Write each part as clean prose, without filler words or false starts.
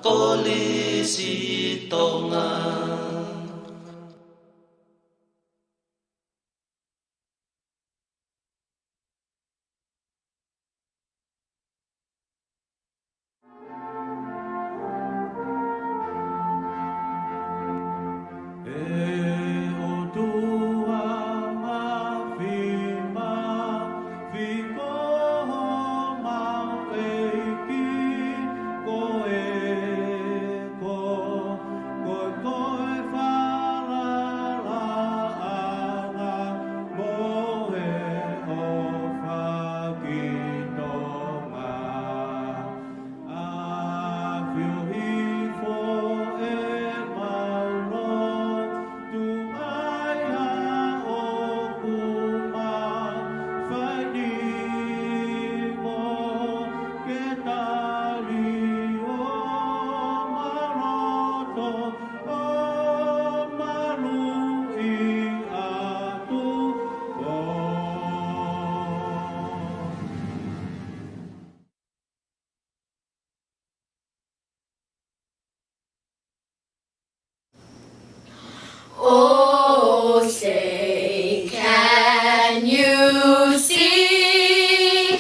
polisi tonga. Oh, say, can you see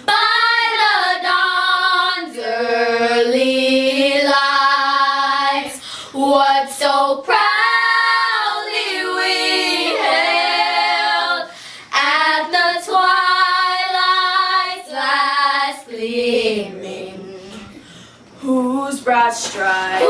by the dawn's early lights what so proudly we hailed at the twilight's last gleaming, whose broad stripes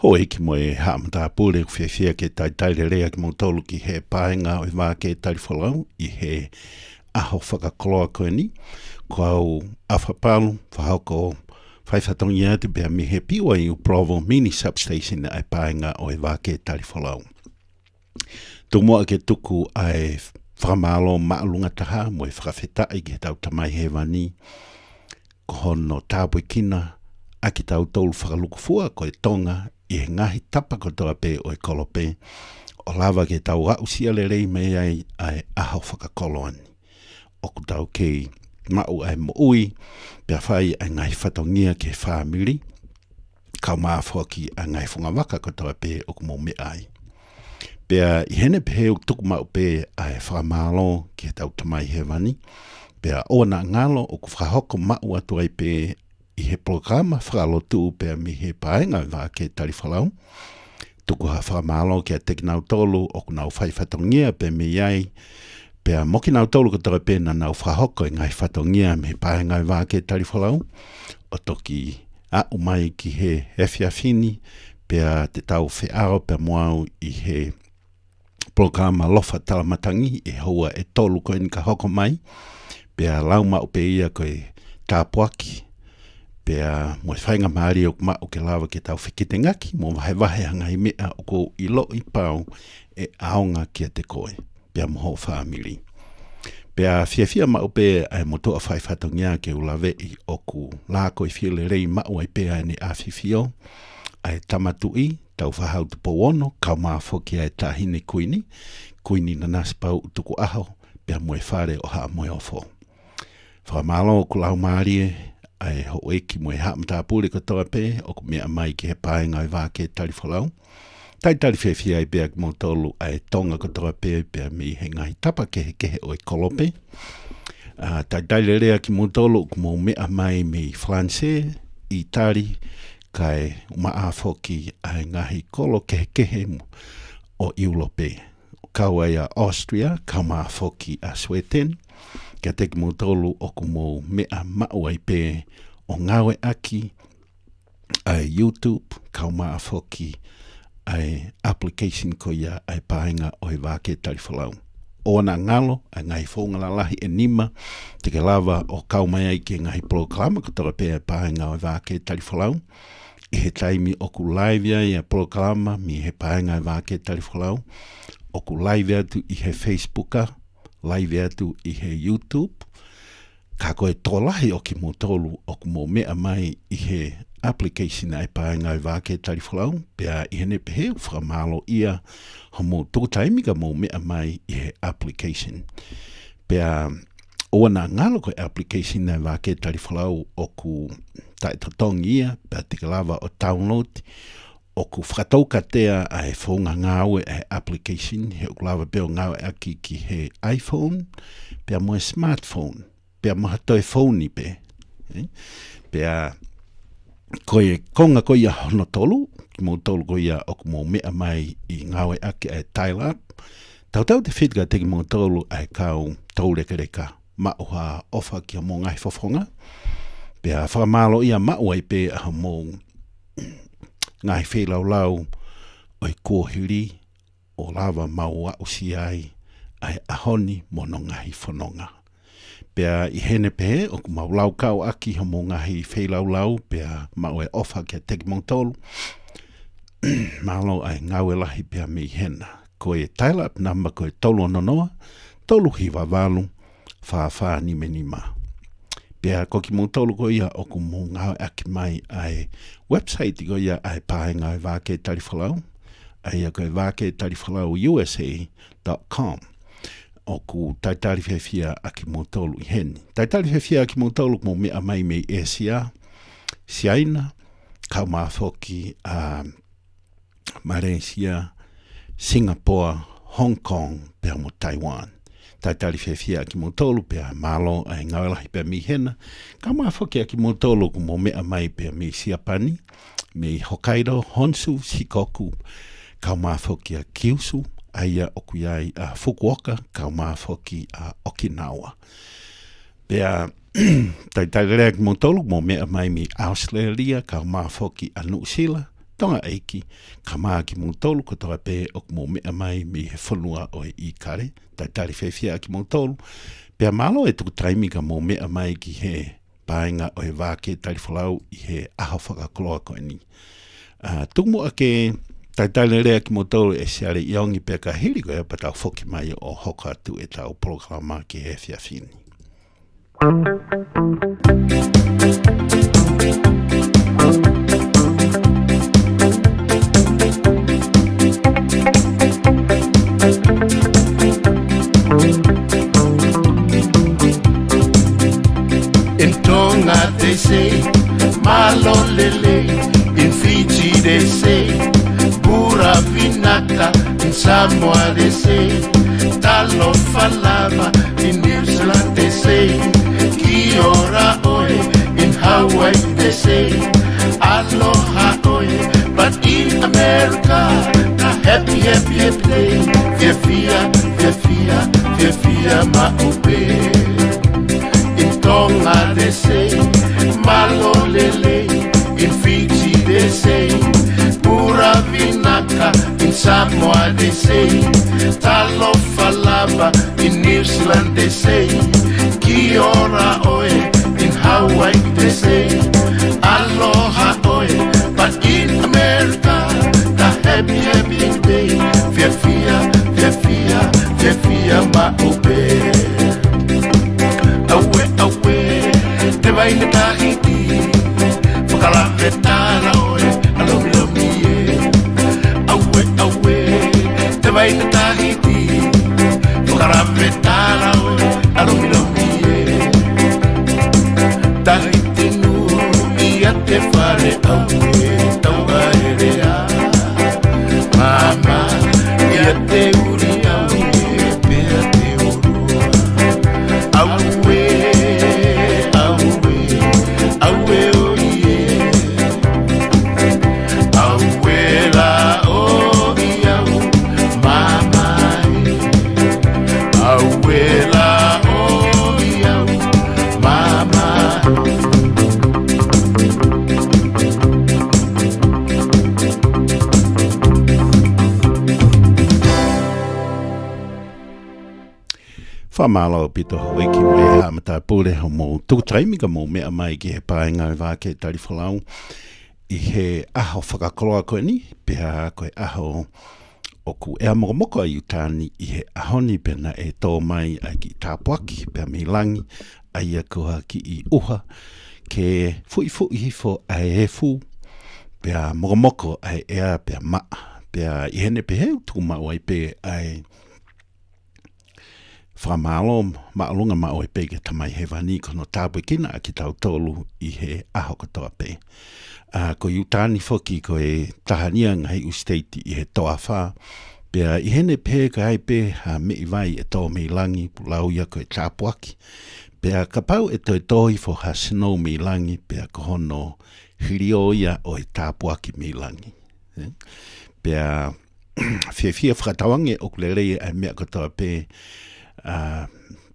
Hoi ki moe haamata pule whiawhia ke tai rea ki mo tolu ki he pāenga o wā ke tari whalau I he aho whakakoloa koe ni. Ko au awhapalu, whahauko whaiwhatongi atu bea mi he piwa I o Provo mini substation ai pāenga o wā ke tari whalau. Tumoa ke tuku ai whakamalo maalunga taha mo whakawhetai ki he tau tamai he wani. Ko hono tāpui kina a ki tau tolu whakalukufua ko e tonga I he ngahi tapa ko toa pe o e kolope o lava ke tau ausia le rei mei ai aho whakakoloani. O ku tau kei mau ai mo ui pia whai ai ngai whatongia ke whamiri kau maafua ki a ngai whungawaka ko toa pe o ku mo me ai. Pia I hene pe o tuku mau pe ai whakamalo ki he tau tamai he wani pia o na ngalo o ku whahoko mau atu ai pe I he programa whakalotu pia mi he paenga wā ke tari whalau. Tuku ha whakamalo ki a teki nau tolu o ku nau whaiwhatongia pia mi iai. Pia moki nau tolu ko tara pia na nau whahoko I ngai whatongia mi he paenga wā ke tari whalau. O toki a umai ki he whiawhini pia te tau whiaro pia moau I he programa lofa talamatangi e hoa e tolu ko ni ka hoko mai. Pia lauma o pe ia ko e tāpuaki. Pea mo whainga maari o kuma o ke lawa ke tau whikite ngaki, mo wahe hanga I mea o ko ilo I pau e aonga kia te koe, pea moho whamiri. Pea fia ma upe ai motoa whai whatongia ke ulawe I oku lako I while rei mau ai pea ni a fifio. Ai tamatui, tau whahau tu powono, kau maa whoki ai tahine kuini na naspau tuku aho, pea moe whare o haa moe ofo. Whamalo o kulau maarie, ai ho eki moe haa mtapure katoa pe, o ku mea mai ki he paenga I wāke tarifolau. Tai tari whiawhia ai pea ki mo tolu ai tonga katoa pe, pea mi he ngai tapa kehe o I kolope. Tai tari rea ki mo tolu ku mo mea mai mi Francais, Itali, kai maa foki ai ngahi kolo kehe o Europe. Kau ai a Austria, kau maa foki a Sweden, kia teki mo tolu o kumo mea mau ai pe o ngawe aki ai YouTube, kau maa foki ai application ko ia ai paenga o I wāke tarifolau. O na ngalo, ai ngai whongala lahi e nima, te ke lava o kau mai ai ke ngai programa katoa pe ai paenga o I wāke tarifolau. I he taimi o ku live ia programa mi he paenga I wāke tarifolau. O ku live atu I he Facebooka, live atu I he YouTube. Ka koe tolahi o ki mo tolu o ku mo mea mai I he application ai paenga I wāke tarifolau. Pea I he ne pehe whamalo ia ho mo tuku taimi ka mo mea mai I he application. Pea o na ngalo koe application ai wāke tarifolau o ku tai totongi ia, pea tika lava o download, o ku whakatauka tea ai whaunga ngāwe ai application, he o lava peo ngāwe aki ki he iPhone, pea moe smartphone, pea maha toi phone pe. Pea koe konga koe ia hono tolu, ki mo tolu koe ia o ku mo mea mai I ngāwe aki ai dial-up, tau te whitka teki mo tolu ai kau tau reka ma oha ofa ki mo ngai fofonga, pea whakamalo ia mau ai pe a mo ngai whelau o I kōhiri o lava mau a usi ai ahoni mono ngahi whanonga. Pea I hene pe o ku mau lau kau aki ho mo ngahi whelau pea mau e ofa kia teki mong tolu. Malo ai ngawe lahi pea mi hena. Koe dial-up number koe tolu nonoa, tolu hiwa walu, wha ni menima. Pea ko ki mo tolu ko ia o ku mo ngau aki mai ai website ko ia ai paenga ai wāke tarifolau. Ai a koe wāke tarifolau USA.com. O ku taitari whiawhia aki mo tolu I heni. Taitari whiawhia aki mo tolu mo mea mai mei Asia, Siaina, kau maa whoki Malaysia, Singapore, Hong Kong, pea mo Taiwan. Taitari whiawhia ki mo tolu pea malo ai ngawelahi pea mi hena. Ka maa whoki ki mo tolu ku mo mea mai pea mi Siapani, mi Hokkaido, Honshu, Shikoku, ka maa whoki a Kyushu, aia oku iai a Fukuoka, ka maa whoki a Okinawa. Pea taitari rea ki mo tolu mo mea mai mi Australia, ka maa whoki a New Zealand, tonga eiki, ka maa ki mo tolu kotoa pe o mo mea mai mi he whanua o I kare, taitari whiawhia ki mo tolu, pea malo e tuku taimi ka mo mea mai ki he paenga o he wāke tarifolau I he aho whakakoloa koe ni. Tuku mo ake taitari rea ki mo tolu e seare iongi pea ka hiri koe pa tau whoki mai o hoka atu e tau programa ki he whiawhini. In Tonga they say, Malolele. In Fiji they say, Pura Vinaka. In Samoa they say, Talo Falava. In New Zealand they say, Kiora Oe. In Hawaii they say, Aloha Oe. But in America, a happy day. Fiafia maupe. In Tonga they say, Malolele. In Fiji they say, Pura Vinaka. In Samoa they say, Talo Falava. In New Zealand they say, Kiora Oe. In Hawaii they say, Aloha Oe. But in America, the happy day. Fiafia maupe. vai na Tahiti, whakalawhetara oe, alomi lomi e. Aue, aue, te vai na Tahiti, whakalawhetara oe, alomi lomi e. Tahiti nu, ia te whare aue, tauga erea. Mama, ia te uri aue, pea te urua. Aue, aue, aue o ie. Aue la o iau, mama e. Aue la o iau, mama e. Whamalo pito hoi ki moe hamata pule ho mō tūtaimika mō mea mai ki he paenga i wāke tari whalau i he aho whakakoloa koe ni, pia koe aho o ku ea mokomoko a iutāni i he ahoni pena e tō mai a ki tāpuaki, pia milangi, a ia koha ki i uha, ke fui hifo a e fu, pia mokomoko a ea pia maa, pia i hene pe heu tū maua i pe ai whamalo maalunga mao e pege tamai he wani kono tāpui kina a ki tau tolu i he aho katoa pe. Ko iutāni whoki ko e tahania ngai ustaiti i he toa whā. Pea i hene pe ka hai pe ha me i vai e tō me langi lau ia ko e tāpuaki. Pea ka pau e toi tohi fo ha snow me langi pea ko hono hirio ia o e tāpuaki me langi. Pea whiawhia whakatawange o kulerei ai mea katoa pe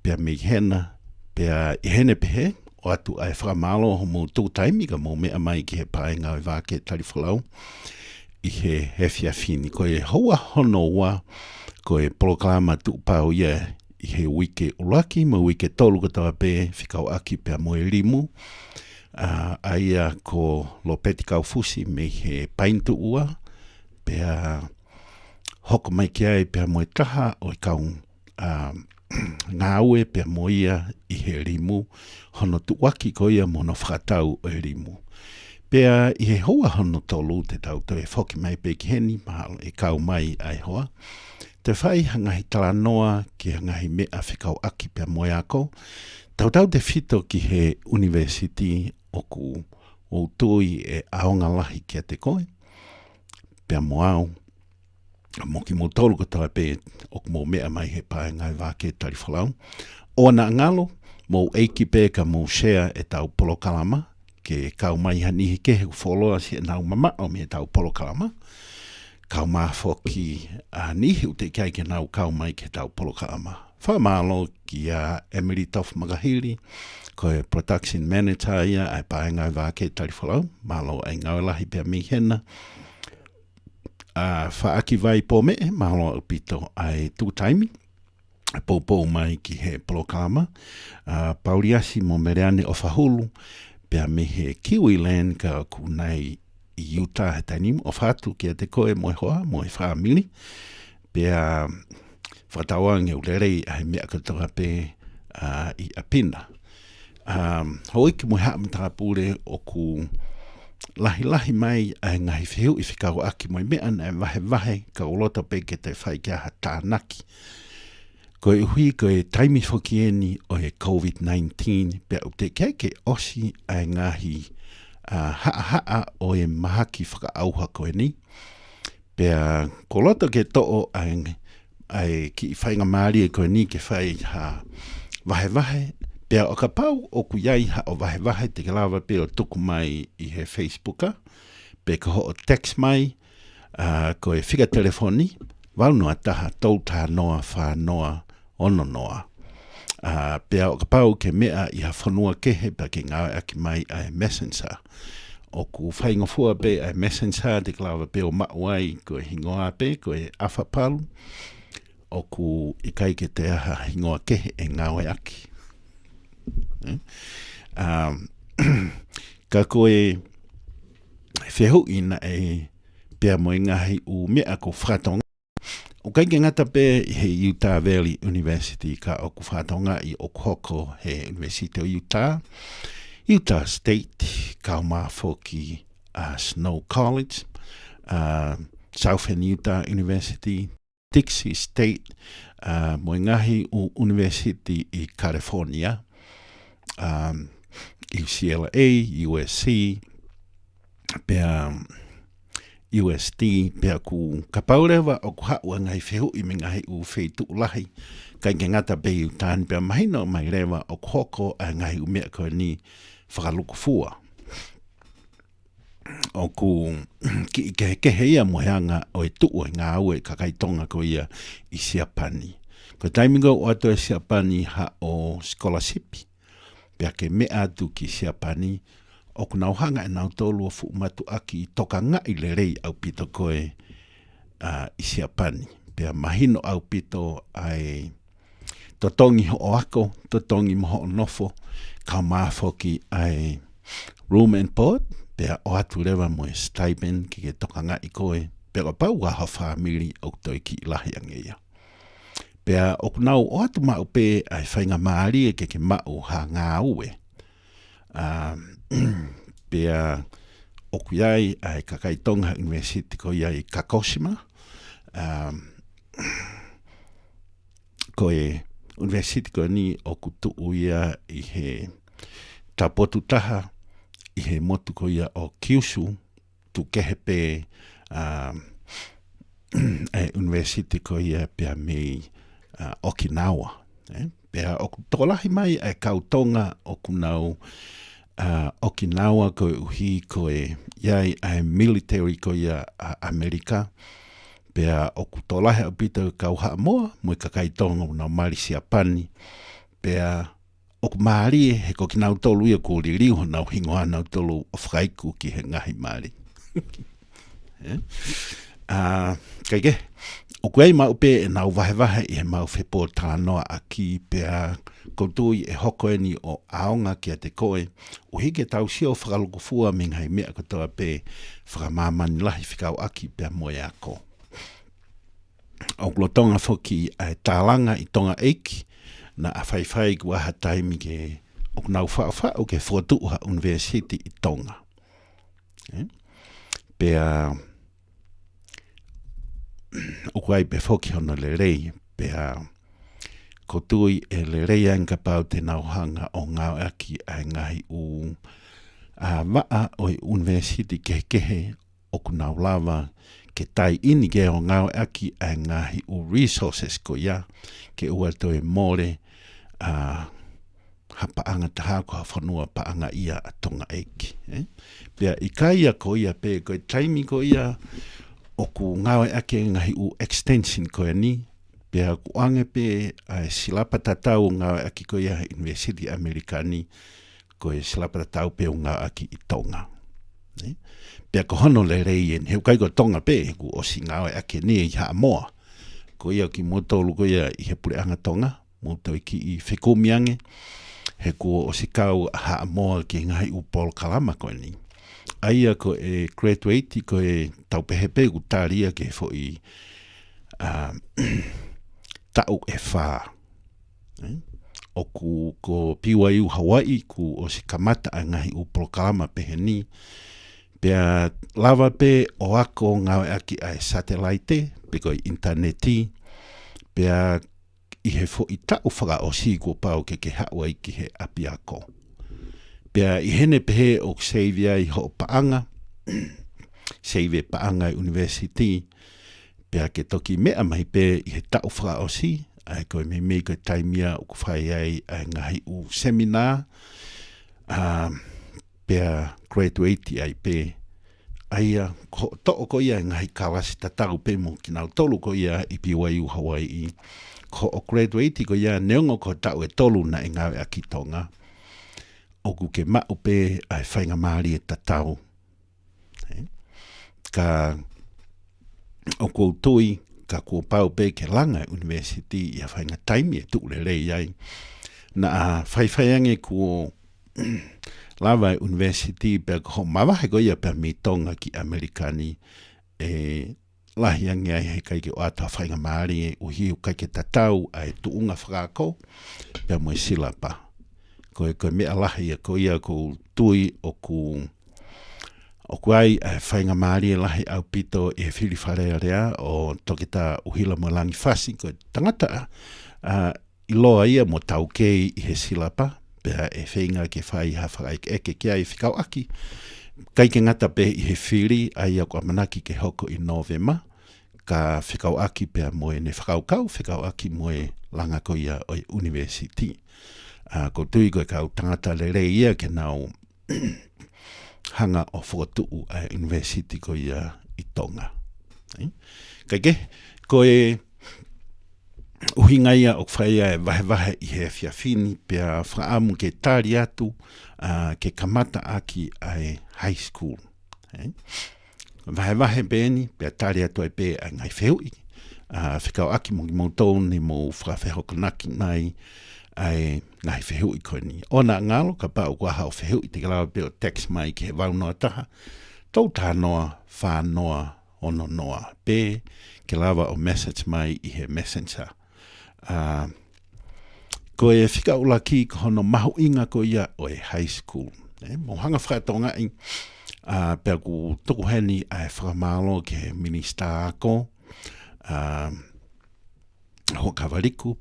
pia me hena, pia i hene pehe, o atu ai whakamalo ho mō tūtaimika mō mea mai ki he paenga i wāke tari whalau, i he whiawhini. Ko e hoa hono wa, ko e poloklama tūpau ia i he wike ulaki, mo wike tolu katoa pe, whikau aki pia mo e limu, aia ko lo peti kau fusi me he paintu ua, pia hoko mai ki ai pia mo e taha o i kau ngā ue pia moia i he rimu, hono tuwaki ko ia mono whakatau o e rimu. Pia i he hoa hono tolu te tau to e whoki mai pe ki heni, mahalo e kau mai ai hoa. Te whai hangahi tala noa ki hangahi mea whikau aki pia moia ako, tau te whito ki he university o ku o tui e aonga lahi kia te koe, pia moau, moki mo tolu ko tawa pe o mo mea mai he paenga i wāke tari whalau. O na ngalo, mo eiki pe ka mo share e tau polokalama, ke kau mai hanihi ke he wholoa si e nau mama o me tau polokalama. Kau maa whoki nihi u te kai ke nau kau mai ke tau polokalama. Whamalo ki a Emily Toff Magahiri, ko e production manager ia ai paenga i wāke tari whalau, malo ai ngauelahi pia mi hena. Whaaki vai po me, mahalo o pito ai tūtaimi, pou mai ki he polokalama, pauriasi mo mereane o whahulu, pia me he Kiwi Land ka ku nei i Utah he tainim, o whatu kia te koe mo e hoa, mo e whaamili, pia whatawange u lerei ai mea katoa pe i apina. Hoi ki mo haamata pure o ku lahi mai ai ngahi whiu i whikau aki moi mea na wahe ka ulota pe ke te whai kia ha tānaki. Ko e hui ko e taimi whokieni o e COVID-19 pia u te kei ke osi ai ngahi haa o e mahaki whakaauha koe ni. Pia ko loto ke to'o ai ki whainga maari e koe ni ke whai ha wahe pia o ka pau o ku iai ha o wahe te kalawa pe o tuku mai i he Facebooka, pe ka ho o text mai, ko e whika telefoni, waunua taha tauta noa whanoa ono noa. Pia o ka pau ke mea i ha whanua kehe pa ke ngā aki mai ai Messenger. O ku whaingofua pe ai Messenger te kalawa pe o mauai ko e hingoa pe, ko e awhapalu, o ku ikai ke te aha hingoa kehe e ngāwe aki. Ka koe whehu ina e pia mo ngahi u mea ko whatonga. O kai ke ngata pe he Utah Valley University ka o ku whatonga i o koko he University o Utah. Utah State, Kaumafoki, Snow College, Southern Utah University, Dixie State, Moengahi University I California, UCLA, USC, pea USD, pea ku kapaurewa o ku haua ngai whihu I mingahi u whetu ulahi, kai ngata bei utan pea mahino mai rewa o hoko a ngai umea koe ni whakaluku fua. O ku ki kehe ia moheanga o e tuu e ngā au e kakaitonga ko ia I Siapani. Ko taimingo o ato e Siapani ha o scholarship, pea ke mea atu ki Siapani, o ku nauhanga e nau tolu o fu matu aki toka ngai le rei au pito koe I Siapani. Pea mahino au pito ai totongi ho o ako, totongi moho o nofo, ka maafoki ai room and board, pea o atu rewa mo e stipend ki ke toka ngai koe, pea o pau waha whamiri o toi ki ilahi angeia. Pea o kunau o atu mau pe ai whainga maari e ke mau ha ngā ue. Pea o kuiai ai Kakaitonga University ko iai Kakoshima, ko e University ko ni o kutu uia I he tapotu taha, I he motu ko ia o Kyushu, tu kehe pe University ko ia pea me Okinawa. Pea o tolahi mai ai kautonga o kunau Okinawa ko uhi ko e iai ai military ko ia Amerika. Pea o kutolahi au pita kau haa moa, mui kakaitonga unau mari Siapani. Pea o kumari he ko kinau tolu ia ko ririu nau hingoa nau tolu o whaiku ki he ngahi mari. Kaike, o kuei mau pe e nau wahe I he mau whepo tānoa aki pea koutui e hoko ni o aonga ki a te koe, o hike tau sio whakaluku fua minghai mea katoa pe whakamamani lahi whikau aki pea moe ako. O kulotonga whoki ai tālanga I tonga eiki, na a whaiwhai kua ha taimi ke o kunau whaawha ke whotuha University I Tonga. Pea o kuai pe whoki hono le rei, pea kotui e le rei anga pau te nauhanga o ngau aki ai ngahi u waa o University kehe o kunau lava ke tai ini ke o ngau aki ai ngahi u resources ko ia ke ua toe more ha paanga taha ko ha whanua paanga ia a tonga eiki. Pea I kaia ko ia pe koe taimi ko ia o ku ngau aki ngahi u extension ko ia ni, pea ku ange pe ai silapa tatau ngau aki ko ia University Amerikani ko e silapa tatau pe o ngau aki I Tonga. Pea ko hono le rei en heu kai ko Tonga pe ku o si ngau aki ni I haa moa. Ko ia ki motolu ko ia I he pureanga Tonga, moto I ki I whekumiange, he ko o si kau haa moa ki ngahi u Paul Kalama ko ni. Aia ko e graduate ko e taupehepe ku tāria ke fo I tau e whā. O ku ko PYU Hawaii ku o si kamata a ngahi u Paul Kalama pehe ni, pea lava pe o ako ngau aki ai satellite, pe ko I interneti, pea I he fo I tau whaka o si ko pau ke haua I ki he api ako. Pea I hene pehe o Xavier I ho paanga, Xavier paanga I University, pea ke toki mea mai pe I he tau whaka o si, ai koe me koe taimia o ku whai ai ngahi u seminar, pea graduate ai pe, aia to'o ko ia ngahi kawasi tataru pe mo ki nau tolu ko ia I BYU Hawaii, ko o graduate ko ia neongo ko tau e tolu na e ngawe a ki Tonga, o ku ke mau pe ai whainga maari e tatau. Ka o koutui, ka kua pau pe ke langa University I a whainga taimi e tuule rei ai, na a whaiwhaiange kua lava University pe ko mawahe ko ia pe mi Tonga ki Amerikani e lahiange ai he kai ke o ata whainga maari e uhi u kai ke tatau ai tuunga whakako pe mo silapa. koe mea lahi ko ia ko tui o ai whainga maari lahi au pito e whiri wharea rea o tokita uhila mo langi whasi koe tangata I loa ia mo tau kei I he silapa pea e whainga ke whai hawhai eke kia I whikau aki kai ke ngata pe I he whiri ai au manaki ke hoko I Novema ka whikau aki pea moe ne whakaukau whikau aki moe langa ko ia o university ko tui koe kau tangata lere ia ke nau hanga o whakatu a university ko ia I Tonga. Kai ke, koe uhinga ia o whaia e wahe I he whiawhini pia whaamu ke tāri atu ke kamata aki ai high school. Wahe bēni pia tāri atu ai pē a ngai whehui. Whikau aki mo moutou ni mo whawhehokanaki mai ai ngai whehui koe ni. Ona ngalo ka pau kua hao whehui te kalawa peo tax mai ke he waunoa taha. Tau tā noa, whānoa, ono noa. Pē ke lawa o message mai I he messenger. Ko e whikau laki ko hono mahu inga ko ia o e high school. Mo hanga whakatonga I pēr ku tuku heni ai whakamalo ke minister ako. Ho kawariku.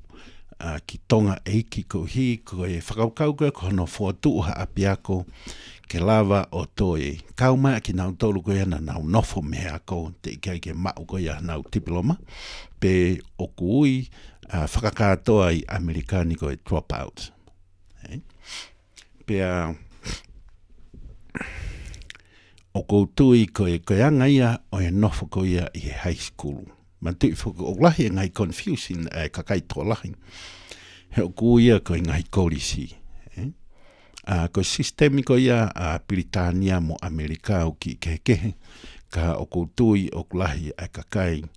Ki tonga eiki ko hi ko e whakaukau koe ko hono whuatu api ako ke lava o toi kauma ki nau tolu koe ana nau nofo me ako te ikai ke mau koe a nau tipiloma pe o kui whakakatoa I Amerikani koe drop out. Pea o koutui koe anga ia o e nofo koe ia I high school. Ma tui whuku o lahi ngai confusing kakai tō lahi. He o kuia koe ngai kolisi. Ko sistemi ko ia Britania mo Amerika o ki kehe ka o koutui o lahi kakai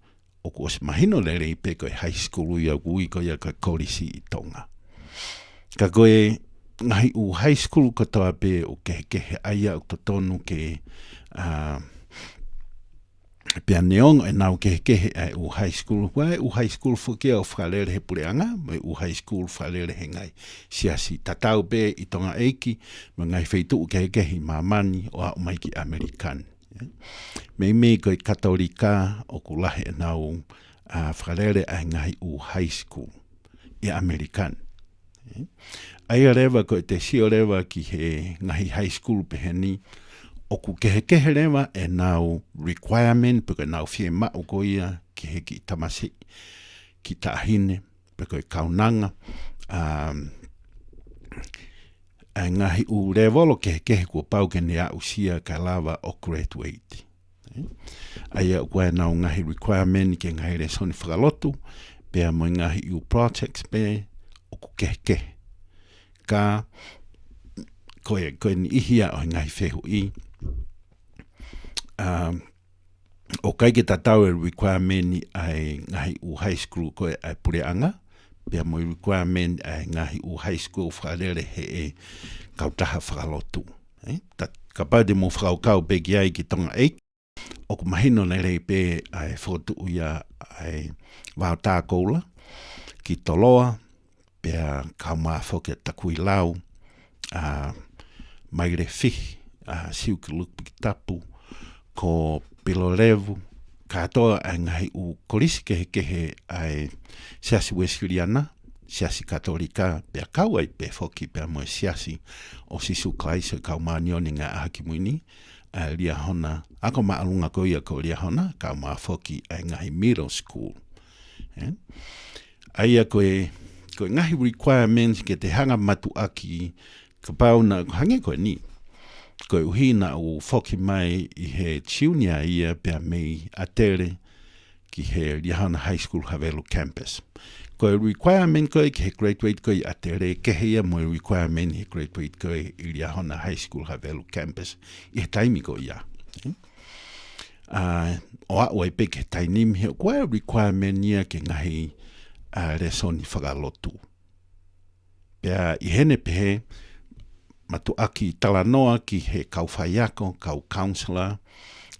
o ko os mahino lere I pe koe high school ia kui ko ia koe kolisi I Tonga. Ka koe ngai u high school ko toa pe o kehe aia o totonu ke pia neong e nau kehe ai u high school. Wai u high school fukia o whalere he pureanga, mai u high school whalere he ngai siasi. Tatau pe I tonga eiki, ma ngai wheitu kehe mamani o au mai ki Amerikan. Mei koe katolika o kulahe e nau whalere ai ngai u high school I Amerikan. Aia rewa koe te sio rewa ki he ngai high school peheni, o ku kehe rewa e nau requirement peke nau fie mao ko ia ki he ki tamasi ki tahine peke kaunanga ngahi u rewolo kehe kua pau ke ne a usia ka lava o graduate. Aia kua nau ngahi requirement ke ngahi re soni whakalotu pea mo ngahi u projects pe o ku kehe ka koe ni ihia o ngahi whehu I o kai ke tatau e requirement ai ngahi u high school koe ai pureanga pia mo requirement ai ngahi u high school whalere he e kautaha whakalotu. Ka pau de mo whakaukau pe ki ai ki tonga eik o ku mahino nere pe ai whotu uia ai wao tākoula ki toloa pia kaumā whoke takui lau mai re fihi siu ki lupi ki tapu ko pilorevu katoa ai ngai u kolisi kehe ai siasi wesiriana siasi katolika pea kau ai pe foki pea moe siasi o sisu klaise kau maanioni ngā ahaki muini lia hona ako maalunga ko ia ko lia hona kau maa foki ai ngai middle school. Aia koe ngahi requirements ke te hanga matu aki ka pau na hange koe ni koe uhina o foki mai I he junior ia pia mei atere ki he Liahona High School Havelu campus. Koe requirement koe ki he graduate koe atere kehe ia mo requirement he graduate koe I Liahona High School Havelu campus I he taimi koe ia. O a oi pe ke tainimi he koe requirement ia ke ngahi resoni whakalotu. Pea I hene pehe matu aki talanoa ki he kauwhaiako, kau counselor,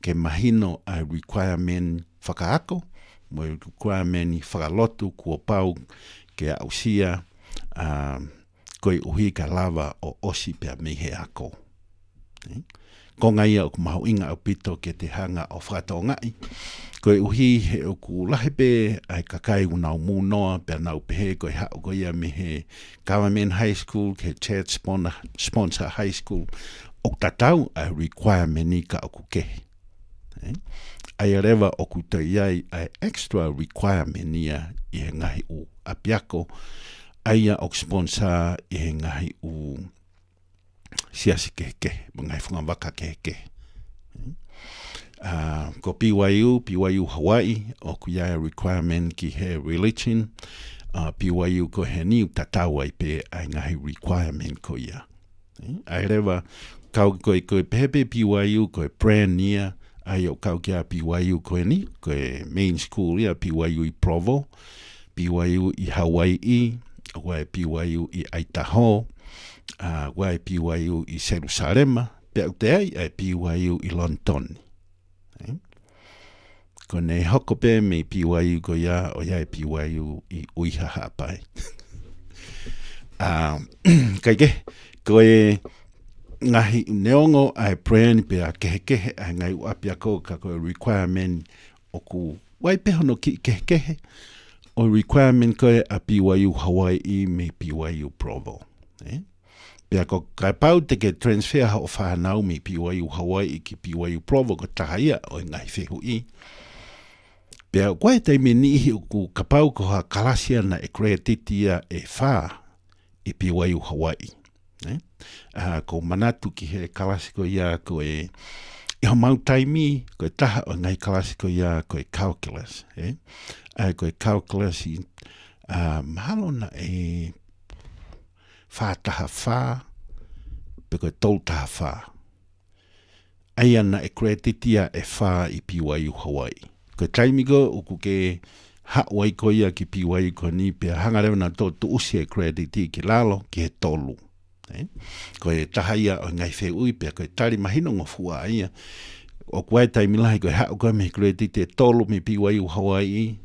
ke mahino a requirement whakaako, mo requirement whakalotu kua pau ke ausia koe uhi ka lava o osi pia mihe ako. Ko ngai au mahu inga au pito ke te hanga o whata o ngai. Koe uhi he o ku lahepe ai kakai unau mūnoa pia nau pehe koe hao koe ia mihe government high school ke church sponsor high school o tatau ai requirement ni ka o ku kehe. Ai rewa o ku te iai ai extra requirement nia i he ngahi u apiako aia o sponsor i he ngahi u siasi keke, ngai whunga waka keke. Ko PYU Hawaii, o ku iai requirement ki he religion, PYU ko he niu tatau ai pe ai ngahi requirement ko ia. Ai rewa, kau koe pepe PYU koe brand nia, ai o kau kia PYU koe ni, koe main school ia, PYU i Provo, PYU i Hawaii, wai PYU i Idaho, wai PYU i Jerusalema, pe au te ai PYU i London. Ko nei hoko pe me PYU ko ia o ia PYU i uiha hapai. Kaike, koe ngahi neongo ai brand pe a kehe ai ngai uapia ko ka koe requirement o ku wai pehono ki kehe o requirement koe a PYU Hawaii me PYU Provo. Pea ko kai pau te ke transfer ha o whanau me PYU Hawaii ki PYU Provo ko tahaia o ngai whehu i. Pea koe te me nihi o ku kapau ko ha kalasia na e kretitia e wha i PYU Hawaii. Ko manatu ki he kalasiko ia ko e ho mau taimi ko taha o ngai kalasiko ia ko e calculus. Ko e calculus i mahalo na e whātaha whā, pe koe tautaha whā. Ai ana e kretitia e whā i PYU Hawaii. Koe taimigo o ku ke hawai ko ia ki PYU ko ni pe hangarewa na tō tu usi e krediti ki lalo ki he tolu. Koe tahaia o ngai whē ui pe koe tari mahino ngofua ia. O koe taimilahi koe hao koe me krediti e tolu me PYU Hawaii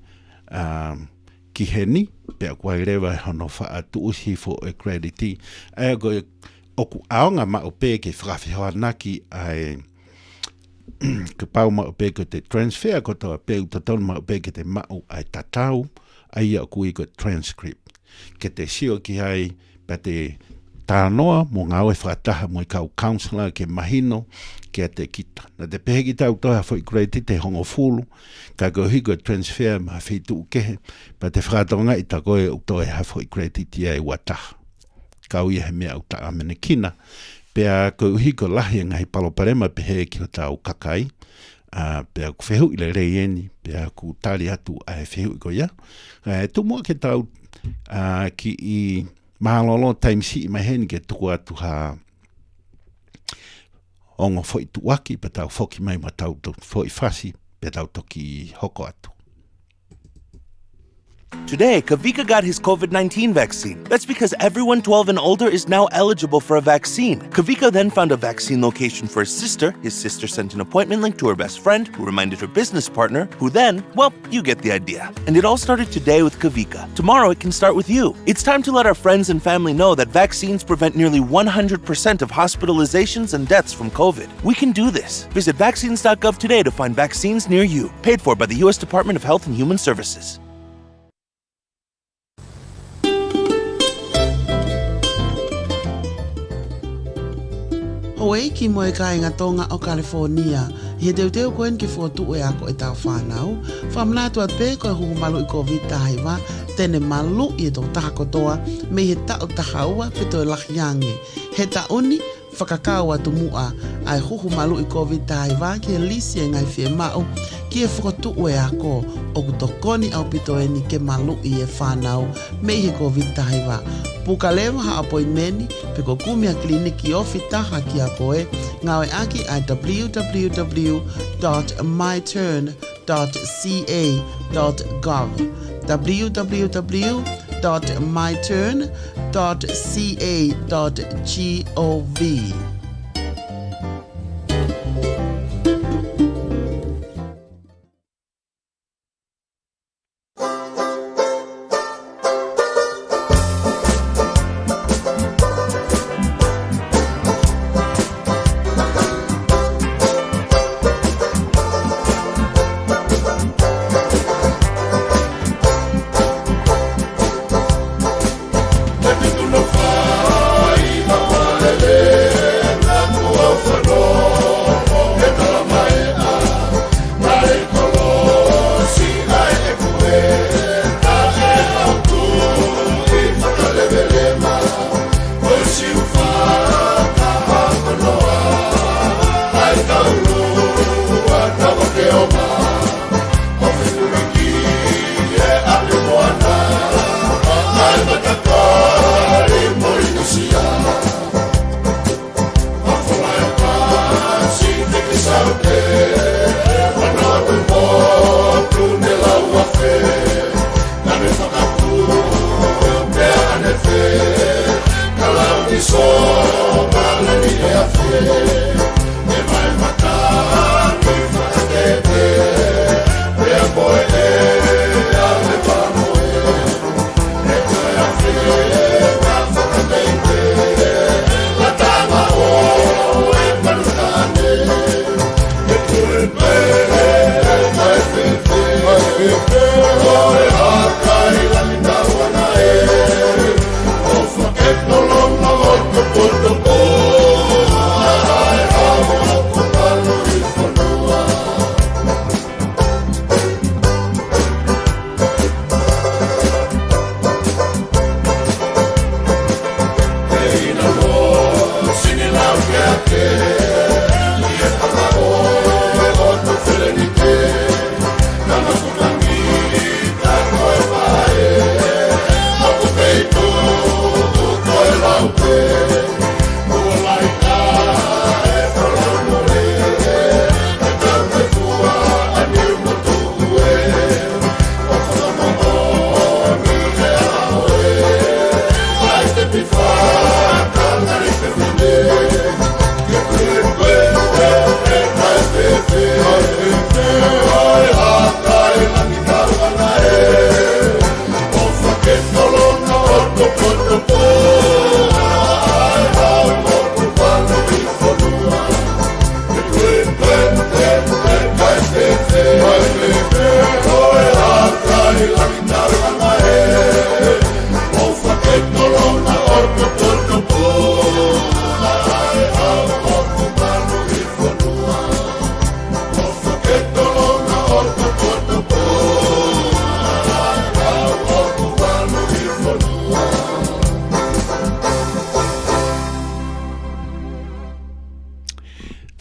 ki he ni, pe koe rewa hono wha tu usi fo e krediti. Ai koe oku aonga ma o pe ke whakawhihoa naki ai ke pau ma o pe ke te transfer ko toa pe utatonu ma o pe ke te mau ai tatau ai a kui ko transcript. Ke te sio ki ai pe te tānoa mo ngā oe whakataha mo i kau counselor ke mahino ke a te kita. Na te pehe ki tau toha fo i kreiti te hongo fulu, ka koe hiko transfer ma whitu ukehe, pa te whakatonga i ta koe u toe ha fo i kreiti tia e wataha. Kau ia he mea u ta amene kina, pea koe hiko lahi ngai paloparema pehe ki o tau kakai, pea ku whehu i le reieni, pea ku tari atu a he whehu i ko ia. Tu mua ke tau ki i mahalolo time si i maheni ke tuku atu ha ongo fo i tuaki, pe tau foki mai ma tau fo i fasi, pe tau toki hoko atu. Today, Kavika got his COVID-19 vaccine. That's because everyone 12 and older is now eligible for a vaccine. Kavika then found a vaccine location for his sister sister sent an appointment link to her best friend, who reminded her business partner, who then, well, you get the idea. And it all started today with Kavika. Tomorrow it can start with you. It's time to let our friends and family know that vaccines prevent nearly 100% of hospitalizations and deaths from COVID. We can do this. Visit vaccines.gov today to find vaccines near you. Paid for by the U.S. Department of Health and Human Services. Oe ki moe ka inga tonga o California, i he teu koen ki fōtu e ako e tau whanau, whamnatu at pē koe huku malu i COVID tahaiwa, tene malu i e tō taha kotoa, me he tau tahaua pe tō lahiange. He tauni, whakakau atu mua, ai huku malu i COVID tahaiwa ki he lisi e ngai whie mau, ki e whakatu e ako, o kutokoni au pito e ni ke malu i e whanau, me he COVID tahaiwa. Puka lewa ha appointmenti pe ko kumia kliniki ofi taha ki a koe ngawe aki a www.myturn.ca.gov www.myturn.ca.gov.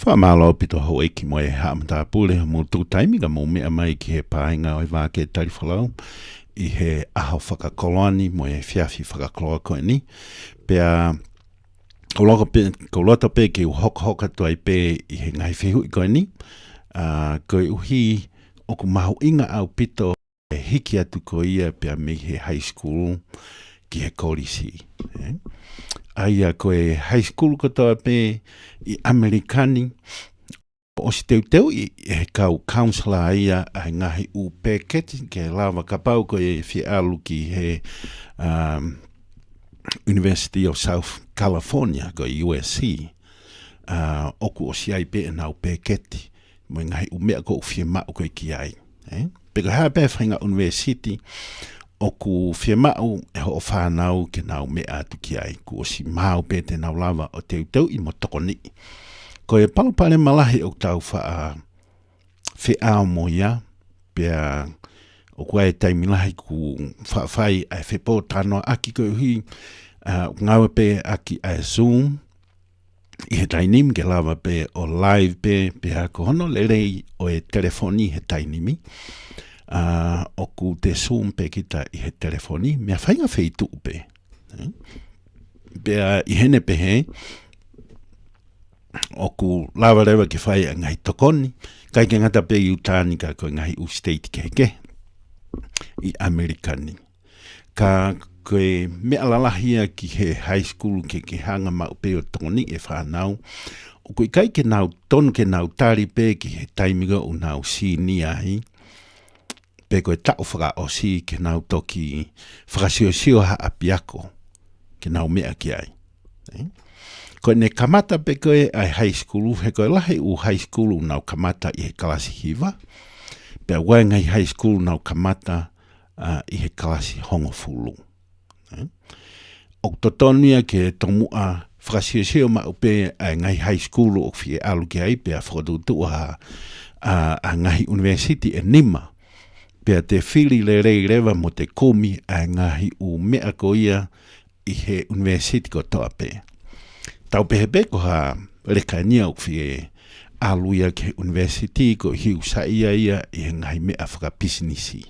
Whamalo pito ho eki mo e haamata pule mo tu taimiga mo mea mai ki he pāinga o e wā ke tariwhalau I he aho whakakoloni mo e whiawhi whakakoloa koe ni. Pea ko lota pe ke hoka tuai pe I he ngai whihu I koe ni. Koe uhi o ku mahu inga au pito e hiki atu ko ia pea me he high school ki he korisi. Aia koe high school kotoa pe I Amerikani. O si teu I he kau counselor ia ai ngahi u peketi ke lava kapau ko e whialu ki he University of South California ko USC. Oku o si ai pe nau peketi mo ngahi u mea ko u mau ko ki ai. Peko haa pe whainga university oku whiamau e ho o whanau ke nau mea atu ki ai. Ku o si mau pe te nau lava o teu I mo tokoni. Ko e palapale malahi o tau whiao mo ia, pia o kua e taimilahi ku whawhai ai whipo tano aki ko hui, ngawa pe aki ai Zoom, I he tainim ke lava pe o live pe, pia ko hono lerei o e telefoni he tainimi, o ku te Zoom pe kita I he telefoni, mea whainga wheitu pe. Pia I hene pe he, oku lava rewa ke whai a ngai tokoni, kai ke ngata pe Utani ka koe ngai u state keke I Amerikani. Ka koe mea lalahia ki he high school ke hanga mau pe o tokoni e whanau, o koe kai ke nau tonu ke nau tari pe ki he taimiga o nau si ni ai, pe koe tau whaka o si ke nau toki whakasio ha apiako, ke nau mea ki ai. Ko ne kamata pe koe ai high school, he koe lahe u high school nau kamata I he kalasi hiva, pe ngai high school nau kamata I he kalasi hongofulu. O totonia ke tomua whakasio ma upe ai ngai high school o fie alu ki ai, pe a whakadutua a ngai university e nima, pe te whiri le rei rewa mo te komi ai ngahi u mea ko ia I he university ko toa pe. Tau pehepe ko ha rekania o fie aluia ke university ko hiu sa ia I he ngai mea whakapisinisi.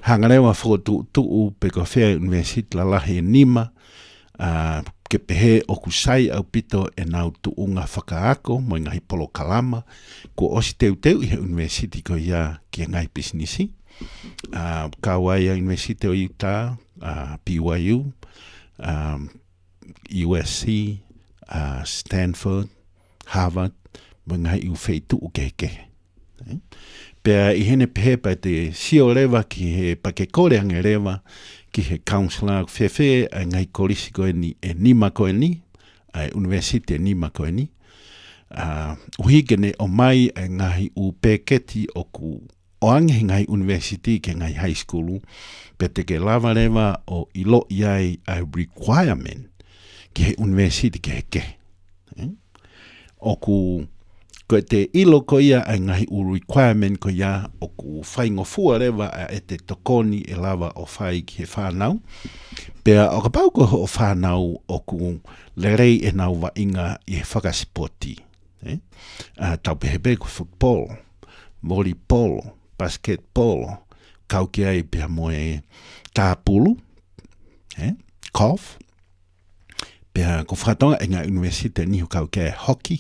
Hangarewa whakotu pe ko fea university lalahe nima ke pehe o kusai au pito e nau tuunga whakaako mo ngai polo kalama ko osi teu I he university ko ia ki ngai pisinisi. Kawaia University o Utah, BYU, USC, Stanford, Harvard, mga I whaitu o keke. Pea I hene pehe pa te sio rewa ki he pake koreanga rewa ki he counselor whewhe a ngai korisi koe ni e nima koe ni, a university e nima koe ni. Uhigene o mai a ngai u peketi o ku o ange ngai university ke ngai high school, pe te ke lava rewa o ilo iai a requirement ki he university ke heke. O ku ko te ilo ko ia a ngahi u requirement ko ia o ku whaingo fua rewa a e te tokoni e lava o whai ki he whanau. Pea o ka pau ko o whanau o ku lerei e nau wa inga I he whakaspoti. Tau pehepe ko football, volleyball, basketball, kau ki ai pia moe tāpulu, golf, pia ko whatonga e ngā universite nihu kau ki ai hockey,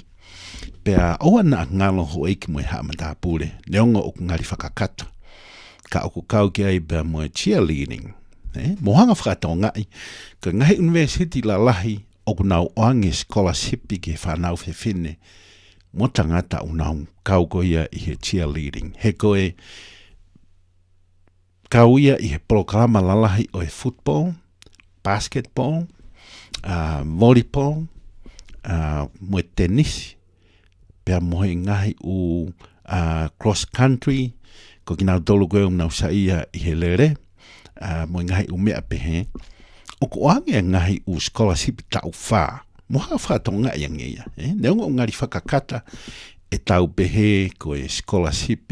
pia oa na ngalo ho eiki moe haa tāpule, neonga o ku ngari whakakata, ka o ku kau ki ai pia moe cheerleading, mohanga whatonga ai, ka ngahi universite la lahi o ku nau oange scholarship ki whanau whine, mo tangata o nau kau ko ia I he cheerleading. He koe kau ia I he programa lalahi o e football, basketball, volleyball, mo e tennis, pea mo he ngahi u cross country, ko ki nau tolu koe nau sa ia I he lere, mo e ngahi u mea pehe, o ko ange ngahi u scholarship tau wha, mo haa whatonga iange ia. Neonga o ngari whakakata e tau pehe ko e scholarship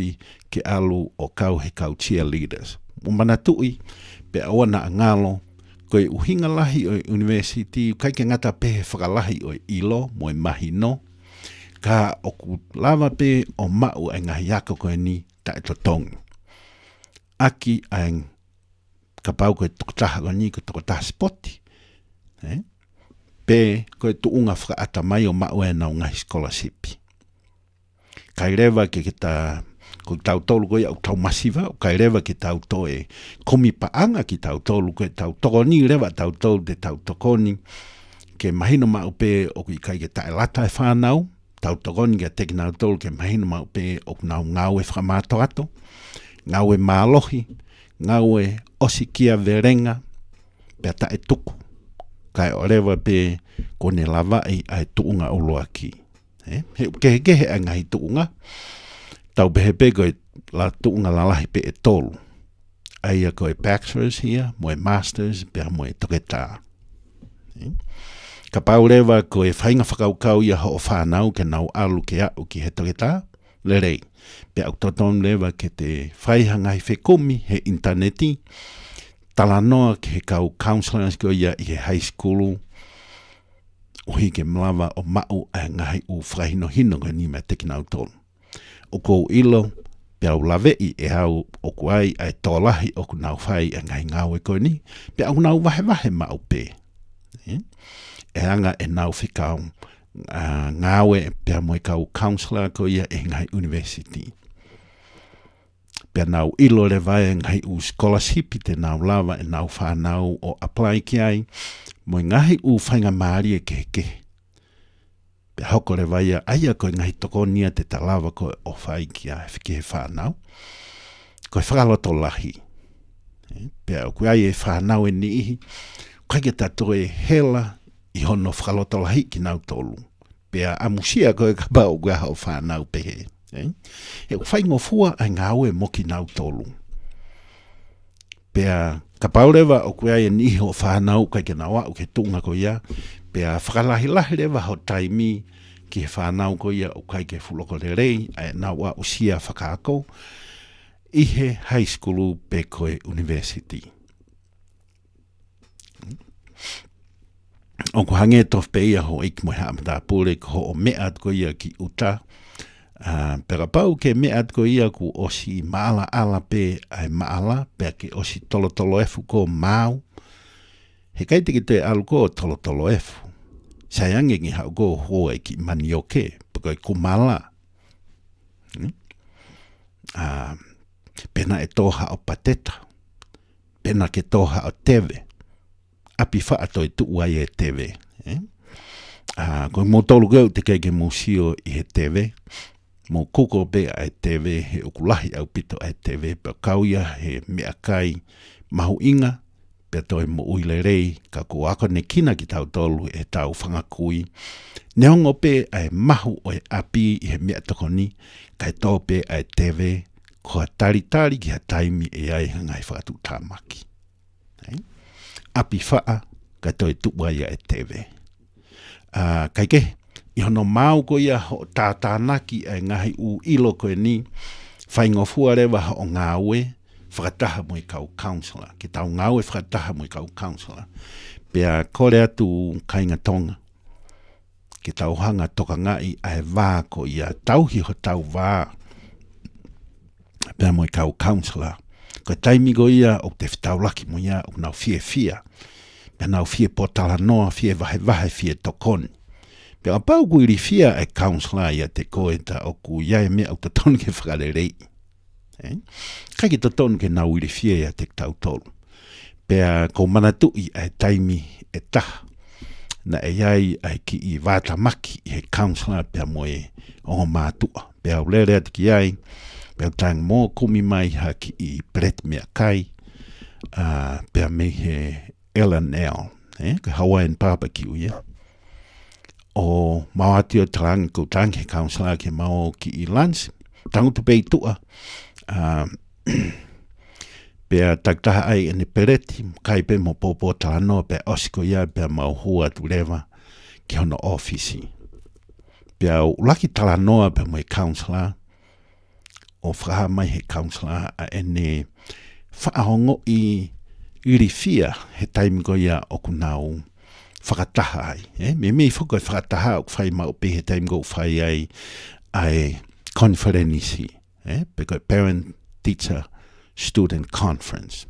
ke alu o kau he kau cheerleaders. Mo manatui pe awana ngalo ko e uhinga lahi o university kai ke ngata pehe whakalahi o ilo mo e mahino Ka oku lava pe o mau e ngahi ako koe ni ta e totongi. Aki ai ka pau koe tokotaha koe ni ko tokotaha spoti. Pe koe tuunga whakaata mai o mau e nau ngahi scholarship. Kai rewa ke ta ko tau tolu koe au tau masiva, o kai rewa ke tau to e komi paanga ki tau tolu koe tau tokoni rewa tau tolu te tau tokoni ke mahino mau pe o ki kai ke tae lata e whanau, tau tokoni ke teki nau tolu ke mahino mau pe o nau ngau e whakamato ato, ngau e mālohi, ngau e osikia verenga, pe tae tuku, kai o rewa pe kone lawai ai tuunga uloa ki. He kehe a ngahi tuunga, tau behepe koe la tuunga la lahi pe e tolu. Aia koe bachelors here, moe masters, pia moe toketā. Ka pau rewa koe whainga whakaukau ia ho o whanau ke nau alu ke au ki he toketā, le rei. Pia au toton rewa ke te whaihangai whekumi he interneti, tala noa ke he kau counselors koe ia i he high school, uhi ke mlawa o mau a ngahi u whahino hino koe ni mea teki nau tolu. O kou ilo, pia au lawei e au o kuai ai tōlahi o ku nau whai a ngai ngau e koe ni, pia au nau wahe mau pe. E anga e nau whikau ngau e pia moe kau counselor ko ia e ngai university. Pia nau ilo le vai e ngai u scholarship te nau lava e nau whanau o apply ki ai, moe ngahi u whainga maari e kehe. Pe hoko le vai aia koe ngahi tokonia te talawa koe o whai ki a whiki he whanau. Koe whakaloto lahi. Pe au koe ai e whanau e ni ihi. Koe ke tato e hela i hono whakaloto lahi ki nau tolu. Pe a amusia koe ka pao koe hao whanau pehe. E whai ngofua ai ngau e moki nau tolu. Pe a ka pao lewa o koe ai e ni ihi o whanau koe ke nawa o ke tunga koe ia. Pe a whakalahi lewa ho taimi ki he whanau ko ia o kai ke fuloko le rei, a nā wā usia whakaako, i he high school pe koe university. O ko hange tof pe ia ho ik moe haamata pūre ko o meat ko ia ki uta, pera pau ke meat ko ia ku osi maala ala pe ai maala, pe ke osi tolo efu ko mau, he kai teki te alu ko tolo efu. Sayange ngi hau go hoa ki mani oke, pako i kumala. Pena e toha o pateta, pena ke toha o tewe, api wha ato i tuuai e tewe. Ko mō tolu gau te kei ke musio i he tewe, mō kuko pe a e tewe, he ukulahi au pito a e tewe, pa kauia he mea kai mahu inga, pe toi mo uile rei, ka ko ako ne kina ki tau tolu e tau whangakui. Ne hongo pe ai mahu o e api i he mea tokoni, kai tō pe ai tewe, ko a tari ki ha taimi e ai hangai whakatu tāmaki. Api whaa, kai toi tuwai a e tewe. Kai ke, i hono mau ko ia ho tātānaki ai ngahi u ilo koe ni, whaingofua rewa ho ngā ue, whakataha mui kau counselor, ki tau ngau e whakataha mui kau counselor. Pea kore atu kainga tonga, ki tau hanga toka ngai ai wā ko ia tauhi ho tau wā. Pea mui kau counselor, ko taimi go ia o te whitau laki mo ia o nau fia. Pea nau fia potala noa, fia vahe, fia tokoni. Pea pau kuiri fia e counselor ia te koe ta o ku iae mea o te tonu ke whakare rei. Kai ki totonu ke nau iri fia ia te tau tolu. Pea ko manatui ai taimi e taha. Na e iai ai ki i vātamaki i he counselor pea moe o mātua. Pea ulere ati ki ai, pea tang mō kumi mai ha ki i Brett mea kai, pea me he L&L, ka Hawaiian barbecue ia. O mawati o tarangi ko tangi he counselor ke mao ki i lunch, tangutu pei tua, pea taktaha ai ene pereti, kai pe mo popo talanoa pe osiko ia pea mau hua tu lewa ki hono ofisi. Pea ulaki talanoa pe mo e counselor, o whaha mai he counselor a ene whaahongo i irifia he taimi ko ia o kunau whakataha ai. Me whako whakataha o whai mau pe he taim go whai ai conferenisi. Peko parent teacher student conference.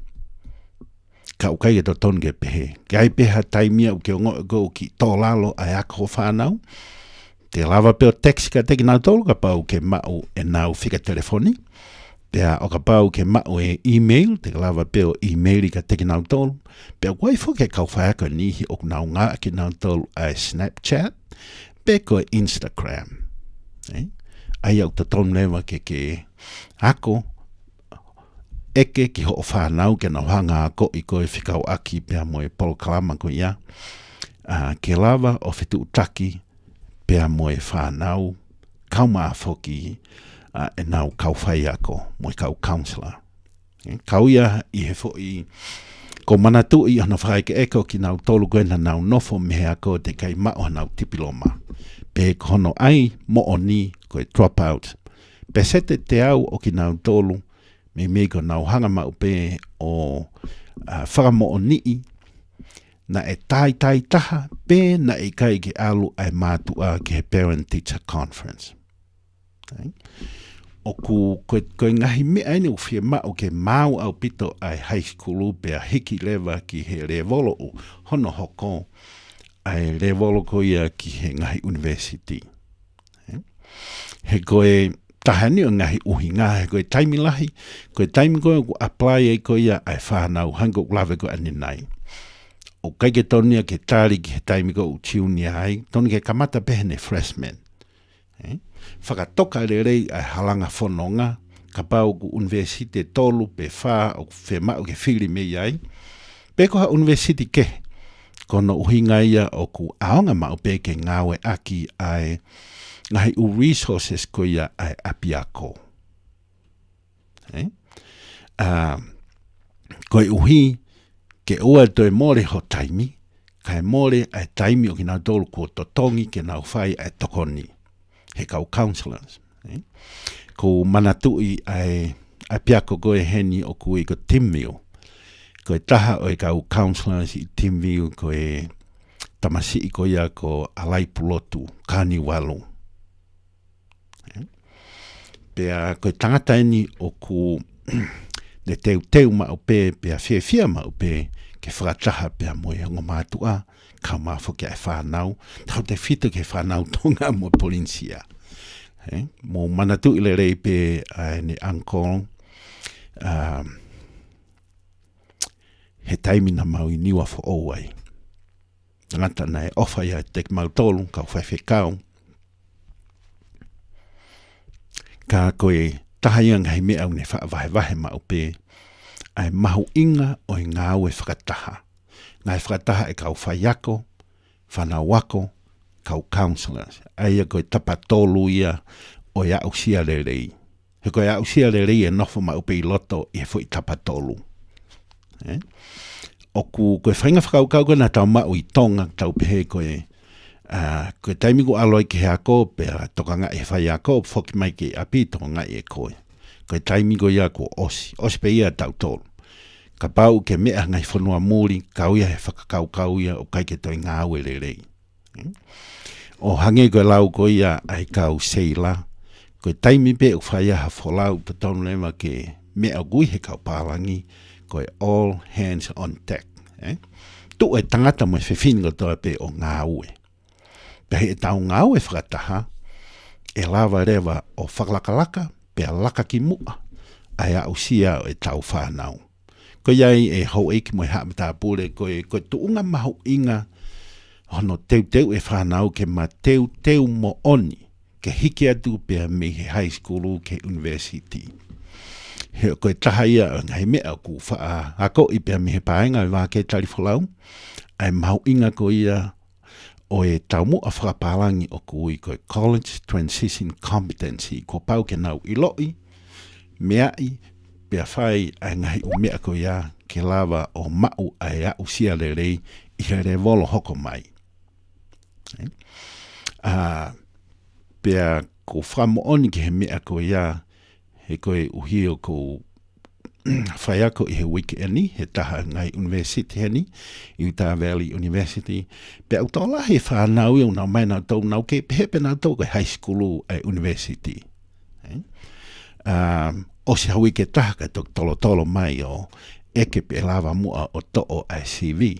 Ka ukai e to tonge pehe. Gai peha taimia u ke ongo go ki tō lalo ai ako whanau. Te lava peo text ka teki nau tolu ka pau ke mau e nau whika telefoni. Pea o ka pau ke mau e email, te lava peo email ka teki nau tolu. Pea waifo ke kau whaaka nihi o nau ngā ki nau tolu ai Snapchat, pe ko Instagram. Ai au ta tonu lewa ke ako, eke ki ho o whanau ke nau hanga ako i koe whikau aki pea moe polo kalama ko ia. Ke lava o whitu utaki, pea moe whanau, kau maa whoki, e nau kau whai ako, moe kau counselor. Kau ia i he fo i, ko manatu i ana whai ke eko ki nau tolu koena nau nofo mehe ako te kai mao nau tipiloma. Pe kono ai mo o ni koe drop out. Pe sete te au o ki nau tolu, me ko nau hanga mau pe o whakamo o nii, na e tai taha, pe na e kai ki alu ai mātua ki he parent teacher conference. O koe ngahi mea ene u whia mao ke mau au pito ai high school pe a hiki lewa ki he revolo u hono hoko ai revolo ko ia ki he ngahi university. He koe tahani o ngahi uhi ngā he koe taimi lahi, koe taimi koe ku apply e ko ia ai whanau hango lawe ko ane nai. O kai ke tonia ke tāri ki he taimi ko u tiuni ai, toni ke kamata pehene freshman. Whakatoka rei ai halanga whanonga, ka pau ku universite tolu pe wha o whe mao ke whiri mei ai. Pe koha universite ke, kono uhinga ia o ku aonga mao pe ke ngawe aki ai ngahi u resources ko ia ai apiako. Koe uhi, ke ua toi more ho taimi, kai more ai taimi o ki nau tolu ko totongi ke nau whai ai tokoni. He kau counselors. Ko manatui ai piako koe heni o kui ko Timville. Koe taha o kau counselors i Timville koe tamasi i ko ia ko alai pulotu, kani walu. Pea koe tangata eni o ku ne teu ma o pe, pea fia ma o pe, ke whakataha pea moe hongo mātua, kau mawho ke ai whanau, tau te whita ke whanau tonga mo polinsia. Mo manatu ile rei pe ni uncle, he taimina mau i niwa fo ouai. Ngata nei ofa ia tek mau tolu, kau whaiwhe kau. Ka koe tahaiang hei mea au ne whaavahe mau pe, ai mahu inga o i ngāwe whakataha. Ngai whakataha e kau whaiako, whanawako, kau counselors. Aia koe tapatolu ia o ia usia rerei. He koe ia usia rerei e nofo ma upe i loto i he fo i tapatolu. O koe whainga whakaukau koe na tau mau i tonga tau pehe koe koe taimiku aloi ke hea ko pera toka ngai e whai a ko whoki mai ke api toka ngai e koe. Koe taimiku ia ko osi pe ia tau tolu. Ka pau ke mea ngai whanua mūri, kau ia he whakakau ia o kai ke toi ngāwe rerei. O hange koe lau ko ia ai kau seila, koe taimi pe o whai aha wholau ta tonu lewa ke mea gui he kau pālangi, koe all hands on deck. Tu e tangata mo e whiwhinga toa pe o ngāwe. Pe he tau ngāwe whakataha, e lawa rewa o whakalakalaka, pe a laka ki mua, ai a usia o e tau whanau. Ko iai e hau eiki mo e haamata pūre, koe tuunga mahu inga, hono teu e whanau ke ma teu mo oni, ke hiki atu pia me he high school ke university. He koe taha ia ngai mea ku wha ako i pia me he paenga i wā ke tarifolau, ai mahu inga ko ia o e tau mua whakapalangi o kui koe college transition competency, ko pau ke nau i loi, mea i, pia whai ai ngai o mea ko ia ke lawa o mau ai a usia rei i he re volo hoko mai. Pia ko whamo oni ke he mea ko ia he koe uhi o ko whai ako I he weekend ni, he taha ngai university heni, I Utah Valley University. Pe au tōla he whanau I unau mai nau tau nau ke pehepe nau tau kai high school ai university. O se haui ke taha ka tolo mai o eke pe lava mua o to'o ai CV.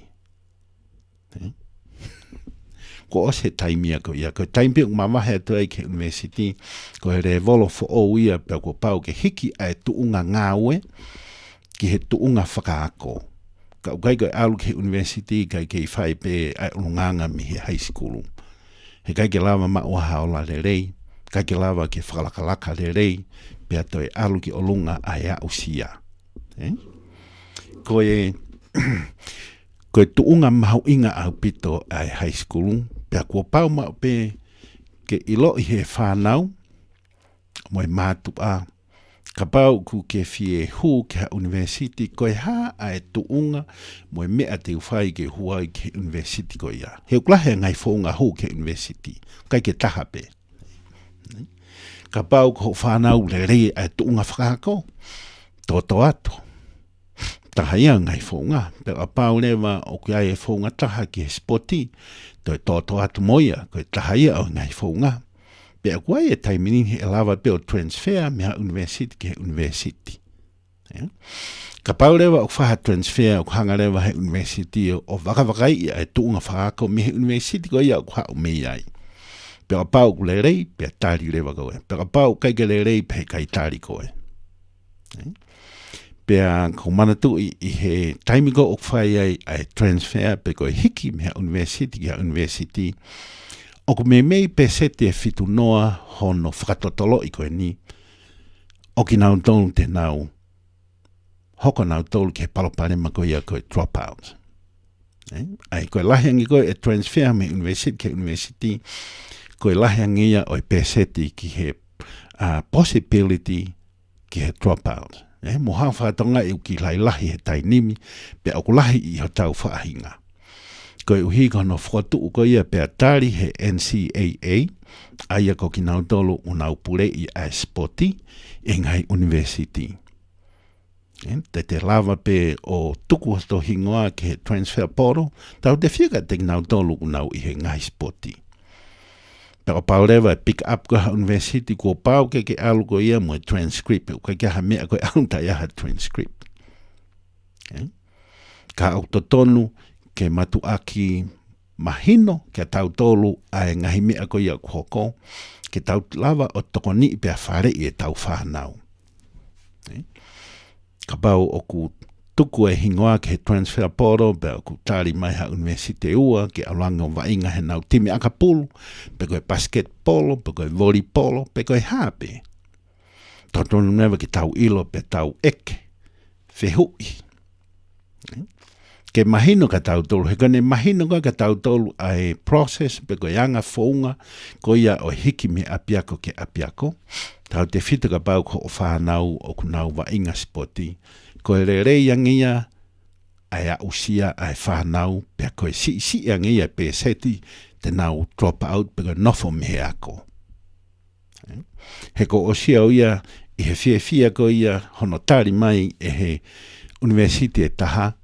Ko o se taimia ko ia, ko taimia ko mamahe atu ai ke university, ko he re volo fo o ia pe ko pau ke hiki ai tuunga ngawe, ki he tuunga whakaako. Ka ukai ko alu ke university, kai ke whai pe ai ununganga mi he high school. He kai ke lava mauaha o la le rei, kai ke lava ke whakalakalaka le rei, pe ato e alu ki olunga ai a usia. Ko e tuunga mahu inga au pito ai high school, pe a kua pau mau pe ke ilo I he whanau, mo e mātu a, ka pau ku ke fie hu ke ha university koe ha ai tuunga, mo e mea te uwhai ke huai ke university koe ia. He uklahe ngai whaunga hu ke university, kai ke taha pe. Ka pau ko whanau le rei ai tuunga whakako, toto ato. Taha ia ngai whaunga, pe a pau lewa o kia e whaunga taha ki he spoti, toi toto atu moia, koe taha ia o ngai whaunga. Pe a kuai e taimini he lava pe o transfer mea university ki he university. Ka pau lewa o whaha transfer o hanga lewa he university o wakawakai ia e tuunga whakako me he university ko ia o kuha o mei ai. Pe a pau ku le rei, pe a tari lewa koe. Pe a pau kai ke le rei, pe kai tari koe. Pea ko manatu I he taimiko o whai ai transfer pe koe hiki mea university ki a university. O ko mei pe sete e fitu noa hono whakatotolo I koe ni. O ki nau tolu te nau. Hoko nau tolu ke paloparema koe ia koe drop out. Ai koe lahiangi koe e transfer me university ke university. Koe lahiangi ia o pe sete ki he possibility ki he drop out. Mo hao whātonga I uki lai lahi he tainimi, pe au lahi I ho tau whaahinga. Ko I uhi kono whatu uko ia pe atari he NCAA, aia ko ki nau tolu unau pure I a spoti, e ngai university. Te lava pe o tuku hato hingoa ke he transfer poro, tau te whika te nau tolu unau I he ngai spoti. Pero pau lewa pick up ko ha university ko pau ke alu ko ia mo transcript ko ke ha mea ko alu ta ia ha transcript. Ka autotonu ke matu aki mahino ke tau tolu ai ngahi mea ko ia koko ke tau lava o tokoni pe afare I tau whanau. Ka pau o ku tuku e hingoa ke he transfer poro, pe ku tari mai ha universite ua, ke alanga o vainga he nau timi akapulu, pe koe basketball, pe koe volleyball, pe koe hape. Totonu newa ki tau ilo pe tau eke, whehui. Ke mahino ka tau tolu, he kone mahino ka tau tolu ai process, pe koe anga whaunga, ko ia o hiki me apiako ke apiako, tau te whitu ka pau ko o whanau o kunau vainga spoti, ko e rei angia ai a usia ai whanau pe koe si angia pe seti te nau drop out pe koe nofo me ako. He ko osia o ia I he fia ko ia hono tari mai e he university e taha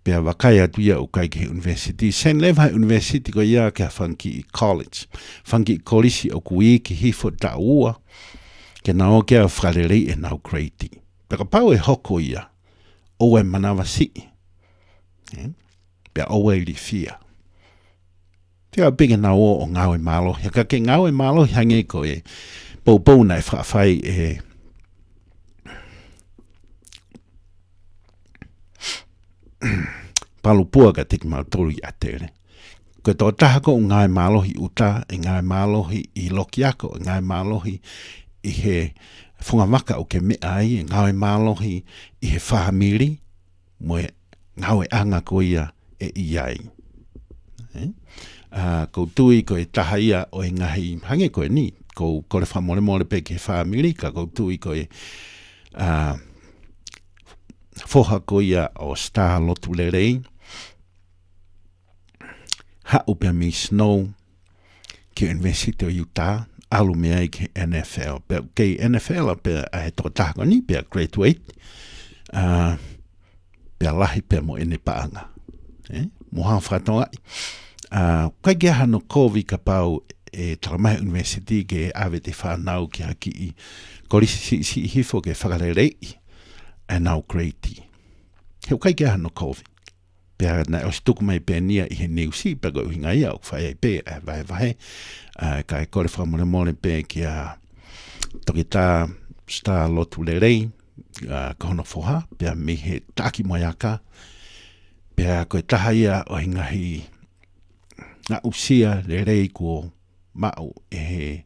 pe a wakai atu ia o kai ke university. Sen lewa university ko ia ke a whanki I college. Whanki I kolisi o kui ki hifo ta ua ke nao ke a wharerei e nau grade. Peka pau e hoko ia, o e manawa si. Pea o e li fia. Pea peke na o ngāwe malo. Hea ka ke ngāwe malo hange ko e pou nai whawhai e palupua ka tiki mau tolu I atere. Ko tō taha ko ngāwe malohi uta, e ngāwe malohi I lokiako, e ngāwe malohi I he whunga maka o ke mea ai, e ngawe malohi I he whahamiri, mo e ngawe anga ko ia e iai. Ko tui ko e taha ia o e ngahi hange ko e ni, ko le whamore pe ke whahamiri, ka ko tui ko e whoha ko ia o star lotu le rei, ha upe mi snow ki University of Utah, alu mea I ke NFL. Pe ke NFL pe a he tō tahako ni pe a graduate Pea lahi pea mo ene paanga. Mo hao whatonga. Kai kia hano kovi ka pau e Taramai University ke ave te whanau ki haki I korisi si hifo ke whakarerei e nau greati. Heu kai kia hano kovi. Pea na ostuku mai pea nia I he neusi pea go hinga ia o whai ai pea e vahe. Ka e kore whamore mole pea ki a toki tā star lotu lerei ka hono foha pea me he taki moiaka pea koe taha ia o hingahi na usia lerei ko mau e he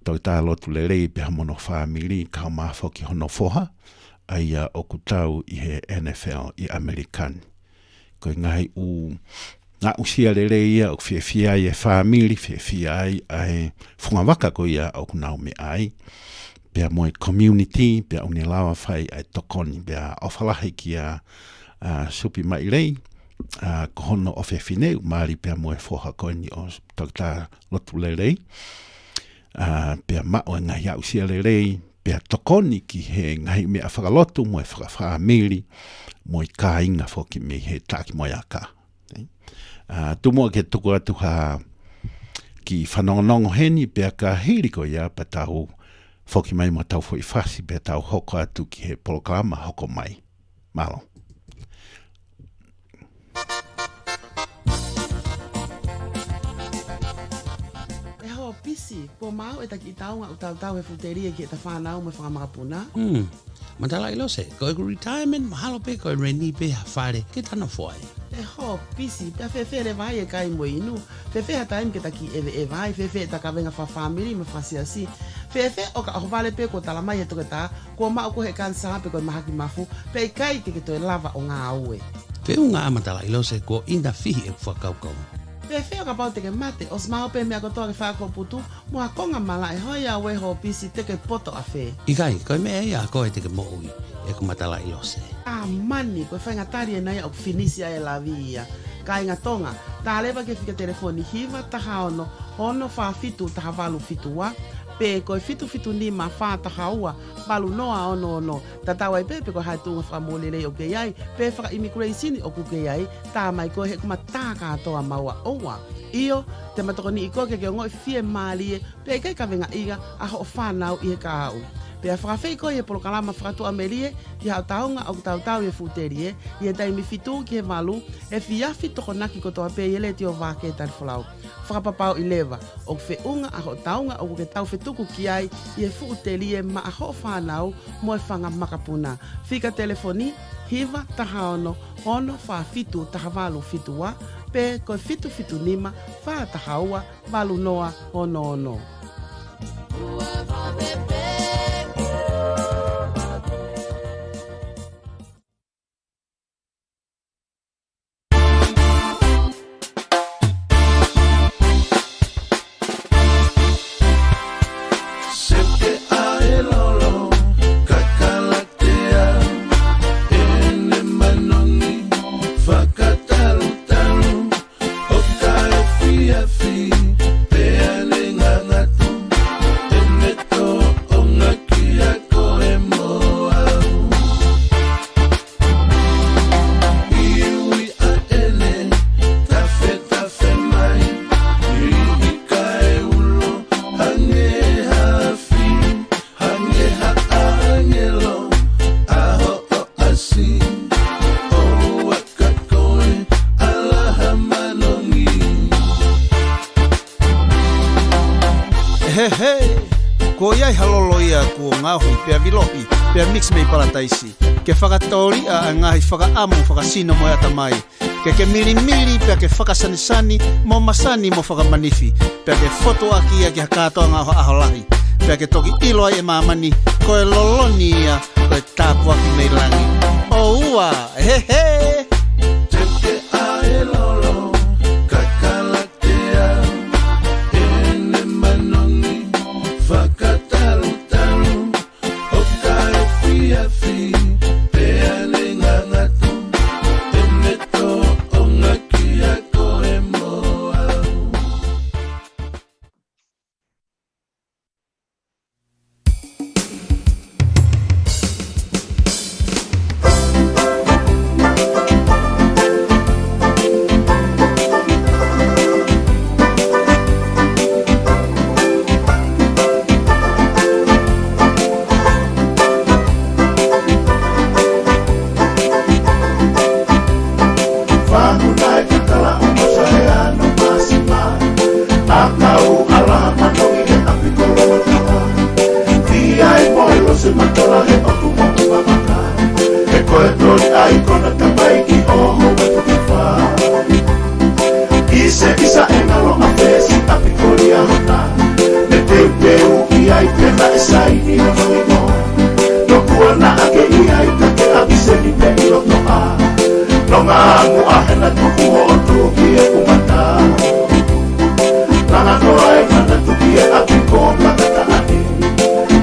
toki tā lotu lerei pea mono whamiri ka mawho ki hono foha aia o kutau I he NFL I American koe ngahi na usia lerei ia o whiawhia I e whamiri whiawhia ai whungawaka ko ia o kunau me ai pea moe community, pea une lawa whai ai tokoni, pea ofalahi ki a supi mai rei, kohono ofe fineu, maari pea moe foha koini o tokta lotu le rei, pea mao ngai au sia le rei, pea tokoni ki he ngai mea whakalotu, moe whakawhamiri, moe ka inga foki me he taki moe aka. Tumoa ke tuku atu ha ki whanongonongo heni, pea ka hiriko ia patau, foki mai mo tau foi fasi pe tau hoko atu ki he programa hoko mai. Malo. E ho pisi, po mau e taki taunga o tau e futeria ki e ta whanau me whakamapuna. Matala ilo se, ko e retirement mahalo pe ko e reni pe hawhare ke tana foai. E ho pisi, pia fefe le vai e kai mo inu. Fefe ha taim ke taki e vai, fefe e taka venga fa family me fasiasi. Fefe o ka ahuvale pe ko talamai e toketa, ko mau ko he kansa pe ko mahaki mafu, pe kai ke to e lava o ngā aue. Pe unga matala ilo se ko ina fihi e whakaukau. Fefe o ka pau teke mate, os mau pe mea kotoa ke whako putu, mua konga mala e hoi a we ho pisi teke poto a fe. Ikai, ko me e a ko e teke mo ui, e ko matala ilo se. Mani, ko whainga tari e nai au finisia e la via. Ka inga tonga, ta lewa ke whika telefoni hiva, taha ono, ono wha fitu taha walu fitua, pe ko fitu ni ma wha taha ua, walu noa ono, tatawa I pepe ko hai tunga whamolele o ke iai, pe whaka immigration o kuke iai, tā mai ko he kuma tā katoa maua oua. Io, te matokoni I koke ke ngoi fie maali e, pe kai ka venga iga, aho o whanau I he ka au. Pea whakawhei ko I e polokalama whakatu amelie ki hao taunga o tau I e futerie I e taimi fitu ki he malu e fiafi toko naki kotoa pe I e le tio wake tari whalau. Whakapapau I lewa o whe unga a ho taunga o ke tau whetuku ki ai I e futerie ma a ho whanau mo e whanga makapuna. Whika telefoni hiva taha ono wha fitu taha walu fitua pe ko fitu nima wha taha ua walu noa ono. Ko iai halolo ia ko ngahui pea vilohi, pea mix mei parataisi. Ke whakatori a ngahi whakaamu whakasino mo ata mai. Ke mili pea ke whakasanisani mo masani mo whakamanifi. Pea ke foto aki ia ki hakatoa ngā aholahi. Pea ke toki ilo ai e mamani, ko e loloni ia, ko e tāpu aki mei langi. O ua, he he! Teke a e lolo, kakalatea, ene manongi, whakatalu, o kai fiafi, pea ne ngangatu, ene to o ngaki a koe moa. Akau ala manoi he api kololo tawa Fia e moe lo se matola he oku moku mamaka E koe tori ai kona tamai ki oho watu ki wha Ise isa e ngalo a fesi api kori a hona Me teu teu i ai pena e saini o noi moa No kua na ake i ai take api seni me i loto a No ngā angu ahena tuku o tuki e kumata Langa noa e mana tuki e api ko matata ane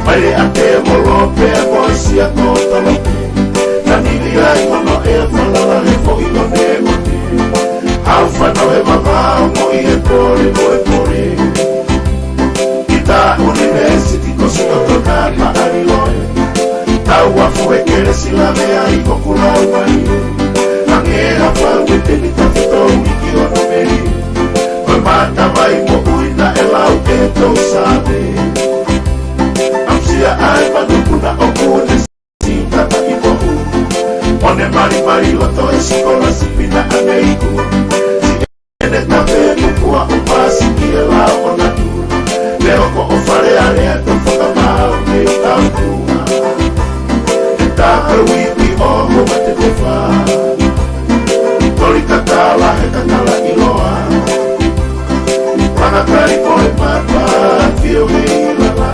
Maire a te molo pe a moisi a ko talote Nanili ai mono e a whalala he fo i o ne mote Hau whanau e mamau mo i e pore mo e pore Ita university ko si o tona ma ari loe Tau afu e kere sila mea i ko kulau mai Nange hapa wete ni tawhito iki o no meri Koe mata mai mo uina e lau e tau sabe Amsia ai manukuna o kune si tata i mohu One mari mari loto e sikola si pina ane iku Si ene tawe kukua o pasi ki e lau o natu Leo ko o whare area to whakamau me tau kua E tāka wipi o hoa te te wha Tori katala he katala i loa Panakari koe mapa fio he ilala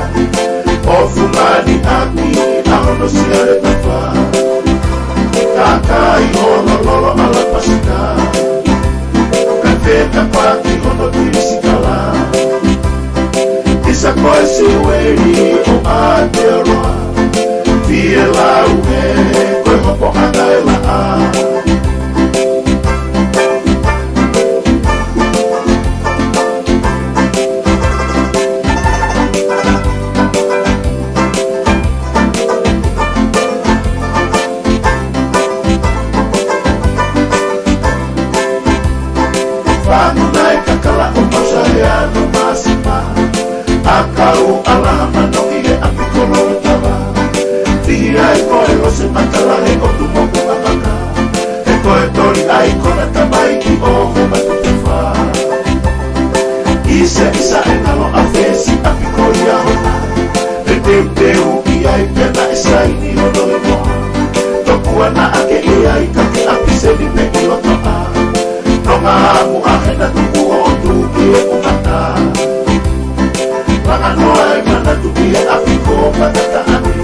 O fungani aki ahono siare tafa Takai ono lolo ala pasika Kafeta paki ono tirisikala Isa koe siweri o Aotearoa Fie lau he koe hopo hanga e la a Akau ala manongi he api kololo tawa Fia e koe lo se matala he o tu moku mamaka E koe tori ai kona tamai ki oho matu te wha Ise isa e ngalo a fesi api kori a hona E teu teu i ai pena e saini o noi moa Tokua na ake i ai kake api seni me i loto a No ngā amu ahena tuku o tuki e kumata Langa noa e mana tuki e api ko patata ane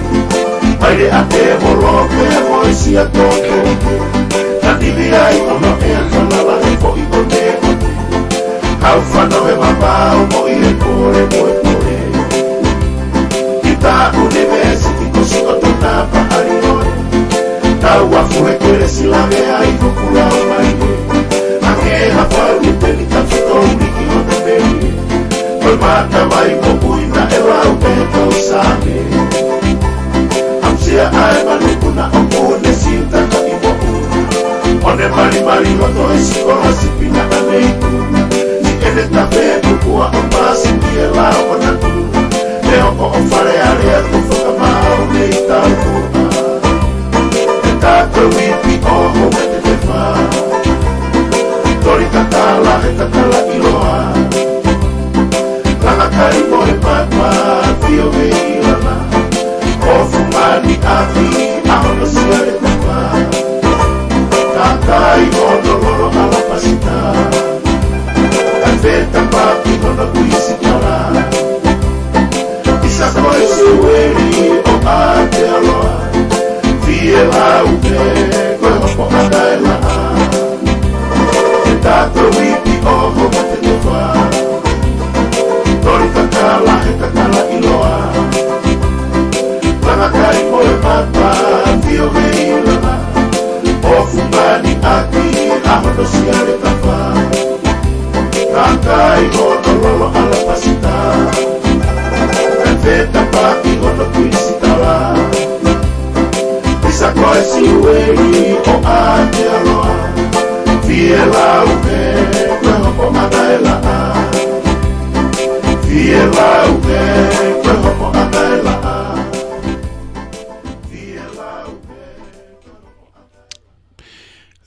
Maire a te molo pe a moisi a toto Nanili ai ono e a whalala he fo i o ne mote Hau whanau e mamau mo i e kore mo e kore Kita university ko si o tona pa ari oe Tau afu e kere sila me ai ko kulau mai Ange hawhau i te ni tawhito uniki o ne meri Koe mata mai mo uina e lau e tau same Amsia ai manukuna o kune sintaka i mo una One mari mari loto e sikola si pina ane iku Si ene tawe kukua o pasi ki e lau o natu Leo ko o whare area ko whakamau me i tau kua E tāka wipi o hoa te te wha Tori katala he katala i loa Langa kari moe papa fio me ilana O fumani aki ahono siare tapa Takai ono loro ala pasita Kafeta papi ono kuisi kala Isa koe sueri o Aotearoa Fie lau me koe hopo hanga e la a E tato wipi o hoa te te wha Tori kakala he kakala i loa Langa kai moe mapa fio me ilana O fumani aki ahono siare tafa Kakai ono lolo ala pasita Kafeta paki ono kuisi tala Isa koe siweri o Aotearoa Fie lau me koe hopo hanga e la a Fie lau me koe hopo hanga e la a Fie lau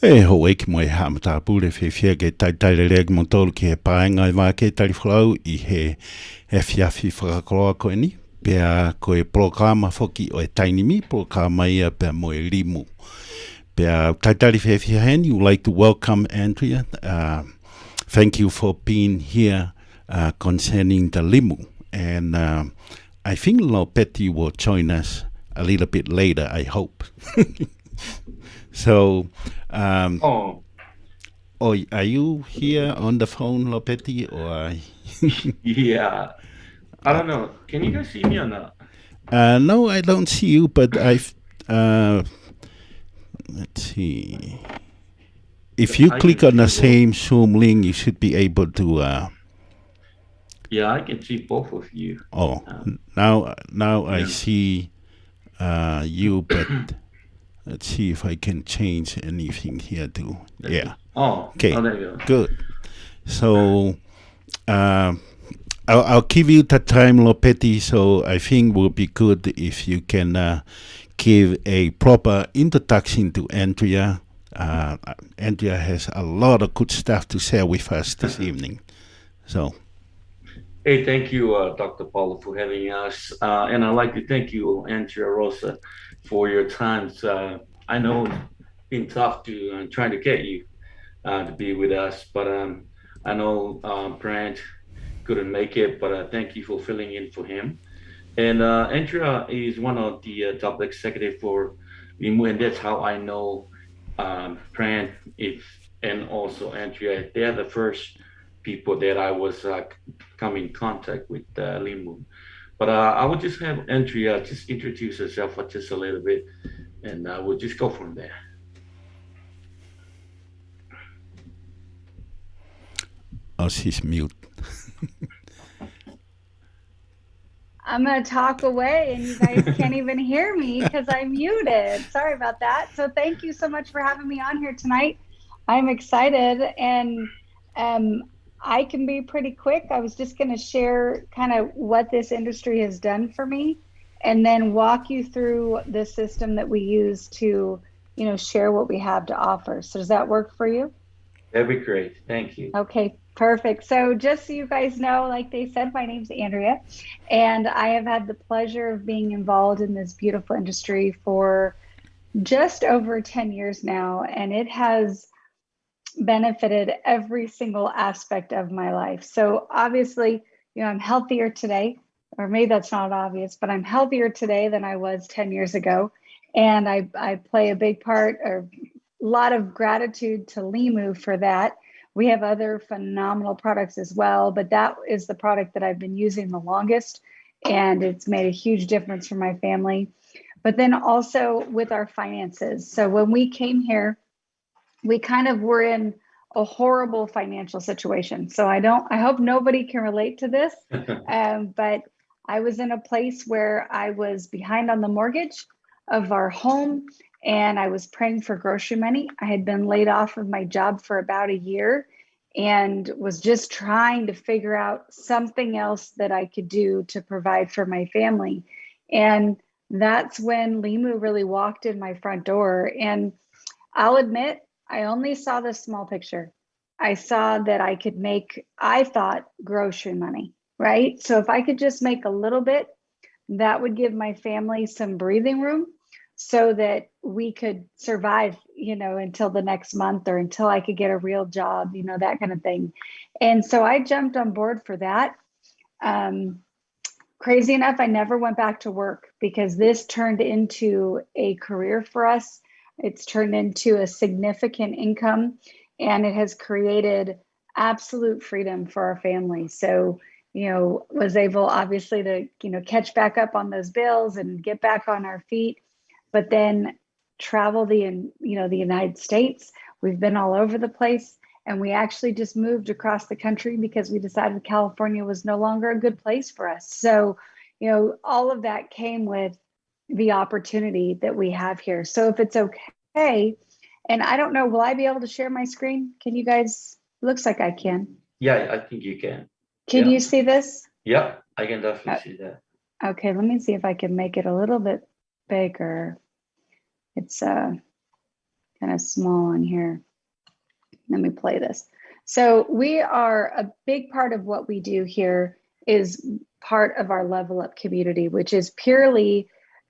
me E ho e ki mo e hamata pule whiwhia ke taitaile lea ki mo tolu ki he paenga I wā ke tari whalau I he whiawhi whakakoroa koe ni. Pea koe programa whoki o e tainimi, programa ia pea mo e limu. Pea taitari whiwhia heni, would like to welcome Andrea. Thank you for being here concerning the limu. And I think Lopeti will join us a little bit later, I hope. So, are you here on the phone, Lopeti, or? Yeah. I don't know. Can you guys see me or not? No, I don't see you, but let's see. If you click on the same Zoom link, you should be able to. Yeah, I can see both of you. Oh, now I see you, but let's see if I can change anything here too. Yeah. Oh, okay. Oh, there you go. Good. So I'll give you the time, Lopeti. So I think will be good if you can give a proper introduction to Andrea. Andrea has a lot of good stuff to share with us this evening. So. Hey, thank you, Dr. Paula, for having us. And I'd like to thank you, Andrea Rosa, for your time. I know it's been tough to try to get you to be with us, but I know Brent couldn't make it, but thank you for filling in for him. And Andrea is one of the top executive for Limu, and that's how I know Brent and also Andrea. They're the first people that I was come in contact with Limu. But I would just have Andrea just introduce herself for just a little bit, and we'll just go from there. Oh, she's mute. I'm going to talk away and you guys can't even hear me because I'm muted. Sorry about that. So thank you so much for having me on here tonight. I'm excited, and I can be pretty quick. I was just going to share kind of what this industry has done for me and then walk you through the system that we use to, share what we have to offer. So does that work for you? That'd be great. Thank you. Okay, perfect. So just so you guys know, like they said, my name's Andrea, and I have had the pleasure of being involved in this beautiful industry for just over 10 years now, and it has benefited every single aspect of my life. So obviously, I'm healthier today, or maybe that's not obvious, but I'm healthier today than I was 10 years ago. And I play a big part, or a lot of gratitude to Limu for that. We have other phenomenal products as well, but that is the product that I've been using the longest, and it's made a huge difference for my family. But then also with our finances. So when we came here, we kind of were in a horrible financial situation. So I hope nobody can relate to this, but I was in a place where I was behind on the mortgage of our home, and I was praying for grocery money. I had been laid off of my job for about a year and was just trying to figure out something else that I could do to provide for my family. And that's when Limu really walked in my front door. And I'll admit, I only saw the small picture. I saw that I could make, I thought, grocery money, right? So if I could just make a little bit, that would give my family some breathing room so that we could survive, until the next month or until I could get a real job, that kind of thing. And so I jumped on board for that. Crazy enough, I never went back to work because this turned into a career for us. It's turned into a significant income, and it has created absolute freedom for our family. So, was able obviously to, catch back up on those bills and get back on our feet, but then travel the United States. We've been all over the place, and we actually just moved across the country because we decided California was no longer a good place for us. So, all of that came with the opportunity that we have here. So if it's okay, and I don't know, will I be able to share my screen? Can you guys, looks like I can. Yeah, I think you can. Can you see this? Yeah, I can definitely see that. Okay, let me see if I can make it a little bit bigger. It's kind of small on here. Let me play this. So we are, a big part of what we do here is part of our Level Up community, which is purely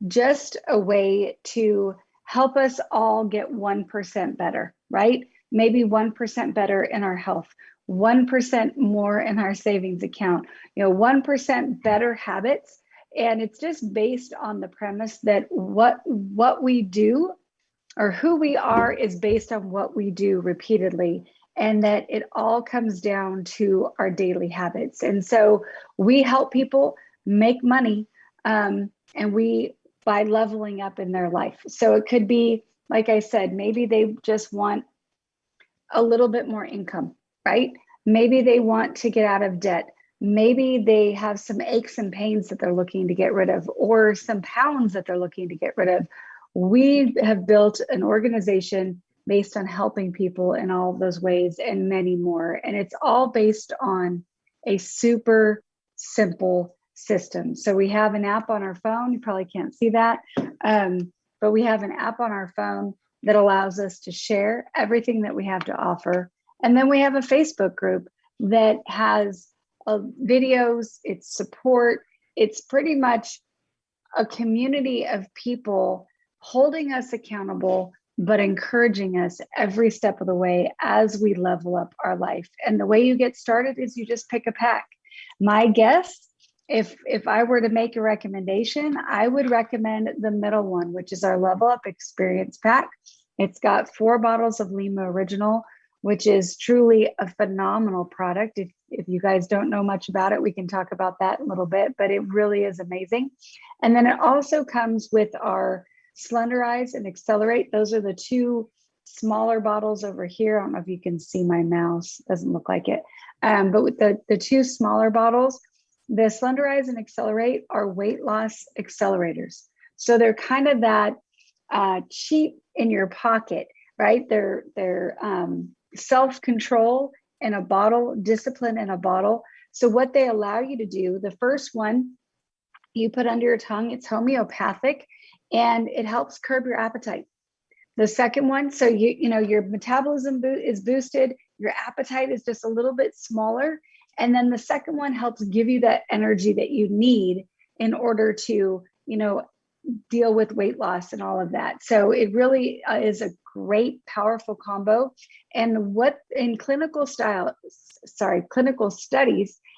just a way to help us all get 1% better, right? Maybe 1% better in our health, 1% more in our savings account, 1% better habits. And it's just based on the premise that what we do or who we are is based on what we do repeatedly, and that it all comes down to our daily habits. And so we help people make money, and by leveling up in their life. So it could be, like I said, maybe they just want a little bit more income, right? Maybe they want to get out of debt. Maybe they have some aches and pains that they're looking to get rid of, or some pounds that they're looking to get rid of. We have built an organization based on helping people in all of those ways and many more. And it's all based on a super simple system. So we have an app on our phone. You probably can't see that, but we have an app on our phone that allows us to share everything that we have to offer. And then we have a Facebook group that has videos, it's support, it's pretty much a community of people holding us accountable, but encouraging us every step of the way as we level up our life. And the way you get started is you just pick a pack. My guess, if I were to make a recommendation, I would recommend the middle one, which is our Level Up Experience Pack. It's got 4 bottles of Lima Original, which is truly a phenomenal product. If you guys don't know much about it, we can talk about that in a little bit, but it really is amazing. And then it also comes with our Slenderize and Accelerate. Those are the 2 smaller bottles over here. I don't know if you can see my mouse, doesn't look like it. But with the 2 smaller bottles, the Slenderize and Accelerate are weight loss accelerators. So they're kind of that cheap in your pocket, right? They're self-control in a bottle, discipline in a bottle. So what they allow you to do, the first one you put under your tongue, it's homeopathic, and it helps curb your appetite. The second one, so your metabolism is boosted, your appetite is just a little bit smaller. And then the second one helps give you that energy that you need in order to, deal with weight loss and all of that. So it really is a great, powerful combo. And what in clinical studies,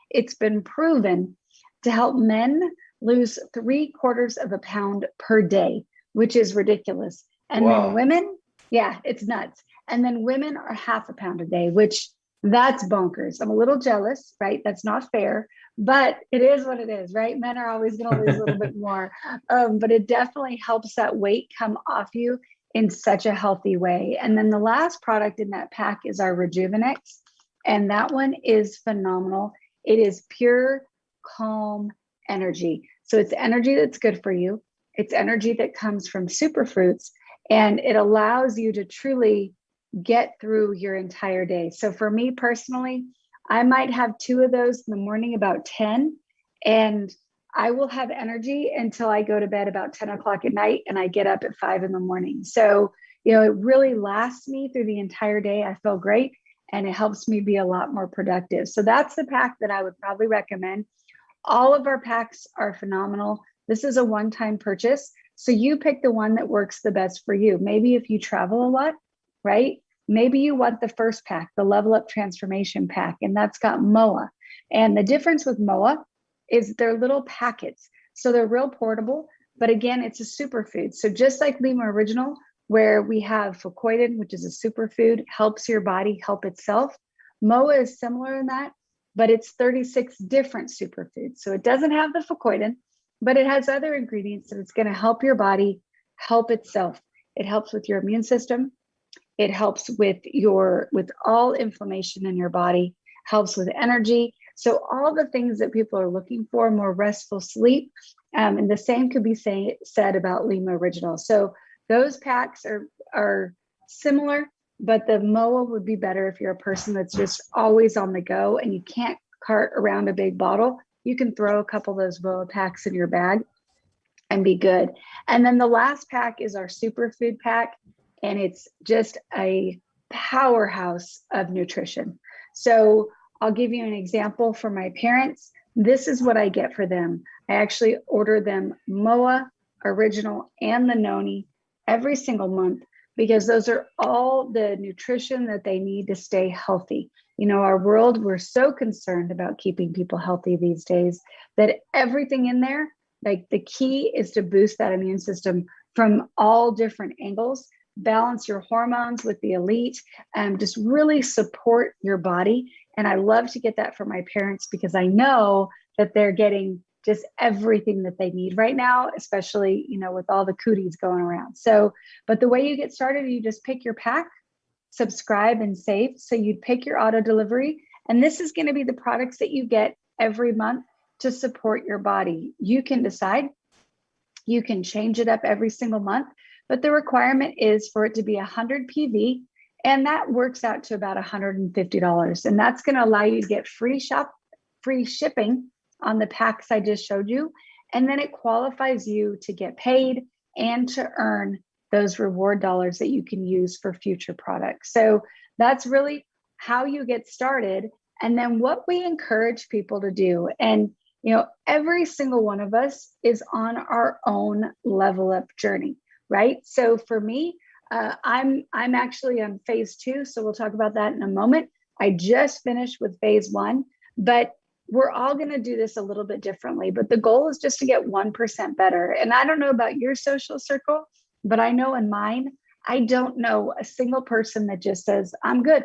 it's been proven to help men lose 3/4 of a pound per day, which is ridiculous. And then women, it's nuts. And then women are 1/2 pound a day, which that's bonkers. I'm a little jealous, right? That's not fair, but it is what it is, right? Men are always going to lose a little bit more, but it definitely helps that weight come off you in such a healthy way. And then the last product in that pack is our Rejuvenex, and that one is phenomenal. It is pure, calm energy. So it's energy that's good for you. It's energy that comes from superfruits, and it allows you to truly get through your entire day. So for me personally, I might have 2 of those in the morning about 10, and I will have energy until I go to bed about 10 o'clock at night, and I get up at 5 in the morning. So, it really lasts me through the entire day. I feel great, and it helps me be a lot more productive. So that's the pack that I would probably recommend. All of our packs are phenomenal. This is a one-time purchase. So you pick the one that works the best for you. Maybe if you travel a lot, right? Maybe you want the first pack, the Level Up Transformation Pack, and that's got MOA. And the difference with MOA is they're little packets. So they're real portable, but again, it's a superfood. So just like Lima Original, where we have fucoidan, which is a superfood, helps your body help itself. MOA is similar in that, but it's 36 different superfoods. So it doesn't have the fucoidan, but it has other ingredients that it's going to help your body help itself. It helps with your immune system. It helps with all inflammation in your body, helps with energy. So all the things that people are looking for, more restful sleep. And the same could be said about Lima Original. So those packs are similar, but the MOA would be better if you're a person that's just always on the go and you can't cart around a big bottle. You can throw a couple of those MOA packs in your bag and be good. And then the last pack is our superfood pack. and it's just a powerhouse of nutrition. So I'll give you an example for my parents. This is what I get for them. I actually order them MOA, Original, and the Noni every single month, because those are all the nutrition that they need to stay healthy. You know, our world, we're so concerned about keeping people healthy these days that everything in there, like the key is to boost that immune system from all different angles, balance your hormones with the elite, and just really support your body. And I love to get that for my parents because I know that they're getting just everything that they need right now, especially, you know, with all the cooties going around. So, but the way you get started, you just pick your pack, subscribe and save. So you'd pick your auto delivery, and this is going to be the products that you get every month to support your body. You can decide, you can change it up every single month, but the requirement is for it to be 100 PV, and that works out to about $150. And that's going to allow you to get free shipping on the packs I just showed you. And then it qualifies you to get paid and to earn those reward dollars that you can use for future products. So that's really how you get started. And then what we encourage people to do, and you know, every single one of us is on our own level up journey, right? So for me, I'm actually on phase 2. So we'll talk about that in a moment. I just finished with phase 1, but we're all going to do this a little bit differently. But the goal is just to get 1% better. And I don't know about your social circle, but I know in mine, I don't know a single person that just says, I'm good.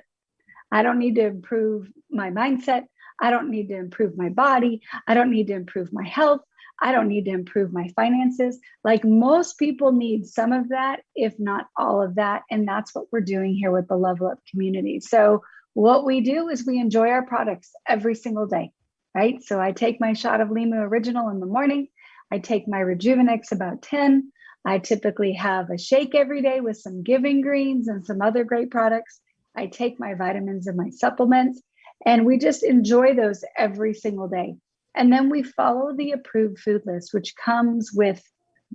I don't need to improve my mindset. I don't need to improve my body. I don't need to improve my health. I don't need to improve my finances. Like most people need some of that, if not all of that. And that's what we're doing here with the Level Up community. So what we do is we enjoy our products every single day, right? So I take my shot of Lima Original in the morning. I take my Rejuvenex about 10. I typically have a shake every day with some Giving Greens and some other great products. I take my vitamins and my supplements, and we just enjoy those every single day. And then we follow the approved food list, which comes with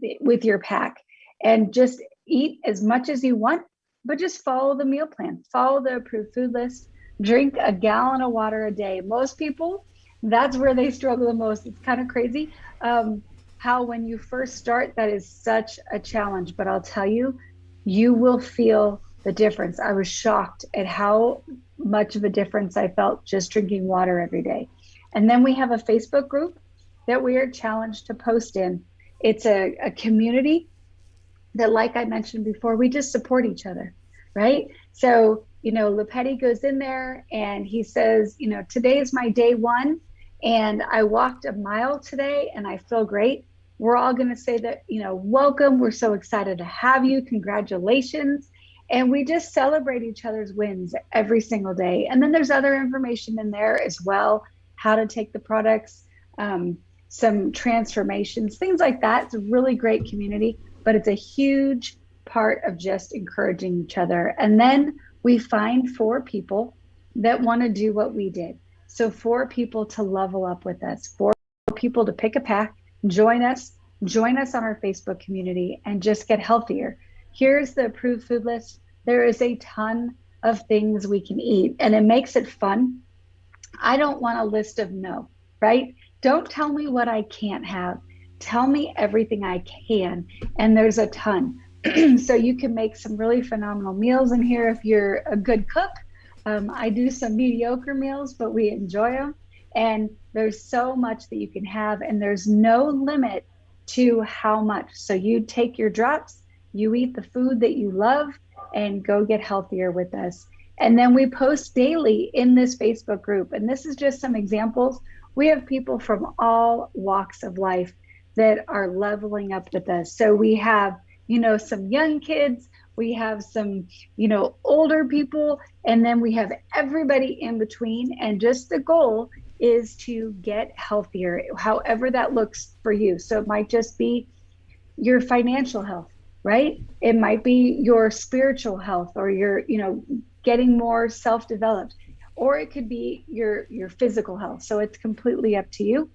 your pack, and just eat as much as you want, but just follow the meal plan, follow the approved food list, drink a gallon of water a day. Most people, that's where they struggle the most. It's kind of crazy how when you first start, that is such a challenge, but I'll tell you, you will feel the difference. I was shocked at how much of a difference I felt just drinking water every day. And then we have a Facebook group that we are challenged to post in. It's a community that, like I mentioned before, we just support each other, right? So, you know, Lepetti goes in there and he says, you know, today is my day 1 and I walked a mile today and I feel great. We're all going to say that, you know, welcome. We're so excited to have you. Congratulations. And we just celebrate each other's wins every single day. And then there's other information in there as well, how to take the products, some transformations, things like that. It's a really great community, but it's a huge part of just encouraging each other. And then we find 4 people that want to do what we did. So 4 people to level up with us, 4 people to pick a pack, join us on our Facebook community and just get healthier. Here's the approved food list. There is a ton of things we can eat, and it makes it fun. I don't want a list of no, right? Don't tell me what I can't have. Tell me everything I can, and there's a ton. So you can make some really phenomenal meals in here if you're a good cook. I do some mediocre meals, but we enjoy them. And there's so much that you can have, and there's no limit to how much. So you take your drops, you eat the food that you love, and go get healthier with us. And then we post daily in this Facebook group. And this is just some examples. We have people from all walks of life that are leveling up with us. So we have, you know, some young kids, we have some, you know, older people, and then we have everybody in between. And just the goal is to get healthier, however that looks for you. So it might just be your financial health, right? It might be your spiritual health, or your, you know, getting more self-developed, or it could be your physical health. So it's completely up to you.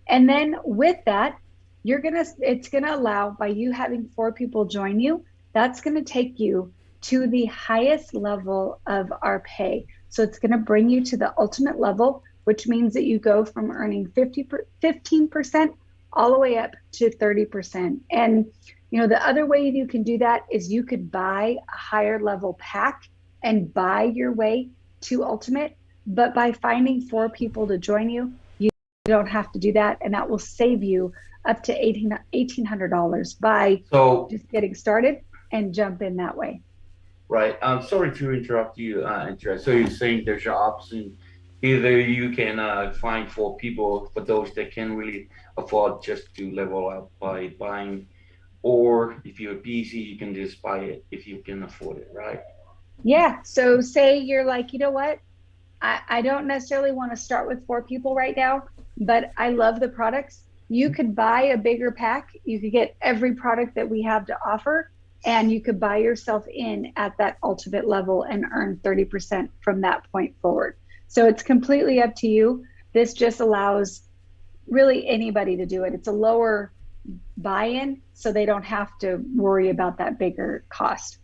And then with that, it's gonna allow, by you having 4 people join you, that's gonna take you to the highest level of our pay. So it's going to bring you to the ultimate level, which means that you go from earning 15% all the way up to 30%. And the other way you can do that is you could buy a higher level pack and buy your way to ultimate. But by finding 4 people to join you, you don't have to do that. And that will save you up to $1,800 by just getting started and jump in that way. Right. I'm sorry to interrupt you, Andrea. So you're saying there's an option. Either you can find 4 people for those that can really afford just to level up by buying, or if you're busy, you can just buy it if you can afford it, right? Yeah. So say you're like, you know what? I don't necessarily want to start with 4 people right now, but I love the products. You could buy a bigger pack. You could get every product that we have to offer, and you could buy yourself in at that ultimate level and earn 30% from that point forward. So it's completely up to you. This just allows really anybody to do it. It's a lower buy-in, so they don't have to worry about that bigger cost.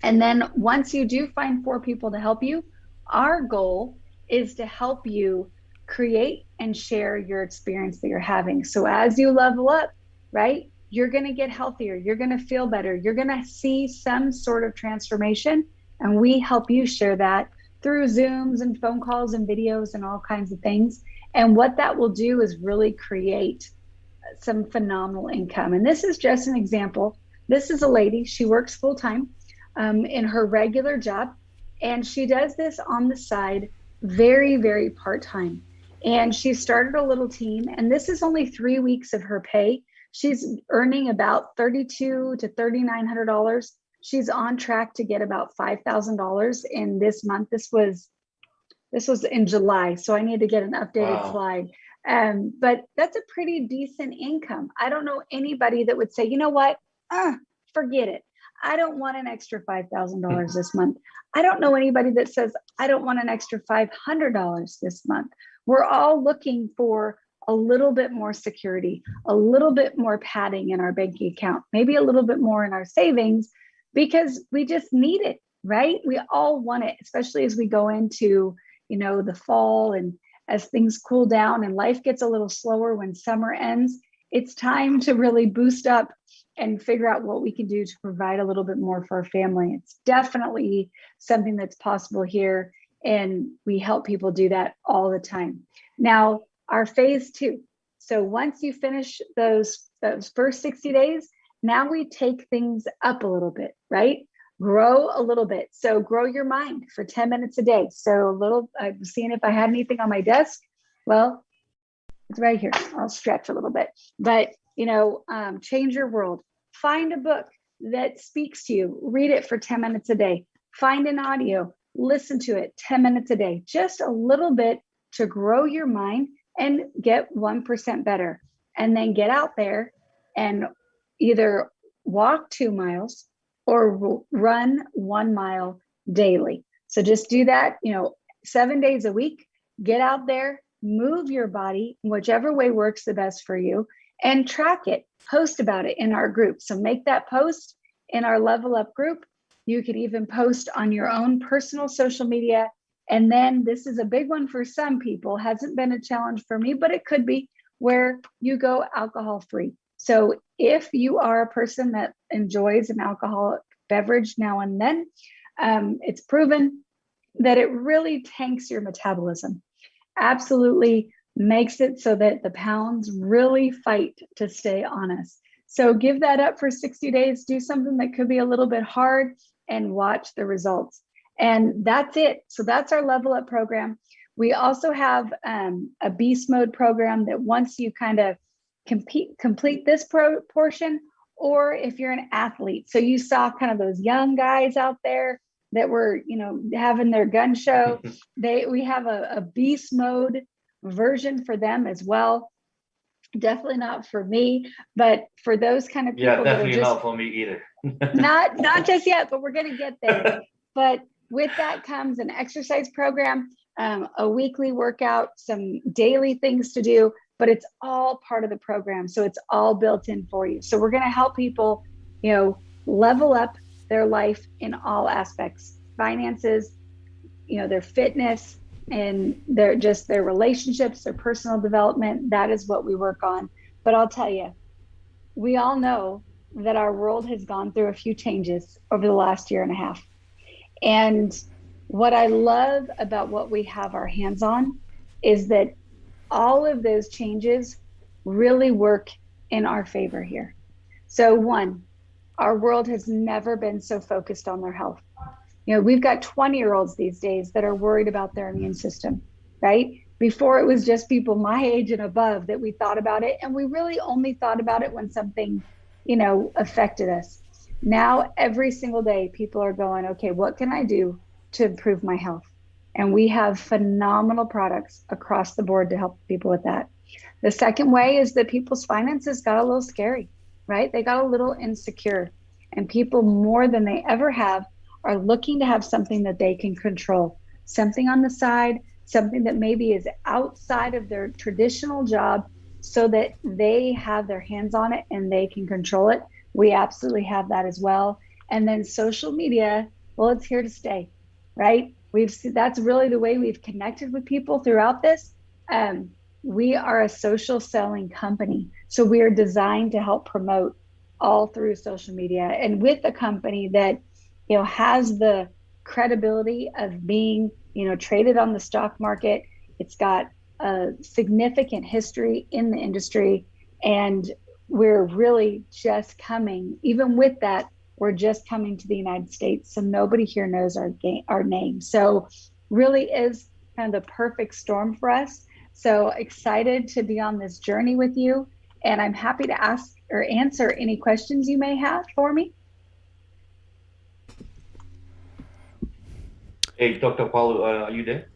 And then once you do find 4 people to help you, our goal is to help you create and share your experience that you're having. So as you level up, right, you're going to get healthier, you're going to feel better, you're going to see some sort of transformation, and we help you share that through Zooms and phone calls and videos and all kinds of things. And what that will do is really create some phenomenal income. And this is just an example. This is a lady, she works full-time in her regular job, and she does this on the side, very, very part-time. And she started a little team, and this is only 3 weeks of her pay. She's earning about $3,200 to $3,900. She's on track to get about $5,000 in this month. This was in July, so I need to get an updated slide. But that's a pretty decent income. I don't know anybody that would say, you know what, forget it. I don't want an extra $5,000 this month. I don't know anybody that says, I don't want an extra $500 this month. We're all looking for a little bit more security, a little bit more padding in our banking account, maybe a little bit more in our savings, because we just need it, right? We all want it, especially as we go into, the fall, and as things cool down and life gets a little slower when summer ends. It's time to really boost up and figure out what we can do to provide a little bit more for our family. It's definitely something that's possible here, and we help people do that all the time. Now, our phase 2. So once you finish those first 60 days, now we take things up a little bit, right? Grow a little bit. So grow your mind for 10 minutes a day. So I'm seeing if I had anything on my desk. Well, it's right here. I'll stretch a little bit, but change your world. Find a book that speaks to you. Read it for 10 minutes a day. Find an audio, listen to it 10 minutes a day, just a little bit to grow your mind and get 1% better. And then get out there and either walk 2 miles or run 1 mile daily. So just do that, 7 days a week. Get out there, move your body, whichever way works the best for you, and track it. Post about it in our group. So make that post in our Level Up group. You could even post on your own personal social media. And then this is a big one for some people, hasn't been a challenge for me, but it could be, where you go alcohol free. So if you are a person that enjoys an alcoholic beverage now and then, it's proven that it really tanks your metabolism. Absolutely makes it so that the pounds really fight to stay on us. So give that up for 60 days, do something that could be a little bit hard, and watch the results. And that's it. So that's our Level Up program. We also have a beast mode program that once you kind of complete this portion, or if you're an athlete. So you saw kind of those young guys out there that were, having their gun show. We have a beast mode version for them as well. Definitely not for me, but for those kind of people. Yeah, definitely not for me either. not just yet, but we're going to get there. But with that comes an exercise program, a weekly workout, some daily things to do, but it's all part of the program. So it's all built in for you. So we're going to help people, level up, their life in all aspects, finances, their fitness, and their relationships, their personal development. That is what we work on. But I'll tell you, we all know that our world has gone through a few changes over the last year and a half. And what I love about what we have our hands on is that all of those changes really work in our favor here. So one, our world has never been so focused on their health. We've got 20-year-olds these days that are worried about their immune system, right? Before it was just people my age and above that we thought about it. And we really only thought about it when something, affected us. Now, every single day, people are going, okay, what can I do to improve my health? And we have phenomenal products across the board to help people with that. The second way is that people's finances got a little scary, right? They got a little insecure, and people more than they ever have are looking to have something that they can control, something on the side, something that maybe is outside of their traditional job so that they have their hands on it and they can control it. We absolutely have that as well. And then social media, well, it's here to stay, right? That's really the way we've connected with people throughout this. We are a social selling company. So we are designed to help promote all through social media, and with a company that has the credibility of being, traded on the stock market. It's got a significant history in the industry, and we're really just coming, even with that, we're just coming to the United States. So nobody here knows our name. So really is kind of the perfect storm for us. So excited to be on this journey with you. And I'm happy to ask or answer any questions you may have for me. Hey, Dr. Paulo, are you there?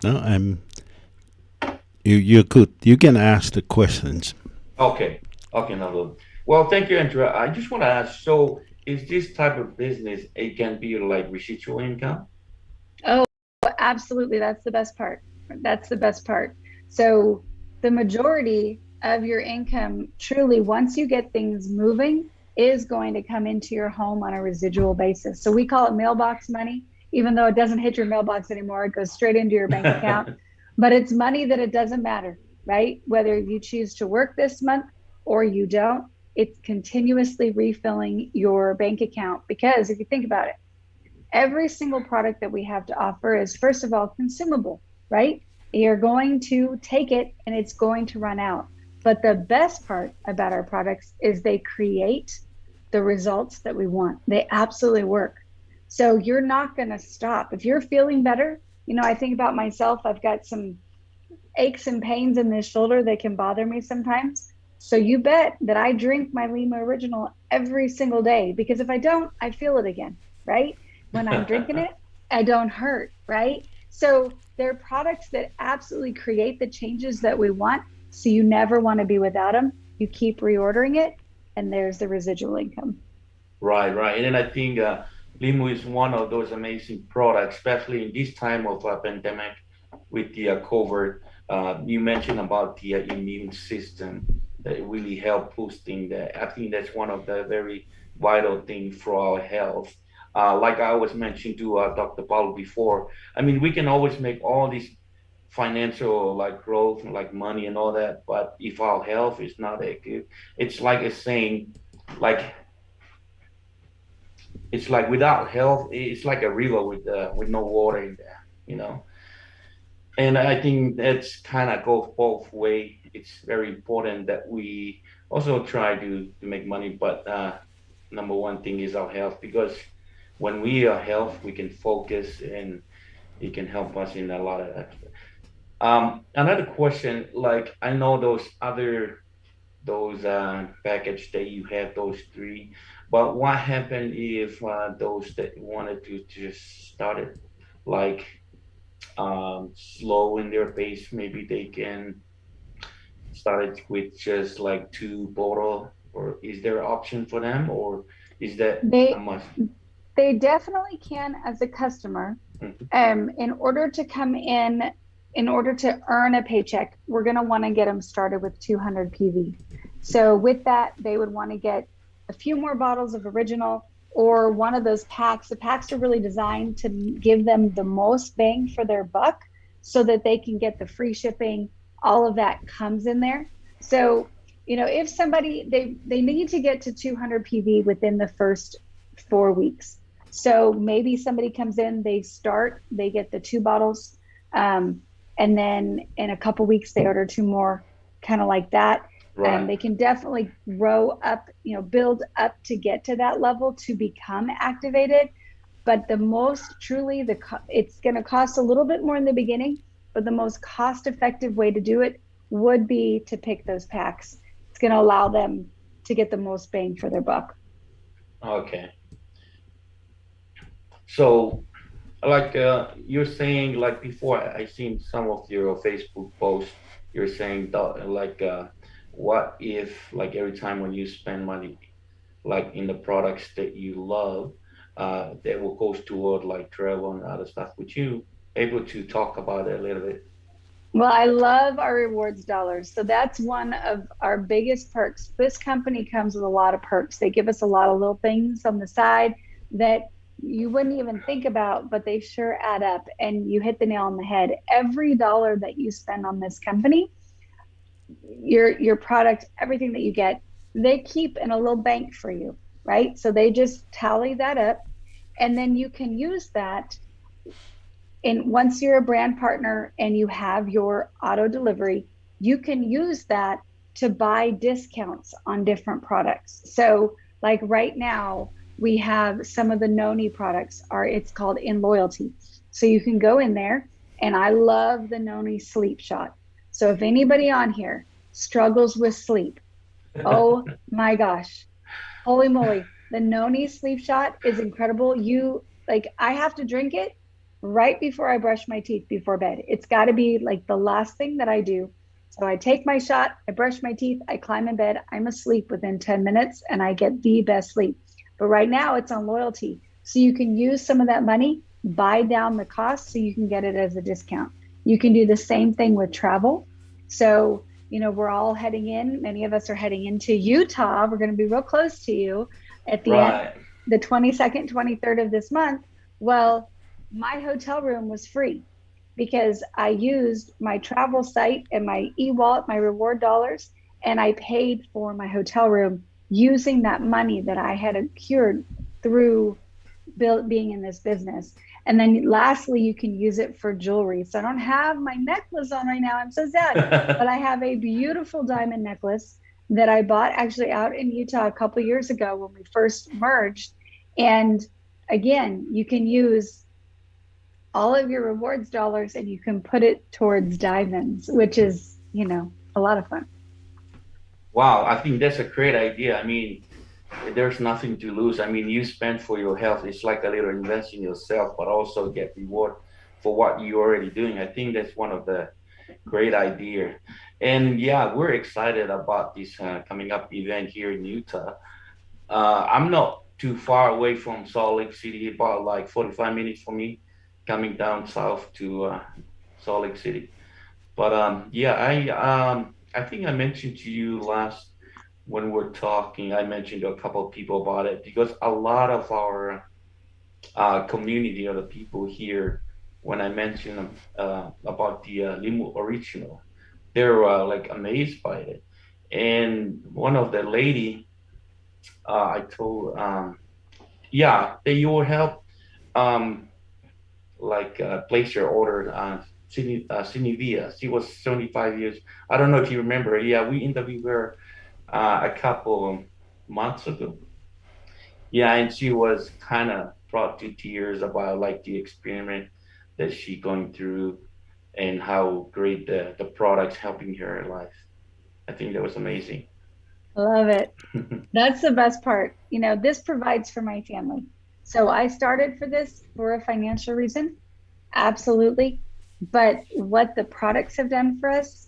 No, you're good. You can ask the questions. Okay, no. Well, thank you, Andrea. I just want to ask, so is this type of business, it can be like residual income? Oh, absolutely. That's the best part. So the majority of your income, truly, once you get things moving, is going to come into your home on a residual basis. So we call it mailbox money, even though it doesn't hit your mailbox anymore. It goes straight into your bank account. But it's money that it doesn't matter, right? Whether you choose to work this month or you don't, it's continuously refilling your bank account. Because if you think about it, every single product that we have to offer is, first of all, consumable, right? You're going to take it and it's going to run out. But the best part about our products is they create the results that we want. They absolutely work. So you're not going to stop. If you're feeling better, I think about myself, I've got some aches and pains in this shoulder that can bother me sometimes. So you bet that I drink my Lima Original every single day, because if I don't, I feel it again, right? When I'm drinking it, I don't hurt, right? So they're products that absolutely create the changes that we want. So you never want to be without them. You keep reordering it, and there's the residual income. Right. And then I think Limo is one of those amazing products, especially in this time of a pandemic with the COVID. You mentioned about the immune system that it really help boosting that. I think that's one of the very vital things for our health. Like I was mentioning to Dr. Paulo before, I mean, we can always make all these financial like growth and like money and all that, but if our health is not that good, it's like a saying, like it's like without health, it's like a river with no water in there. And I think that's kind of goes both way. It's very important that we also try to make money, but number one thing is our health, because when we are healthy, we can focus and it can help us in a lot of aspects. Another question, like I know those package that you have, those three, but what happened if those that wanted to just start it like slow in their pace, maybe they can start it with just like 2 bottle, or is there an option for them, or is that a must? They definitely can as a customer. In order to come in order to earn a paycheck, we're going to want to get them started with 200 PV. So with that, they would want to get a few more bottles of original, or one of those packs. The packs are really designed to give them the most bang for their buck so that they can get the free shipping. All of that comes in there. So, if somebody, they need to get to 200 PV within the first 4 weeks. So maybe somebody comes in, they get the 2 bottles, and then in a couple weeks they order 2 more, kind of like that. Right. And they can definitely grow up, build up to get to that level to become activated. But the most truly, it's going to cost a little bit more in the beginning, but the most cost-effective way to do it would be to pick those packs. It's going to allow them to get the most bang for their buck. Okay. So, like you're saying, like before, I seen some of your Facebook posts. You're saying that, like, what if, like, every time when you spend money, like in the products that you love, that will go toward like travel and other stuff. Would you able to talk about it a little bit? Well, I love our rewards dollars. So that's one of our biggest perks. This company comes with a lot of perks. They give us a lot of little things on the side that you wouldn't even think about, but they sure add up. And you hit the nail on the head. Every dollar that you spend on this company, your product, everything that you get, they keep in a little bank for you, right? So they just tally that up, and then you can use that. And once you're a brand partner and you have your auto delivery, you can use that to buy discounts on different products. So like right now, we have some of the Noni products it's called In Loyalty. So you can go in there, and I love the Noni sleep shot. So if anybody on here struggles with sleep, oh my gosh, holy moly, the Noni sleep shot is incredible. I have to drink it right before I brush my teeth before bed. It's got to be like the last thing that I do. So I take my shot, I brush my teeth, I climb in bed, I'm asleep within 10 minutes, and I get the best sleep. But right now it's on loyalty. So you can use some of that money, buy down the cost so you can get it as a discount. You can do the same thing with travel. So, we're all heading in. Many of us are heading into Utah. We're going to be real close to you at the end, the 22nd, 23rd of this month. Well, my hotel room was free because I used my travel site and my e-wallet, my reward dollars, and I paid for my hotel room using that money that I had accrued through being in this business. And then lastly, you can use it for jewelry. So I don't have my necklace on right now. I'm so sad. But I have a beautiful diamond necklace that I bought actually out in Utah a couple years ago when we first merged. And again, you can use all of your rewards dollars and you can put it towards diamonds, which is, a lot of fun. Wow, I think that's a great idea. I mean, there's nothing to lose. I mean, you spend for your health. It's like a little invest in yourself, but also get reward for what you're already doing. I think that's one of the great ideas. And yeah, we're excited about this coming up event here in Utah. I'm not too far away from Salt Lake City, about like 45 minutes for me, coming down south to Salt Lake City. But I think I mentioned to you last when we're talking, I mentioned to a couple of people about it because a lot of our community or the people here, when I mentioned about the Limu original, they were like amazed by it. And one of the lady, I told, that you will help, place your order on Cinevia. She was 75 years. I don't know if you remember. Yeah, we interviewed her a couple months ago. Yeah, and she was kind of brought to tears about like the experiment that she going through and how great the products helping her life. I think that was amazing. Love it. That's the best part. This provides for my family. So I started for this for a financial reason. Absolutely. But what the products have done for us,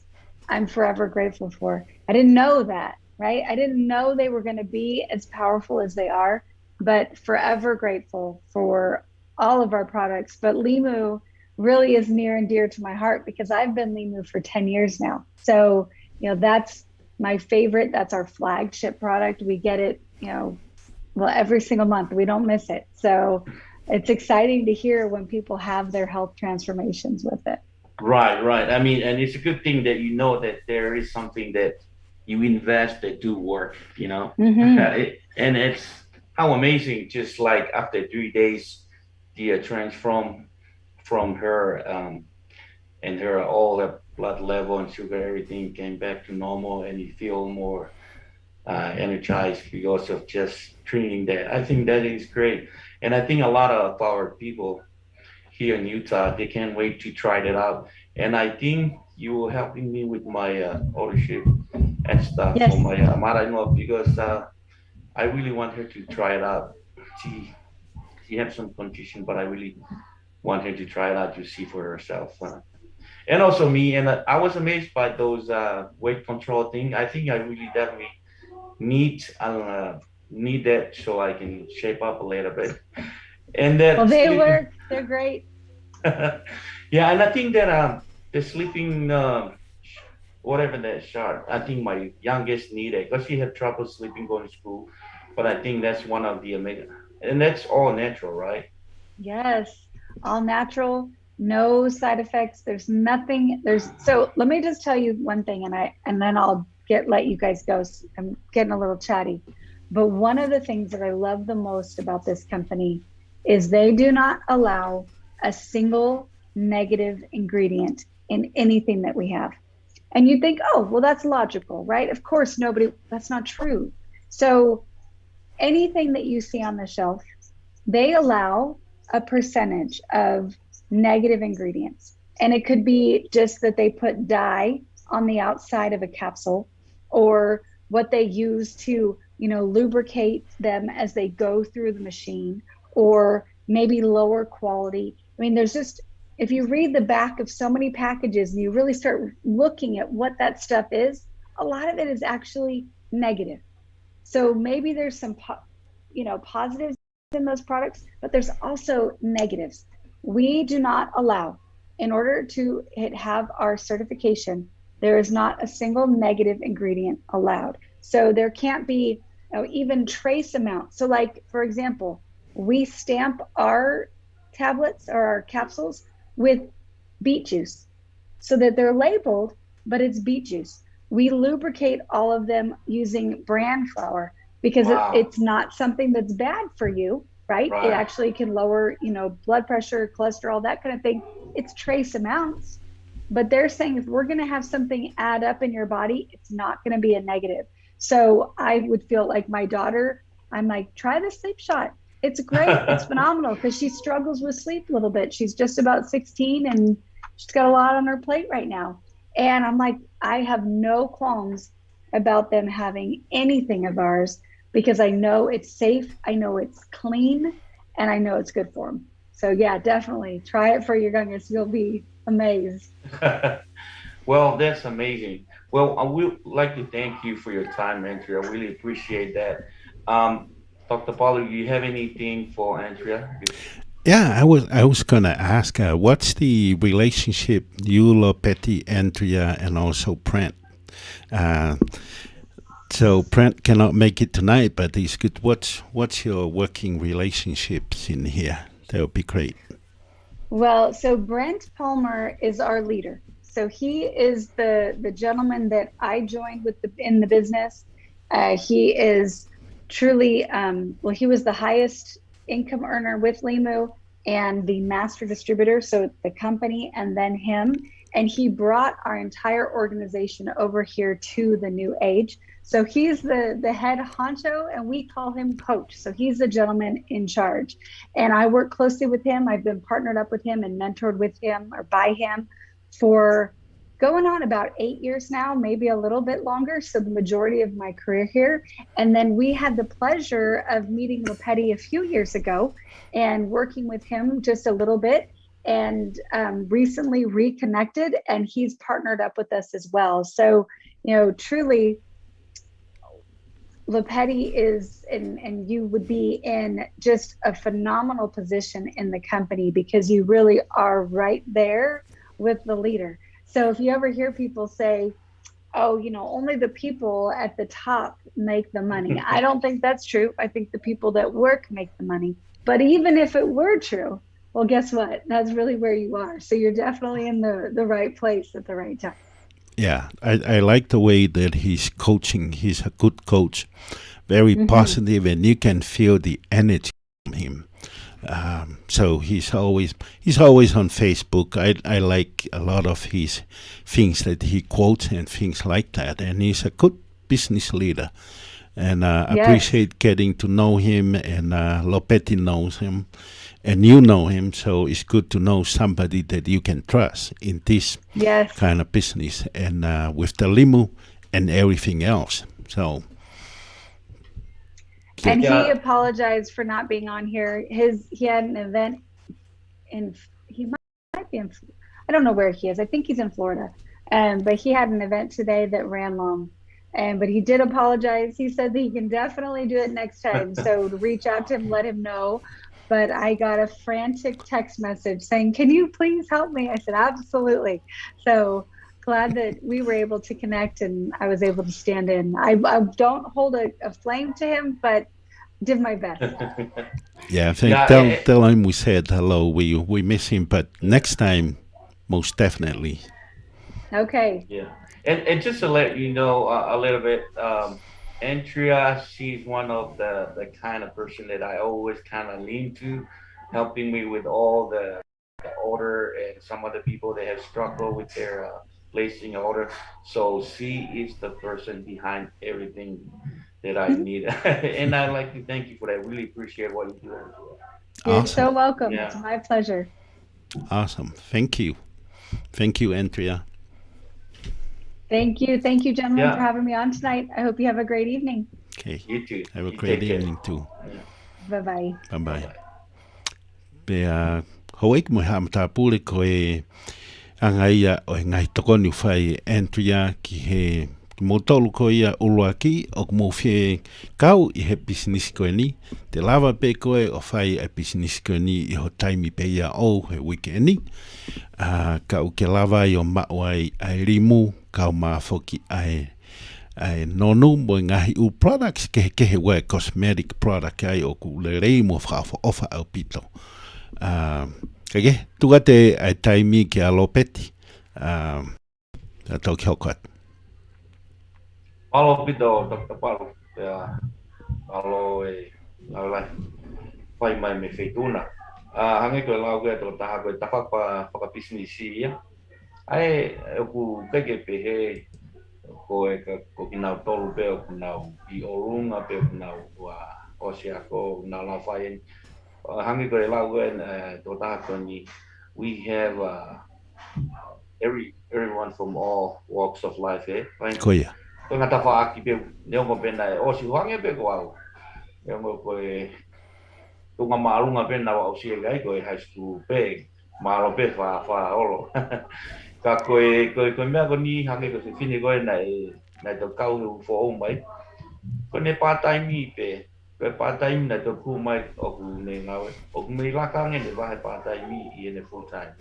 I'm forever grateful for. I didn't know that, right? I didn't know they were going to be as powerful as they are, but forever grateful for all of our products. But Limu really is near and dear to my heart because I've been Limu for 10 years now. So, that's my favorite. That's our flagship product. We get it, well, every single month. We don't miss it. So it's exciting to hear when people have their health transformations with it. Right. I mean, and it's a good thing that you know that there is something that you invest that do work, and it's how amazing, just like after 3 days, the transform from her and her all the blood level and sugar, everything came back to normal, and you feel more energized because of just treating that. I think that is great. And I think a lot of our people here in Utah, they can't wait to try that out. And I think you were helping me with my ownership and stuff for my mother-in-law, because I really want her to try it out. She has some condition, but I really want her to try it out to see for herself. And also me, and I was amazed by those weight control thing. I think I really definitely need need that so I can shape up a little bit. And that well, they work. They're great. Yeah, and I think that the sleeping whatever that shot, I think my youngest need it because she had trouble sleeping going to school. But I think that's one of the amazing, and that's all natural, right? Yes, all natural, no side effects. There's nothing. So let me just tell you one thing, and then I'll let you guys go. I'm getting a little chatty. But one of the things that I love the most about this company is they do not allow a single negative ingredient in anything that we have. And you think, oh, well, that's logical, right? Of course, that's not true. So anything that you see on the shelf, they allow a percentage of negative ingredients. And it could be just that they put dye on the outside of a capsule, or what they use to, lubricate them as they go through the machine, or maybe lower quality. I mean, if you read the back of so many packages and you really start looking at what that stuff is, a lot of it is actually negative. So maybe there's some, positives in those products, but there's also negatives. We do not allow, in order to have our certification, there is not a single negative ingredient allowed. So there can't be even trace amounts. So like, for example, we stamp our tablets or our capsules with beet juice so that they're labeled, but it's beet juice. We lubricate all of them using bran flour because it's not something that's bad for you, right? It actually can lower, blood pressure, cholesterol, that kind of thing. It's trace amounts. But they're saying if we're going to have something add up in your body, it's not going to be a negative. So I would feel like my daughter, I'm like, try the sleep shot. It's great. It's phenomenal because she struggles with sleep a little bit. She's just about 16 and she's got a lot on her plate right now. And I'm like, I have no qualms about them having anything of ours because I know it's safe. I know it's clean and I know it's good for them. So yeah, definitely try it for your youngest. You'll be amazed. Well, that's amazing. Well, I would like to thank you for your time, Andrea. I really appreciate that. Dr. Paulo, do you have anything for Andrea? Yeah, I was gonna ask, what's the relationship you, Betty, Andrea, and also Brent? So Brent cannot make it tonight, but he's good. What's your working relationships in here? That would be great. Well, so Brent Palmer is our leader. So he is the gentleman that I joined in the business. He is truly, he was the highest income earner with Limu and the master distributor. So the company and then him, and he brought our entire organization over here to the new age. So he's the head honcho and we call him coach. So he's the gentleman in charge. And I work closely with him. I've been partnered up with him and mentored with him or by him for going on about 8 years now, maybe a little bit longer. So the majority of my career here. And then we had the pleasure of meeting Lepetti a few years ago and working with him just a little bit and recently reconnected, and he's partnered up with us as well. So, truly, Lepetti is, and you would be in just a phenomenal position in the company because you really are right there with the leader. So if you ever hear people say, oh, only the people at the top make the money. I don't think that's true. I think the people that work make the money. But even if it were true, well, guess what? That's really where you are. So you're definitely in the right place at the right time. Yeah, I like the way that he's coaching. He's a good coach, very positive, and you can feel the energy from him. So he's always on Facebook. I like a lot of his things that he quotes and things like that. And he's a good business leader. And I appreciate getting to know him, and Lopetti knows him, and you know him. So it's good to know somebody that you can trust in this kind of business, and with the limo and everything else. So. And he apologized for not being on here. He had an event he might be in, I don't know where he is. I think he's in Florida. But he had an event today that ran long. But he did apologize. He said that he can definitely do it next time. So to reach out to him, let him know. But I got a frantic text message saying, "Can you please help me?" I said, "Absolutely." So glad that we were able to connect and I was able to stand in. I don't hold a flame to him, but did my best. Yeah, I think tell him we said hello. We miss him, but next time, most definitely. Okay. Yeah, and just to let you know a little bit, Andrea, she's one of the kind of person that I always kind of lean to, helping me with all the order and some other people that have struggled with their placing order. So she is the person behind everything that I need. And I'd like to thank you for that. Really appreciate what you do. You're so welcome. Yeah. It's my pleasure. Awesome. Thank you. Thank you, Andrea. Thank you. Thank you, gentlemen, for having me on tonight. I hope you have a great evening. Okay. You too. Have a great evening too. Bye-bye. Bye-bye. Pea hoik mo hamata pule ko e angaia o ngai tokoni fai Andrea ki he mo tolu ko ia uluaki o mo fie kau I he business ko ni te lava pe ko e o fai a business ko ni I ho taimi pe ia o he weekend ni kau ke lava I o mawai ai rimu kau ma foki ai nonu mo ngahi u products ke he we cosmetic product ai o ku le rei mo fa ofa au pito kage tugate ai taimi ke alopeti tau ki hokat Alo pito Dr. Paulo ya alo lai fai mai me feituna hangi ko lau ke to taha ko tafa pa business ya ai ku kage pe he ko e ko kina tolu pe ko na I orunga pe na wa osia ko na la fai hangi ko lau ke to taha ko ni we have everyone from all walks of life right ko ia ko ngata fa aki pe neo mo pena o si wange pe ko au neo mo ko e tu nga marunga pe na o si gai ko high school pe malo pe fa olo ka ko me ko ni hange ko fini ko na to kau fo o mai ko ne part time ni pe ko part time na to ku mai o ku ne ngawe o ku me la ka nge ne va part time ni ne full time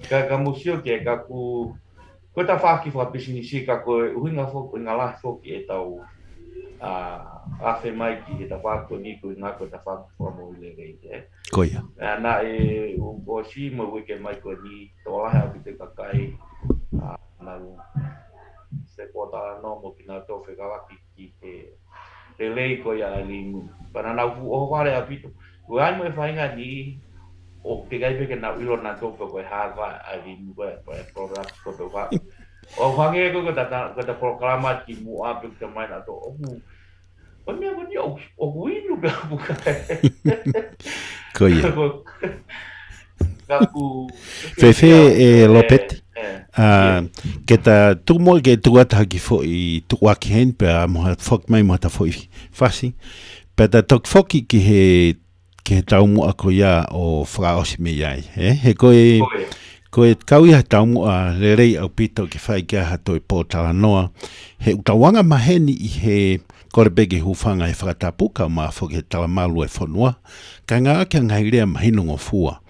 ka musio ke ka ku ko ta faki fa business ka ko huinga fo ngala fo ki tau a fe mai ki ta fa ko ni ko nga ko ta fa fo mo le ge ko ia na u bo si mo we ke mai ko ni to la ha te ka kai na se ko ta no mo ki na to fe ka ki te le ko ya li para na fu o vale a pito ko ai mo fa nga ni o ke gai pe ke na ilo na to ko ha va a li mo product ko to va o hange ko ta programa ki mu a pe te mai na to o me ko ni o winu ka buka ko ia ka ku Fefe Lopet ke ta tumo ke tuata ki fo I tuaki hen pe mo fok mai mo ta foi fasi pe ta tok foki ki he tau mo ako ia o fra osime ai he ko kau ia tau mo le rei au pito ki fai kia hato I pōtala noa he utawanga maheni I he ko le bege hufanga e whakatapuka ma whoke talamalu e whanua, ka ngā kia ngai rea mahinongo fua.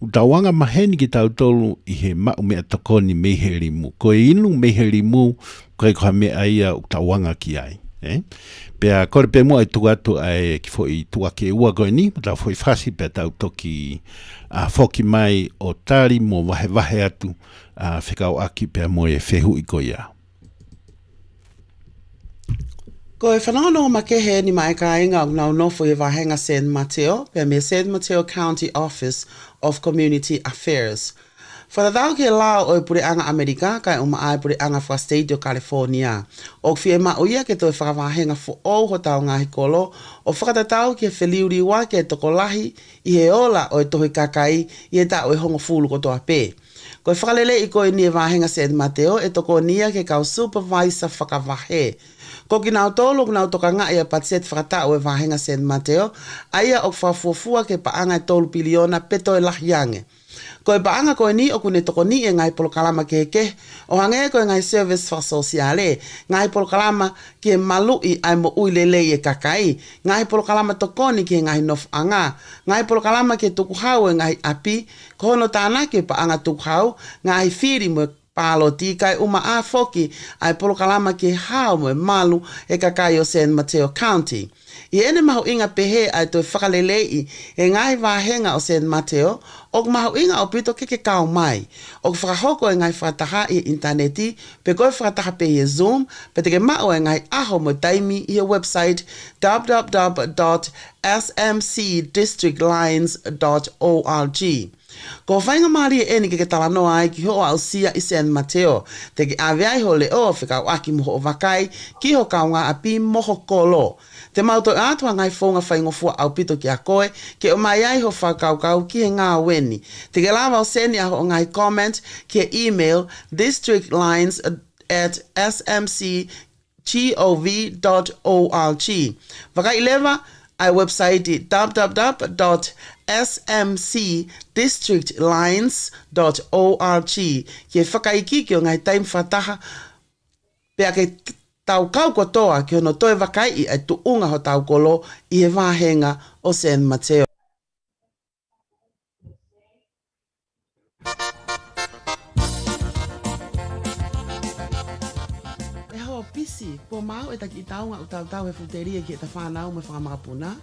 Utawanga maheni ki tautolu i he mau mea tokoni meherimu. Ko e inu meherimu, ko e koha mea ia utawanga ki ai. Pea kore pe mua e tuatu ai ki fo i tuake ua koe ni, ta fo i whasi pe tau toki whoki mai o tari mo wahe atu whekau aki pea mo e whehu i koe ia. Ko e whananoa ma ke he ni mai ka inga o ngau nofo e wahenga San Mateo, pea me San Mateo County Office of Community Affairs. Whanatau ke lao o pure anga Amerika kai o maa pure anga wha state o California. O whie ma o ia ke toi whakawahenga fo au ho tau ngahi kolo, o whakatatau ke whiliuri wa ke toko lahi i he ola o e tohi kakai i e ta o e hongo fulu ko toa pē. Ko e whakalele i koe ni e wahenga San Mateo e toko nia ke kau supervisor whakawahe. Ko ki nau tolo nau toka ngā ia patset whakatau e wahenga San Mateo, aia o whafuafua ke paanga e tolu piliona peto e lahiange. Ko e paanga koe ni o kune toko ni e ngai polokalama ke, o hange koe ngai service fa sosiale, ngai polokalama ke malu i ai mo uilele e kakai, ngai polokalama tokoni ke ngai nof anga, ngai polokalama ke tukuhau e ngai api, ko hono tāna ke paanga tukuhau, ngai whiri mo palo tikai uma a foki ai polokalama ke hao mo e malu e kakai o San Mateo County. I ene mahu inga pehe ai toi whakalelei e ngai wahenga o San Mateo, o mahu inga o pito ke kao mai. O whakahoko e ngai whataha i interneti, pe koe whataha pe i Zoom, pe te ke mao e ngai aho mo taimi i a website www.smcdistrictlines.org. Ko whainga maari e eni ke talanoa ai ki ho au sia i San Mateo, te ke aweai ho le o whikau aki moho o wakai, ki ho kaunga api moho kolo. Te mauto atua ngai whonga whaingofua au pito ki a koe, ke o mai ai ho whakaukau ki he ngā weni. Te ke lawa o seni aho o ngai comment ki e email districtlines@smcgov.org. Waka ilewa, ai website www.smcdistrictlines.org. Ki e whakaiki ki o ngai taim whataha, pea ke tau kau kotoa ki ono toe wakai i ai tuunga ho tau kolo i he wahenga o San Mateo. E hoa pisi, po mau e taki i taunga o tau he futeria ki e ta whanau me whakamapuna.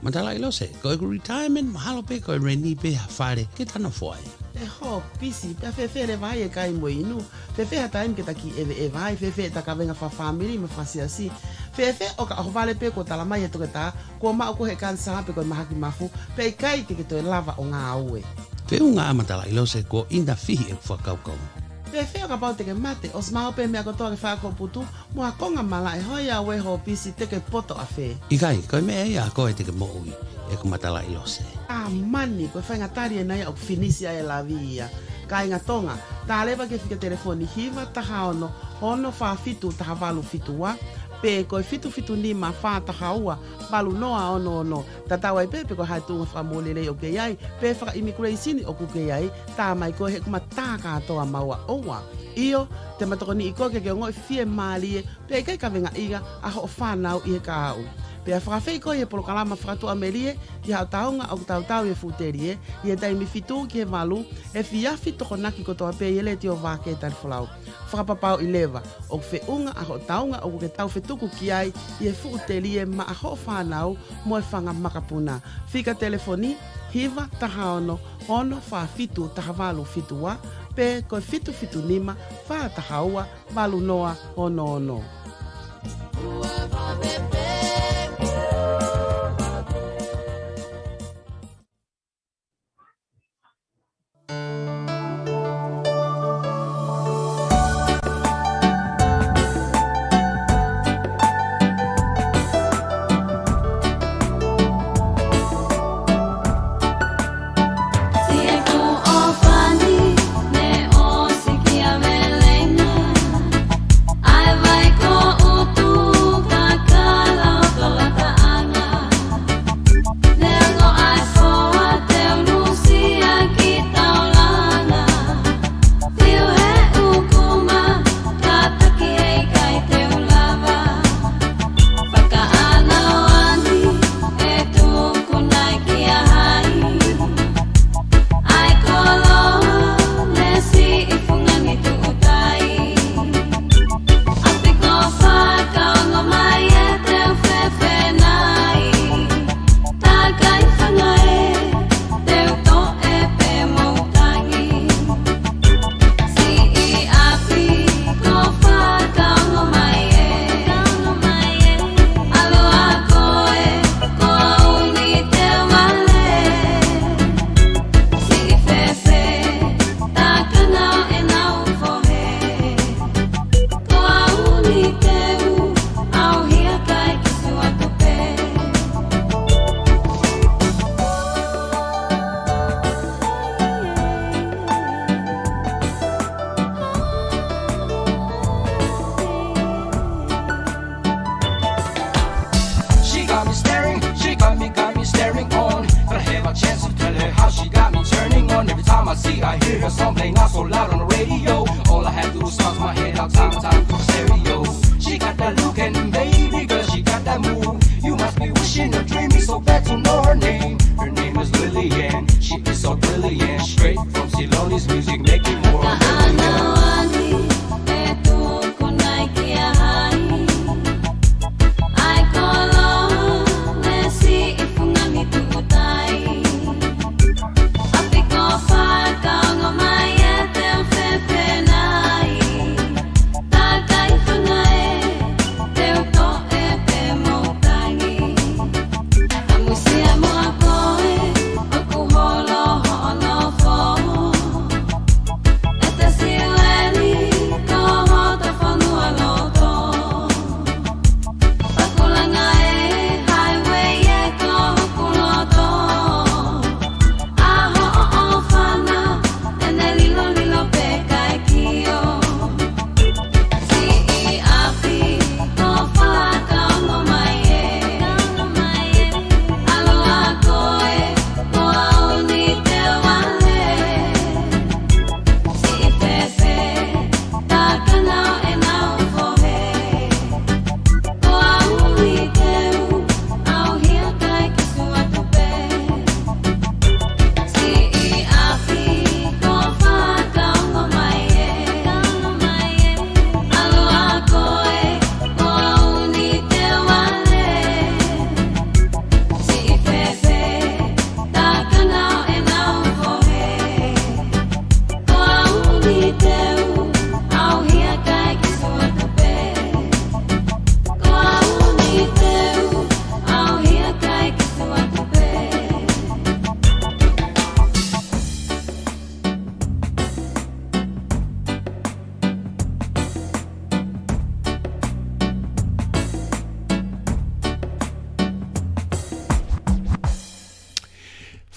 Matala ilo se, ko e retirement mahalo pe ko e reni pe hawhare ke tana whai. E ho pisi, pia fefe le vai e kai mo inu. Fefe ha taim ke taki e vai, fefe ta ka venga fa family me fasia si. Fefe o ka hovale pe ko tala mai e toke ta, ko ma ko he kansa pe ko mahaki mafu, pe kai ke to lava o nga aue. Pe unga matala ilo se ko inda fihi e whakaukau. Fefe o ka pau teke mate, os mao pe mea kotoa ke whako putu, mua konga mala e hoia we ho pisi teke poto a fe. Ikai, ko me ia ko e teke mo ui, e ko matala ilo se. Mani, ko whainga tari e nei o finisia e la via. Ka inga tonga, ta lewa ke whika telefoni hiva taha ono, hono wha fitu taha walu fitua, pe ko fitu ni ma wha taha ua, balu noa ono, ta tawa i pepe ko hai tunga wha molele o ke iai, pe whaka immigration o ku ke iai, ta mai ko he kuma tā katoa maua oua. Io, te matoko ni iko ke ngoi fie malie, pe kai ka venga iga, aho o whanau i he ka au. Pea whakawhei koe e polokalama whakatu amerie, ki hao taunga o tautau e futerie, i e taimi fitu ki he malu, e fiafi toko naki kotoa pe i ele ti o wāke tari whalau. Whakapapau i lewa, o whe unga a ho taunga o ke tau whetuku ki ai, i e futerie ma a ho whanau, mo e whanga makapuna. Whika telefoni, hiva taha ono, ono wha fitu taha walu fitua, pe koe fitu nima, wha taha ua, walu noa, ono. I vai com time I see, I hear her song playing not so loud on the radio. All I had to do was toss my head out, time for stereo. She got that look and baby girl, she got that move. You must be wishing or dreaming so bad to know her name. Her name is Lillian, she is so brilliant. Straight from Ceylonese music, making more brilliant.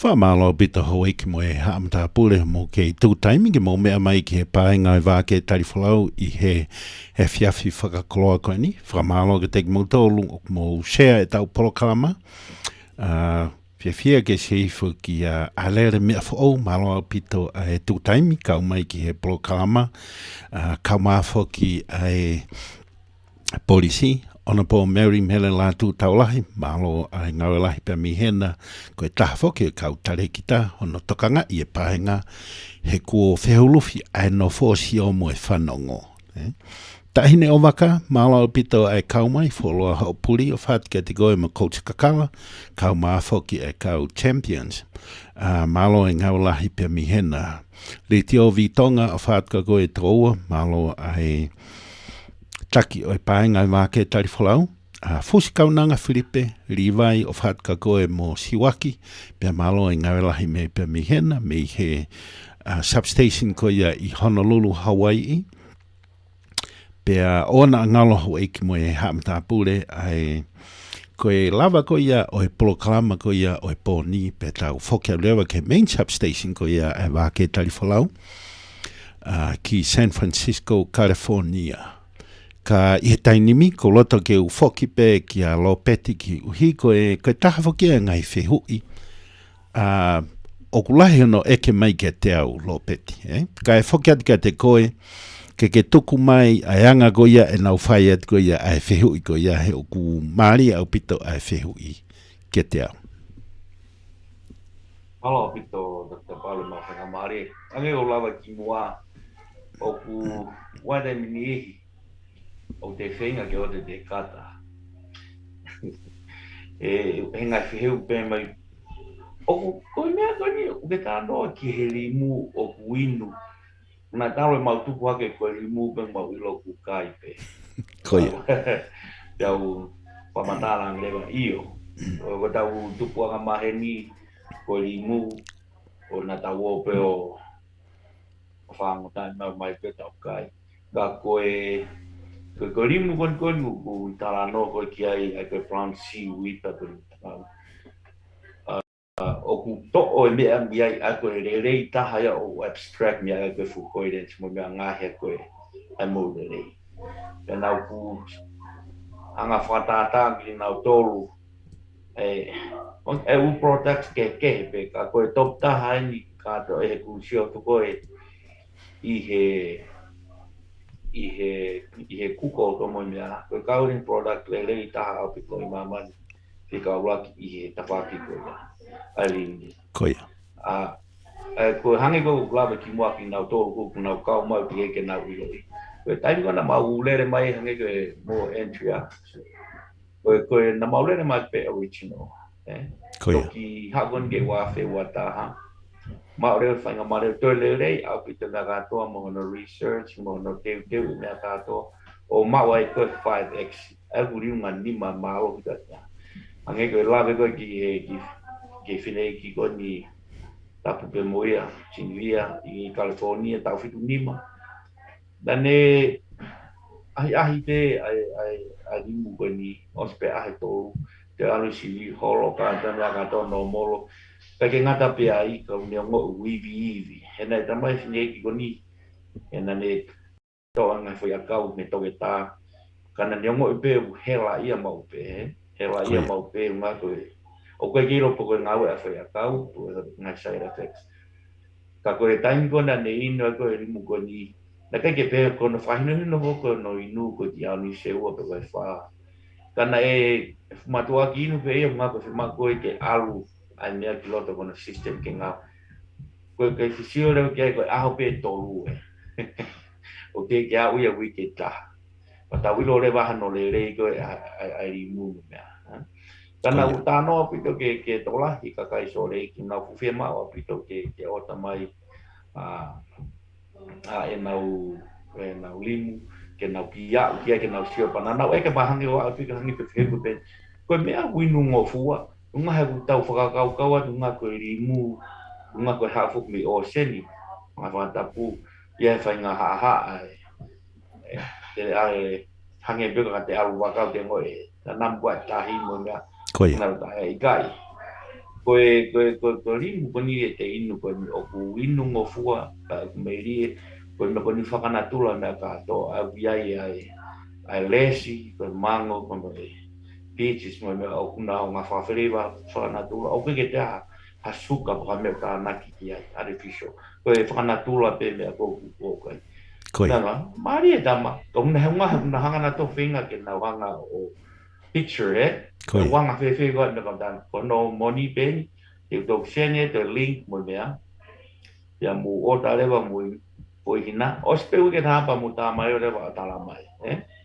Whamalo bita hoi ki mo e haamata pule mo ke tūtaimi ki mo mea mai ki he pāenga i wāke tariwhalau I he whiawhi whakakoloa koe ni. Whamalo ke teki mo tōlu o mo share e tau polokalama. Whiawhia ke seifu ki alere mea whao malo pito e tūtaimi kau mai ki he polokalama. Kau mafo ki e polisi. Ona po Mary mele la tu taulahi, malo ai ngawelahi pe mihena, ko e taha foki e kau tare kita, ono tokanga I e pahenga, he kuo whehulufi ai no fōsi o mo e whanongo. Tahine o waka, malo pito ai kau mai, wholoa hao puri o what kia te goe ma Coach Kakala, kau maa foki e kau Champions, malo e ngawelahi pe mihena. Le tio vitonga o what ka goe troua, malo ai taki o e paenga I wāke tariwhalau. Fusi kaunanga Filipe, Riwai o whatka koe mo Siwaki, pia malo I ngawelahi me pia mihena, me he substation koia I Honolulu, Hawaii. Pia ona ngalo ho eiki mo e haamata pule, ai koe lava koia o e polokalama koia o e pōni, pia tau whokia lewa ke main substation koia e wāke tariwhalau, ki San Francisco, California. Ka I he tainimi, ko loto ke u whoki pe ki a lo peti ki uhi koe taha whoki a ngai whehui. O kulahi no eke mai ke te au lo peti. Ka e whoki atika te koe, ke tuku mai a anga goia e nau whai at goia a e whehui goia he o ku maari au pito a e whehui ke te au. Malo pito Dr. Palu ma whanga maari. Ange o lawa ki mua o ku wade mini ehi. O te whenga ke o te kata. He ngai whiheu pē mai. O koe mea koe ni, o ke tānoa ki he limu o ku inu. Nā tāro e mau tuku hake koe limu pē mau ilo ku kai pē. Koia. Tau whamatārang lewa io. O tau tuku haka maheni koe limu o nā tau o pē o whangotai mai pē tau kai. Ka koe ko limu kon ku tala no ko ki ai ko plant seaweed ta o ku to o me am ai ko re ta ha o abstract me ai ko fu ko ide mo me nga he ko ai mo re e na ku anga fata ta ki na tolu e u product ke pe ka ko top ta ha ni kato e kusio to koe i he kuko to mo mea ko cowling product le ta au piko I mama fika waki I he tawaki ko ya ali Koia. ko hangi ko glava ki mo ki na to ko na ka mo ki ke na wi ko tai ko na ma ulere mai hangi ko mo entry ko na ma ulere mai pe original Koia. ki hagon ge wa fe wa ta ha ma ore fa nga ma re to le re a pi te na ga to mo no research mo no te me ta to o ma wa ko 5x a guri man ni ma o ta hangi ko la ko ki fine ki ko ni tapu pe moia Chinvia I California tau fitu nima dane ahi te ai limu ko ni ospe ahi to te alu si holo ka tana ka to no molo pe ke ngata pe ai ko ni ngo wivi hena ta mai fine ki ko ni hena ne to anga foi akau me to ta kana ni ngo pe hela ia mau pe hela ia mau pe ma ko o ko giro po ko ngau a foi akau na side effects ka ko time ko na nei no ko mu ko ni na ka ke pe ko no fa no ko no inu ko ti ani se o pe fa kana matua ki no pe ma ko ma ko ke alu ai me ki lo ko no system ke nga ko ke si o re ke ko a ho pe to lu o ke ya u ya wi ke ta pa ta wi lo le ba no le ko ai mu me kana utano pito ke tola I ka kai sore ki na fu fe ma o pito ke o tamai e na limu ke na kia ke na sio pana na e ke bahangi o a pito hangi pe fe pe ko me a winu ngo fua nga ha tau fa ka ka nga ko limu nga ko ha fu mi o seni ma fa tapu ye fa nga ha te hangi pe ka te alu wa ka te ngo na nam bua tahi mo nga Koia. na ai gai ko limu ko ni te inu ko o ku inu ngo fua ka me ri ko me ko ni fa kana tula na ka to a ai lesi ko mango ko me peaches mo me o kuna o nga fa feriva fa na tula o ke ta asuka ko me ka na ki ai artificial ko e fa na tula pe me ko ko Koia. na mari e tama ko na hanga na to finga ke na hanga o picture wanga fe go na ka ko no money pe te to sene te link mo mea ya mu o ta le ba mu po hina o spe u ke ta pa mu ta mai le ba ta la mai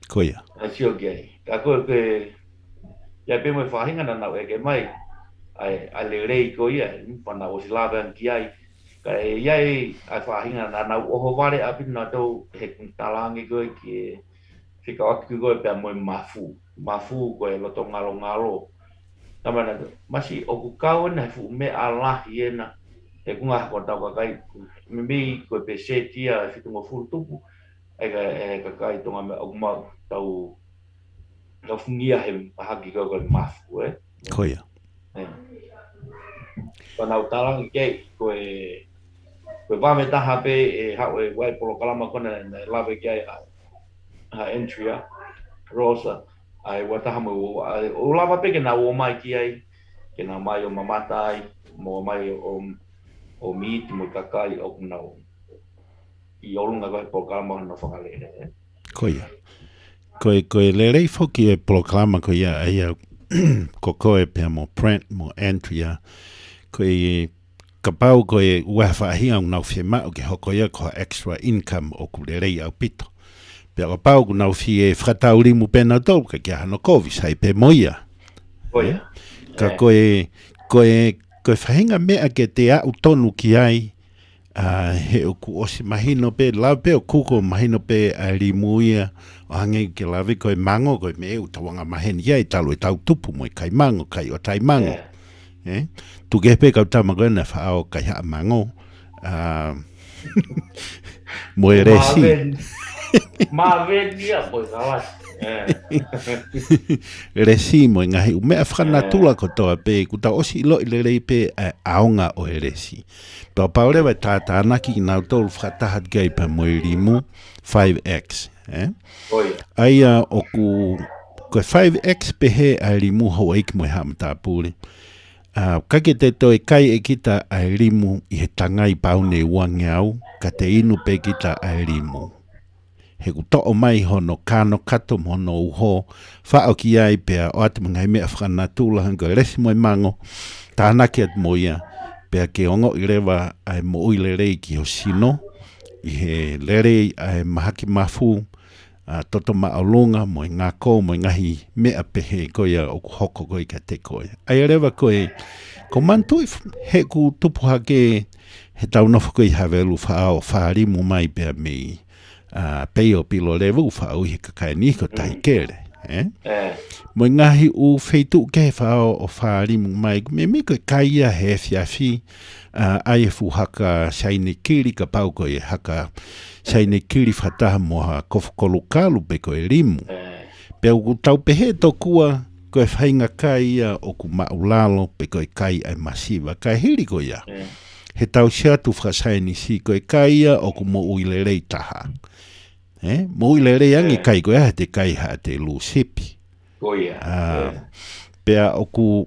Koia. a sio ke ka ko ke ya pe mo fa hinga na e ke mai ai le rei ko ia pa na o sila ban ki ai ka ia ai fa hinga na o ho vale a pin na to he talangi ko ki fika aku ko pe mo mafu ko e lo to ngalo tamana masi o ku kau na fu me ala hiena e ku nga ko ta ka kai me ko pe se tia fitu mo fu tupu e ka kai to me o ma tau no fungia he ha ki ko mafu Koia. Pana utalang ke ko va me ta ha pe e ha e wai polo kalama kona na lave ke ha entria rosa ai wata hamu o lava pe ke na o mai ki ai ke na mai o mamata ai mo mai o meat mo kakai o na I olunga ko programa no whakalere Koia. Koe le rei foki e proclama ko ia ai ko koe pe mo print mo entria koe ka pau koe ua whaahia nau whima o ke hoko ia ko extra income o ku le rei au pito. Pea ka pau ku nau whi e whakatauri mu pena tau ka kia hano kovis hai pe moia. Koia. Ka koe whahinga mea ke te au tonu ki ai he o ku osi mahino pe lau pe o kuko mahino pe a limuia o hange ke lawe koe mango koe me u tawanga maheni ia talo e tau tupu mo kai mango kai o tai mango tu ke pe kau tama koe na whao kai haa mango mo e resi Maven ia po kawas resi mo ngahi umea whanatula ko toa pe ku ta osi ilo i lelei pe aonga o e resi pa paurewa tātānaki i nau tolu whatahat gai pa mo i rimu 5x aia o ku koe 5x pe he a rimu hau eik mo e hama tāpūre Ka ke te toi kai e kita ai rimu I he tangai pau ne uangi au, ka te inu pe kita ai rimu. He ku to'o mai hono kano kato hono uho, whao ki ai pia o atu mga mea whanatula hanga resi moi mango, tānaki at moia, pia ke ongo I rewa ai mo ui lerei ki o sino, I he lerei ai mahaki mafu, toto maolunga mo ngā kō mo ngahi mea pehe koia o hoko koi ka te koia. Ai rewa koe, ko mantui he ku tupu hake he taunofo koi hawelu whao whaarimu mai pia mei, peo pilo levu whao he kakai ni ko tai kere. Mo ngahi u feitu ke whao o whaarimu mai, me me koe kaia he fiafi, ai fu haka shaine kiri ka pau koe haka shaine kiri whataha mo ha kofokolu kalu pe koe rimu. Pe u tau pehe tokua koe whainga kai o ku maulalo pe koe kai ai masiva. Kai hiri koe ia. He tau siatu whashaini si koe kai o ku mo uilerei taha. Mo uilerei angi kai koe ha te kai ha te lusipi. Pea o ku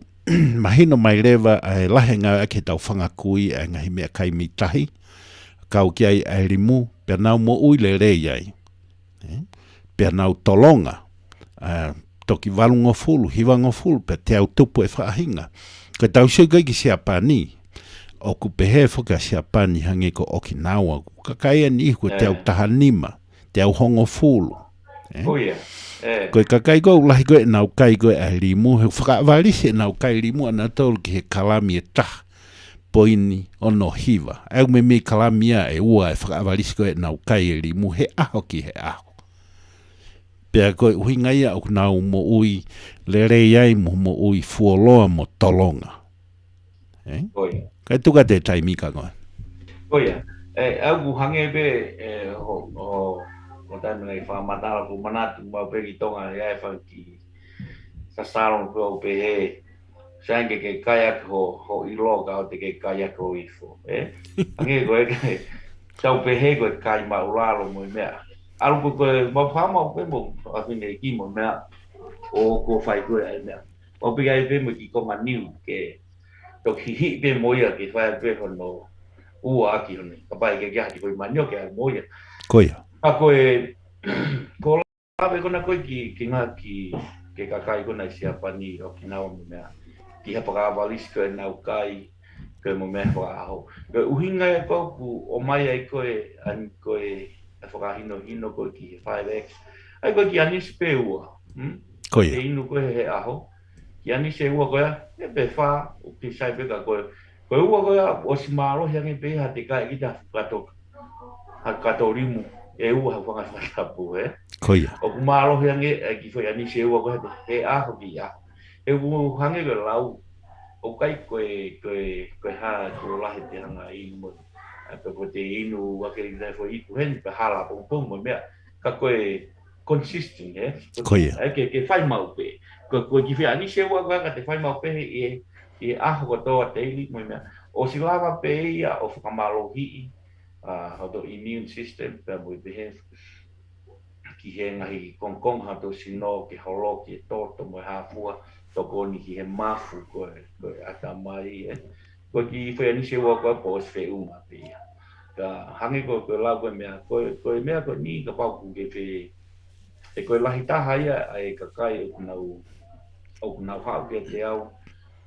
mahino mai rewa ai lahenga ake tau whangakui ai ngahi mea kai mitahi. Kau ki ai ai rimu, pea nau mo uilerei ai. Pea nau tolonga. Toki walungo fulu, hiwango fulu, pea te au tupu e whaahinga. Ka tau siukai ki siapani. O ku pehe whuka siapani hangi ko Okinawa. Ka kai ani ihu te au tahanima, te au hongo fulu. Koe ka kai koe ulahi koe nau kai koe ai rimu. He whakaawarisi nau kai rimu ana tolu ki he kalami e taha. Poini ono hiwa. Au me kalamia e ua e whakaawarisi koe nau kai e rimu. He aho ki he aho. Pea koe uhinga ia o nau mo ui lerei ai mo ui fuoloa mo tolonga. Kai tuka te taimika koe. Oia. Au ku hange be o taimina I whamatara ku manatu mau peki tonga e ai whanki sasaron ko pe he sange ke kayak ho ilo ka o te ke kayak o ifo. Hange koe ke tau pe he koe kai mauralo mo mea. Alu koe mau whamau pe mo awhine ki mo mea o ko whai koe ai mea. O pika I pe mo ki konga niu ke toki hi pe moia ke whai pe hono ua aki hone. Ka pai ke kia ki koe manio ke ai moia. Koia. A koe ko lawe kona koe ki ngā ki ke kakai kona I siapani o ki nawa mo mea. Ki hapa ka awalisi koe nau kai koe mo mea whakaaho. Koe uhinga e kouku o mai ai koe an koe e whakahino koe ki he 5X. Ai koe ki anisi pe ua. Koia. E inu koe he aho. Ki anisi e ua koe e pe wha o ki sai peka koe. Koe ua koe o si maro hiange pe ha te kai kita kato rimu. E ua ha whangatapu Koia. O ku maro hiange ki whai anisi e ua koe he aho ki aho. E ua hange koe lau. O kai koe ha ko lahe te hanga I mo. Pe ko te inu wake I te fo I ku hen pe hala pong mo mea. Ka koe consistent Koia. Ke whai mau pe. Ko ki whea ni se ua koe ka te whai mau pe I aho ko toa daily mo mea. O si lava pe ia o whakamalo hii. How the immune system pe mo I behe. Ki he ngahi kongkong ha to sino ke holo ki toto mo hafua. Toko ni ki he mafu koe ata mai Ko ki whea ni se ua koe po se unga pe ia. Ka hange koe lau koe mea. Koe mea koe ni ka pau ku ke whe. E koe lahi taha ia ai ka kai o kunau hao ke te au.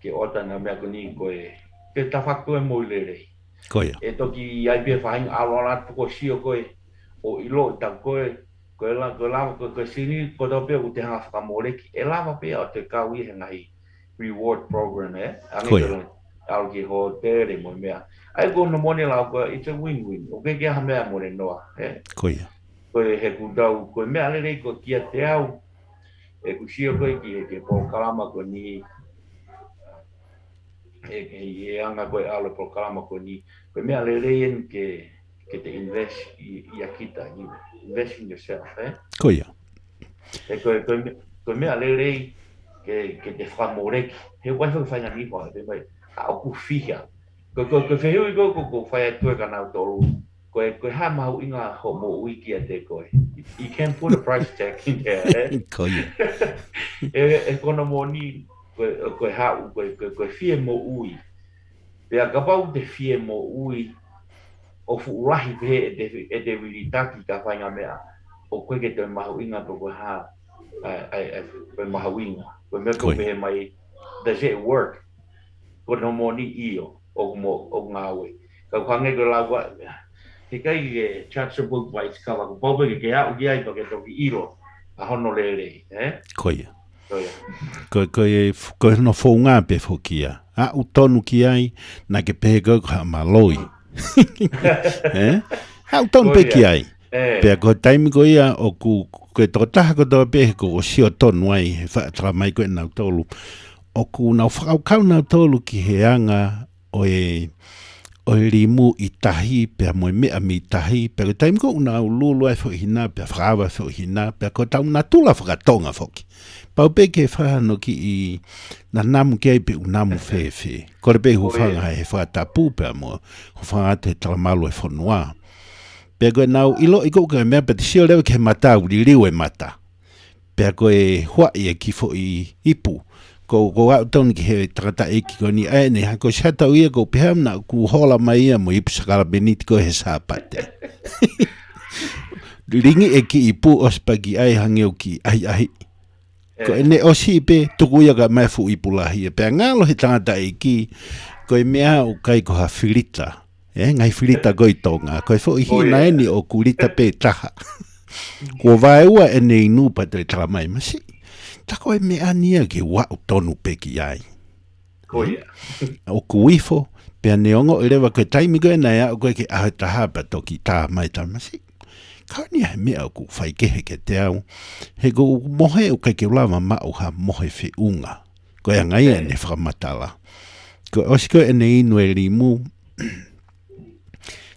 Ke ota na mea koe ni koe. Ke tawhaku e moi lerei. Koia. E toki ai pia whahinga alora tuko sio koe. O ilo tau koe. Koe lava koe sini ko tau pia ku te hanga whakamoreki. E lava pia o te kau I he ngahi reward program Koia. Au ki ho tere mo mea. Ai ko no mone lau koe, it's a win-win. O ke kia ha mea more noa. Koia. Koe he ku tau, koe mea lerei ko kia te au. E ku sio koe ki he ke pōkalama ko ni. E anga koe au le pōkalama ko ni. Koe mea lerei en ke te invest I a kita. Invest in yourself. Koia. E koe mea lerei ke te whamoreki. He waifu whainga ni hoa. A oku whihia. Ko wheheu I ko whai atue ka nau tolu. Koe ha mahu inga ho mo wiki a te koe. You can put a price tag in there. Koia. E kono mo ni koe hau, koe fie mo ui. Pea ka pau te fie mo ui, o fu urahi pehe e te wiritaki ka whainga mea, o koe ke te mahuinga po koe ha, koe mahuinga. Koe me koe pehe mai, does it work? Koe no mo ni io, o ngāwe. Ka whange koe la wa, he kai ke chancellor book by kawa, ko pau ke au ki ai pa ke toki iro, a hono lere, Koia. Koe no whaunga pe whokia. A utonu ki ai, na ke pehe koe ka maloi. A utonu pe ki ai. Pea koe taimi koe ia, o koe toko taha ko toa pehe ko o sio tonu ai, he whaatara mai koe nau tolu. O ku nau whakau nau tolu ki he anga o e rimu I tahi, pea moe mea mi tahi, pea koe taimi koe unau lulu ai whakihina, pea whakawa whakihina, pea koe tau na tula whakatonga whoki. Pau pe ke whahano ki I na namu ke ai pe unamu whewhe. Kore pe hufanga he whakatapu pea mo, hufanga te talamalu e whanua. Pea koe nau ilo I koe mea pe te sio lewe ke mata uri riu e mata. Pea koe huai e kifo I ipu. Ko au tauni ki he takata e ki koe ni ae ne, ko siata uia ko peham na ku hola mai ia mo ipu sakala beniti ko he sāpate. Ringi e ki ipu ospagi ai hangeu ki ai. Ko ene osi pe tuku ia ka mai fu ipu lahi e pea ngalo he tangata e ki koe mea o kai ko ha filita. Ngai filita koi tonga. Koe fo I hina eni o kulita pe taha. Ko vai ua ene inu pa te talamai masi. Tako e mea nia ke wau tonu peki ai. Koia. O kuifo, pea neongo I rewa koe taimi koe nai au koe ke ahataha pa toki tā mai tamasi. Kau ni he mea ku whaikehe ke te au. He ko mohe o kai ke ulawa mau ha mohe whi unga. Koe angai e ne whakamatala. Koe osi koe ene inu e rimu.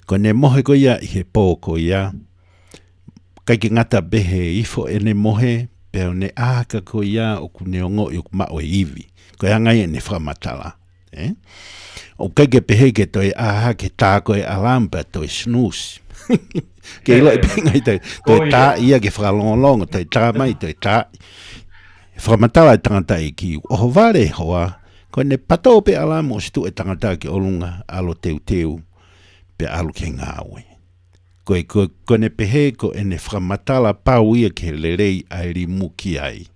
Koe ne mohe koe ia I he pō koe ia. Kai ke ngata behe ifo ene mohe. Pea ne aka ko ia o ku neongo I o ku mao e iwi. Ko ia ngai e ne whamatala. O kege pehe ke toi aha ke tā koe alampa toi snooze. Ke ilo I pengai toi tā ia ke whakalongolongo, toi tā mai, toi tā. Whamatala e tangata I ki. Oho vare hoa, ko ne pato pe alam o stu e tangata ki olunga alo teu. Pe alo ke ngāwe. Ko ne pehe ko ene whamatala pau ia ke lerei ai rimu ki ai.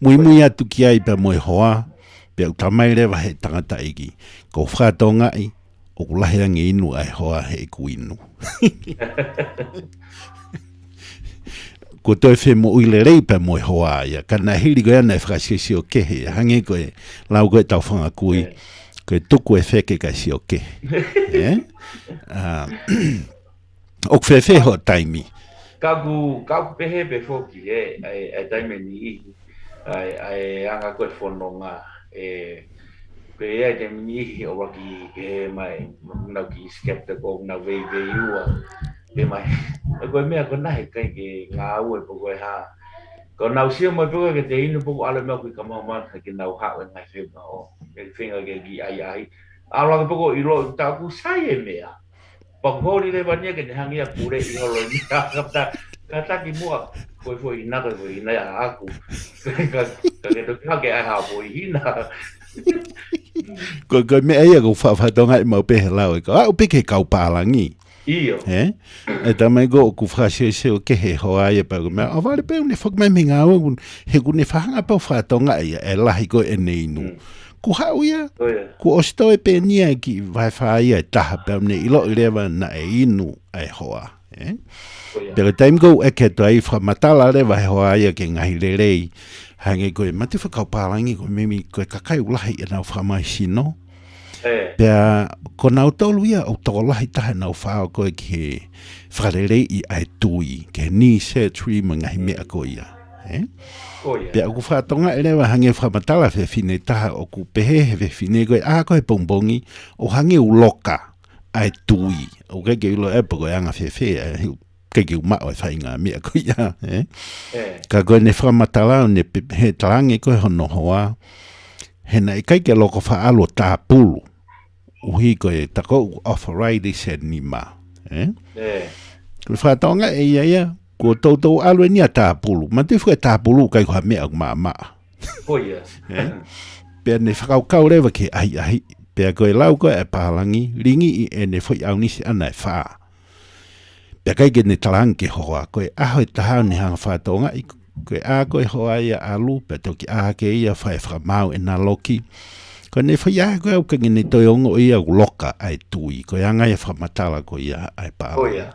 Mui atu ki ai pa moe hoa, pe au tamai rewa he tangata iki. Ko whakatonga I, o kulahirangi inu ai hoa he ku inu. Ko toi whe mo ui lerei pa moe hoa ia, kana hiri koe ana e whakasisi o kehe, hange koe lau koe tau whanga kui, koe tuku e wheke kai si o kehe. O whewhe ho taimi. Kaku pehe pe foki e taime ni ihi. Ai anga koe whanonga. Koe e taime ni ihi o waki he mai. Nau ki skeptical, nau vei ua. Pe mai. Koe mea ko nahe kai ke ngā ue po koe ha. Ko nau sia mai po ke te inu po ala mea koe ka maumana ke nau hao e ngai whenga o. Me whenga ke ki ai. Ala ke po I lo taku sai e mea. Pakori le vania ke hangia pure I holo ni kata ki mua ko ina ko ina ya aku ka ke to ke ai ha po ina ko me ai ko fa tonga I mau pe lau ko au pe ke kau palangi io e tamai go ku fa se o ke he ho ai pa me o vale pe un fok me minga o he ku ne fa hanga pa fa tonga ai e la ko e neinu ku hau ia, ku osto e pe nia ki vai whaia e taha pe ne ilo I rewa na e inu ai hoa. Pero time go e ke to ai whamatala rewa he hoa ia ke ngahi lerei, hange koe mati whakau pārangi koe mimi koe kakai ulahi e nau whamai sino. Pea ko nau tolu ia o toko lahi taha nau whao koe ki he whakarerei I ai tui, ke ni se tree ma ngahi mea koe ia. Pea ku whatonga e rewa hange whamatala whine taha o ku pehe whine koe ko he bongbongi o hange uloka ai tui o keke ulo e poko anga whewhe keke umao e whainga mea koe ia ka koe ne whamatala o ne he talange koe hono hoa he na I kaike loko whaalo tā pulu uhi koe tako arthritis e ni ma ku whatonga e ia ko tau alu ni ata pulu ma te fu ta pulu kai ko mea ma Koia. Pea ne whakaukau rewa ke ai. Pea koe lau koe e pālangi, ringi I e ne whai au nisi ana e whaa. Pea kai ke ne talang ke hoa, koe aho e tahau ni hanga whātonga I koe a koe hoa ia alu, pea toki a ke ia whai whakamau e nā loki. Koe ne whai a koe au ka ngene toi ongo ia uloka ai tui, koe anga ia whamatala koe ia ai pālangi.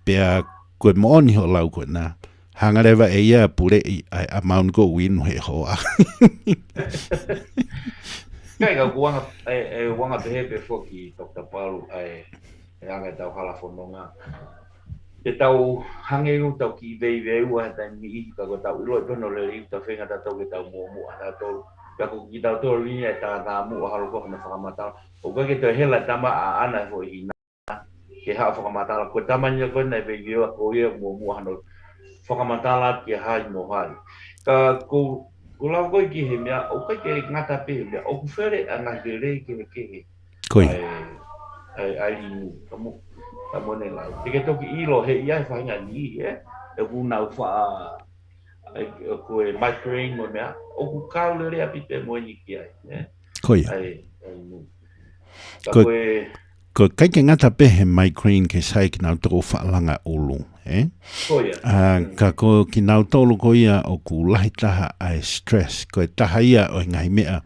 Pea koe mooni ho lau koe nā. Hangarewa e ia pure I ai a maun ko winu he hoa. Kai ka wanga wanga pehe foki Dr. Paulu ai anga tau hala fononga. Te tau hangeu tau ki vei ua ta ni ka ko tau ilo tono le I tau whenga tau ke tau mo ana tau. Ka ko ki tau tō ringa e tā mu halo ko na whakamata. O koe ke tau hela tama a ana ho I hina. Ke haa whakamata ko tama nia koe nei vei ua ko ia mo hano. Whakamatala ki hai mo hai. Ka ko lau koe ki he mea, o kai ke ngata pe he mea, o ku where a ngā ke rei ke he. Koe. Ai inu, ka mone lau. Te ke toki ilo he iai whainga ni, e ku nau wha koe migraine mo mea, o ku kau le rea pite mo ni ki ai. Koe. Ka koe... Ko kai ke ngata pe he migraine ke sai ki nau toko whaalanga ulu, ka ko ki nau tolu ko ia o ku lahi taha ai stress, ko e taha ia o ngai mea,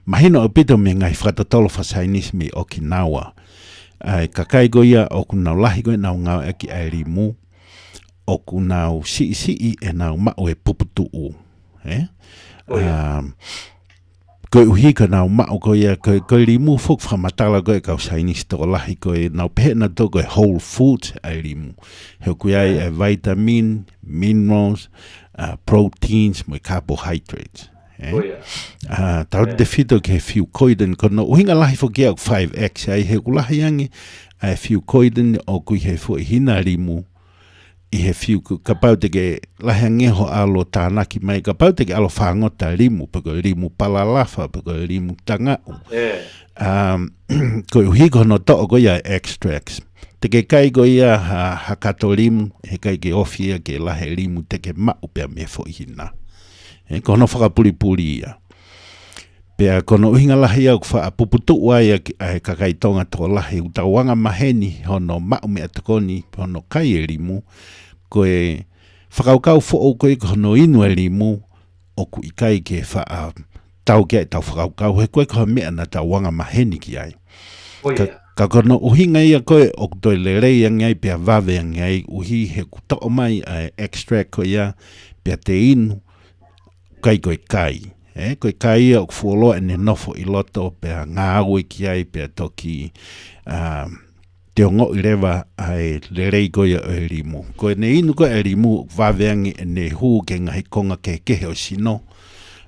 mahina o pito me ngai whakatotolo whasainismi o ki naua. Ka kai ko ia o ku nau lahi ko e nau ngau e ki ai rimu, o ku nau si e nau mao e puputu u. Koe uhi ka nau mao ko ia, koe rimu fuk whamatala koe kau sainis toko lahi koe nau pehena to koe whole foods ai rimu. Heo koe ai vitamin, minerals, proteins, mo carbohydrates. Tau te whito ke whiu koiden, kono uhinga lahi whoki au 5X, ai heo kulahi ange, ai whiu koiden o kui he fo hina rimu, I he whiu ka pau te ke lahi angeho alo tānaki mai, ka pau te ke alo whangota rimu, pako rimu palalafa, pako rimu tangau. Ko uhi kono to'o ko ia extracts. Te ke kai ko ia hakato rimu, he kai ke ofia ke lahi rimu, te ke mau pia me fo hina. Kono whakapuri ia. Pea kono uhinga lahi au kwa puputu wai ai kakai tonga to lahi utawanga maheni hono mau me atakoni hono kai e rimu koe whakaukau fo koe hono inu e rimu o ku ikai ke wha tau kia tau whakaukau he koe koe mea na tawanga maheni ki ai. Ka kono uhinga ia koe o kutoi le rei angai pia vave angai uhi he kutao mai ai extract koe ia pia te inu kai koe kai. Koe kai o kufuoloa e ne nofo I loto pea ngā aue ki ai pea toki te ongo I rewa ai le rei koe o e rimu. Koe ne inu koe e rimu waweangi e ne huu ke ngahi konga ke kehe o sino.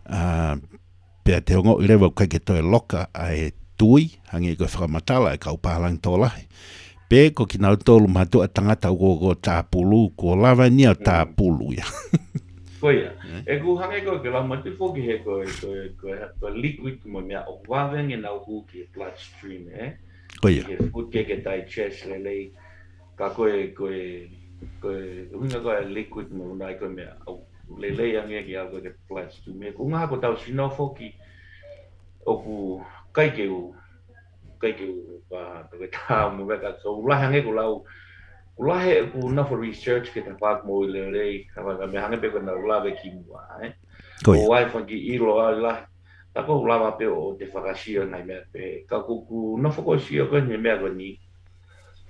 Pea te ongo I rewa kai ke toe loka ai tui, hangi koe whakamatala e kau pālang tōlahi. Pe ko ki nau tolu matua tangata ko tāpulu, ko lawa ni o tāpulu ia. Koia, e ku hange koe ke lau mati foki he koe liquid mo mea o wawengi nau hu ki bloodstream, Koia. Ke food ke digest lelei, ka koe hunga koe liquid mo unai koe mea o lelei ange ki au koe ke bloodstream. E ku ngā ko tau sino foki o ku kaikeu, pa koe tā mo weka, so ulahi hange ko lau ulahe ku nofo research ke te whak mo I le rei, ka waka me hange pe kona ulawe ki mua, O wai whanki ilo a lahi, tako ulawa pe o te whakasio nai mea pe, ka ku nofo ko sio koe ne mea koe ni,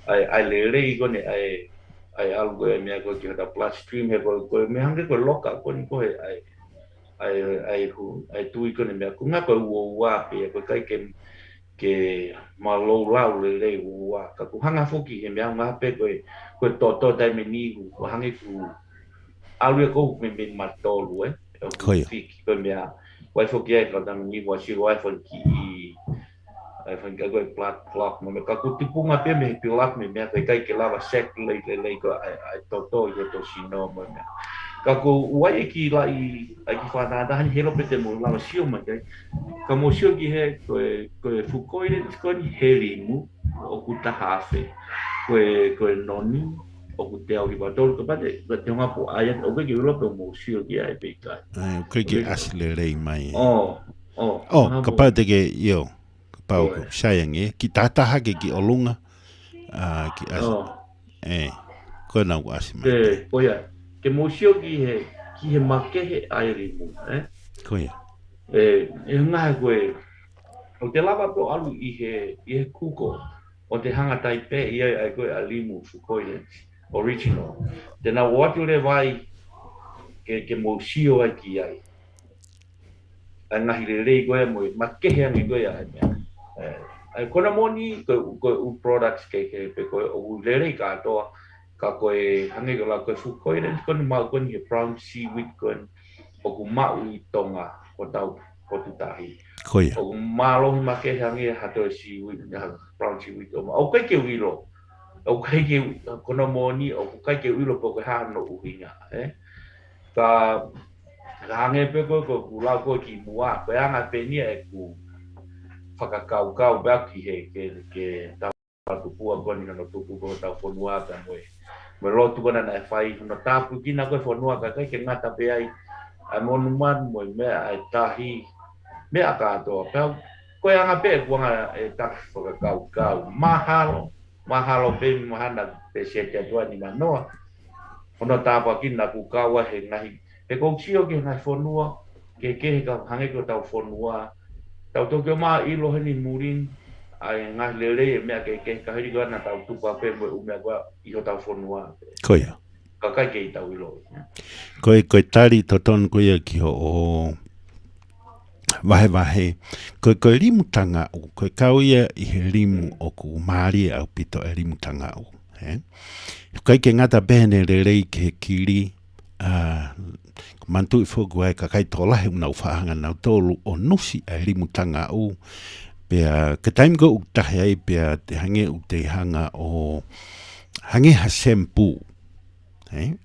ai le rei kone ai alu koe mea koe ki hata bloodstream he koe me hange koe loka koe ni koe ai tui kone mea, ku ngā koe ua pe, koe kai ke malo lau le rei ua, ka ku hanga foki he mea ngā pe koe toto dai me nihu, ko hange ku alu e kou me matolu Koia. Koe mea, wai foki e ka tami nihu a siro wai fonki ai fonki koe blood clot, mo me ka ku tipunga pe me pilak me mea koe kai ke lava sek le ko ai toto I to sino mo mea. Ka ku wai e ki lai, ai ki whanata hani helo pe te mo lava sio mai kai, ka mo sio ki he koe fukoire koe ni he rimu o ku tahawhe, koe noni o ku te au ki patolu ka pate ka te honga po aia o ke ulo pe mo sio ki ai pe kai Koe ke asile rei mai. Ka pau te ke io. Ka pau ko sayang ki tataha ke ki olunga. Ki asile. Koe nau asi mai. Koia. Ke mo sio ki he makehe ai rimu. Koia. Ngahe koe. O te lava po alu i he kuko. O te hanga taipe i ai koe a limu fukoile. Original. Tēnā watu le vai ke mo sio ai ki ai. Ai ngahi le rei koe mo makehe angi koe ai mea. Ai kona moni koe u products ke pe koe u le rei katoa ka koe hangi ko la koe fukoile kone mau kone he brown seaweed kone o ku mau i tonga o tau o tutahi. Koia. O malo makehe hangi hato seaweed brown seaweed o kai ke wilo. O kai ke kona moni o kai ke wilo po ke hano uhinga ka hange pe ko la ko ki mua pe anga pe ni e ku whakakau ba ki he ke ta tu pua ko ni no tu ko ta fonua ka mo lo tu kona na fai no ta pu ki na ko fonua ka ke ngata pe ai a mon man mo me ai tahi me aka to pe ko anga pe ko nga e ta whakakau mahalo pe mahana pe se te tua ni manoa ono tapa ki na ku kawa he ngahi he ko sio ke ngai fonua ke ka hange ko tau fonua tau to ma i lo ni murin ai ngai lele me ke ka hiri ko na tau tu pa pe mo me ko i ho tau fonua Koia. Ka kai ke tau i lo koe tari toton koia ki o wahe koe limu tanga u koe kauia i he limu o ku maari au pito e limu tanga u kai ke ngata bene le rei ke kiri mantu i fogu ai ka kai tolahe unau whaanga nau tolu o nusi e limu tanga u pea ke taim go u tahe ai pea te hange u te hanga o hange ha sempu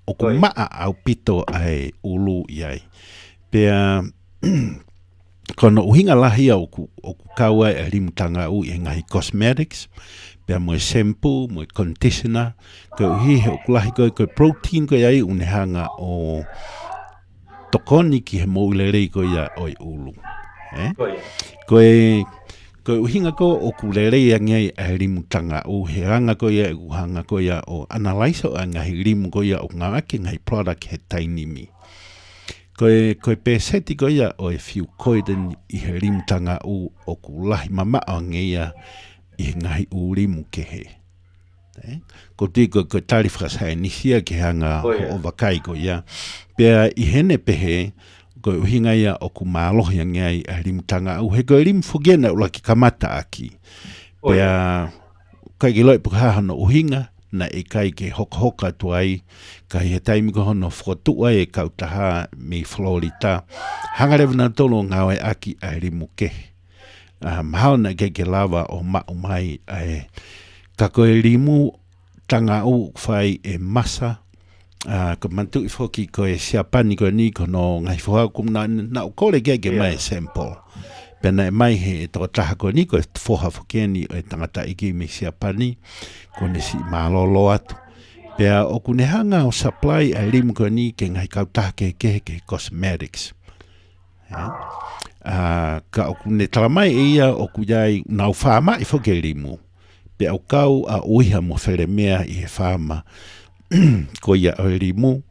o ku maa au pito ai ulu iai pea kono uhinga lahi au ku kaua e limu tanga u i ngahi cosmetics pea mo shampoo, mo conditioner, ko uhi he ukulahi koe protein koe ai unehanga o tokoni ki he moulerei koe ia oi ulu. Koe uhinga ko o kulerei angai e limu tanga u he ranga koe ia e uhanga koe ia o analyse o ngahi limu koe ia o ngawake ngahi product he tainimi. Koe peseti koe ia o e fiu koiden i he limu tanga u o kulahi mama o ngeia i ngahi urimu ke he. Ko tiko ko tari whakasai nisia ke hanga o wakai ko ia. Pea i hene pehe, ko uhinga ia o ku mālohi angai a rimutanga au. He ko rimu whugena ula ki kamata aki. Pea kai ki loi pukaha no uhinga, na e kai ke hoka tu ai, ka he taimi ko hono whakotua e kautaha me Florida. Hangarewa na tolo ngawe aki a rimu kehe. Mahao na ke lava o mai ka koe limu tanga u whai e masa ka mantu i whoki koe siapani koe ni kono ngai whoha kumna na ukore ke mai sample pena e mai he e toko taha koe ni koe whoha whokeni o e tangata iki me siapani kone si malolo atu pea o kunehanga o supply a limu koe ni ke ngai kautaha ke cosmetics ka o kune talamai e ia o kujai nau whama i whoke limu. Pe au kau a uiha mo where mea i he whama ko ia o limu.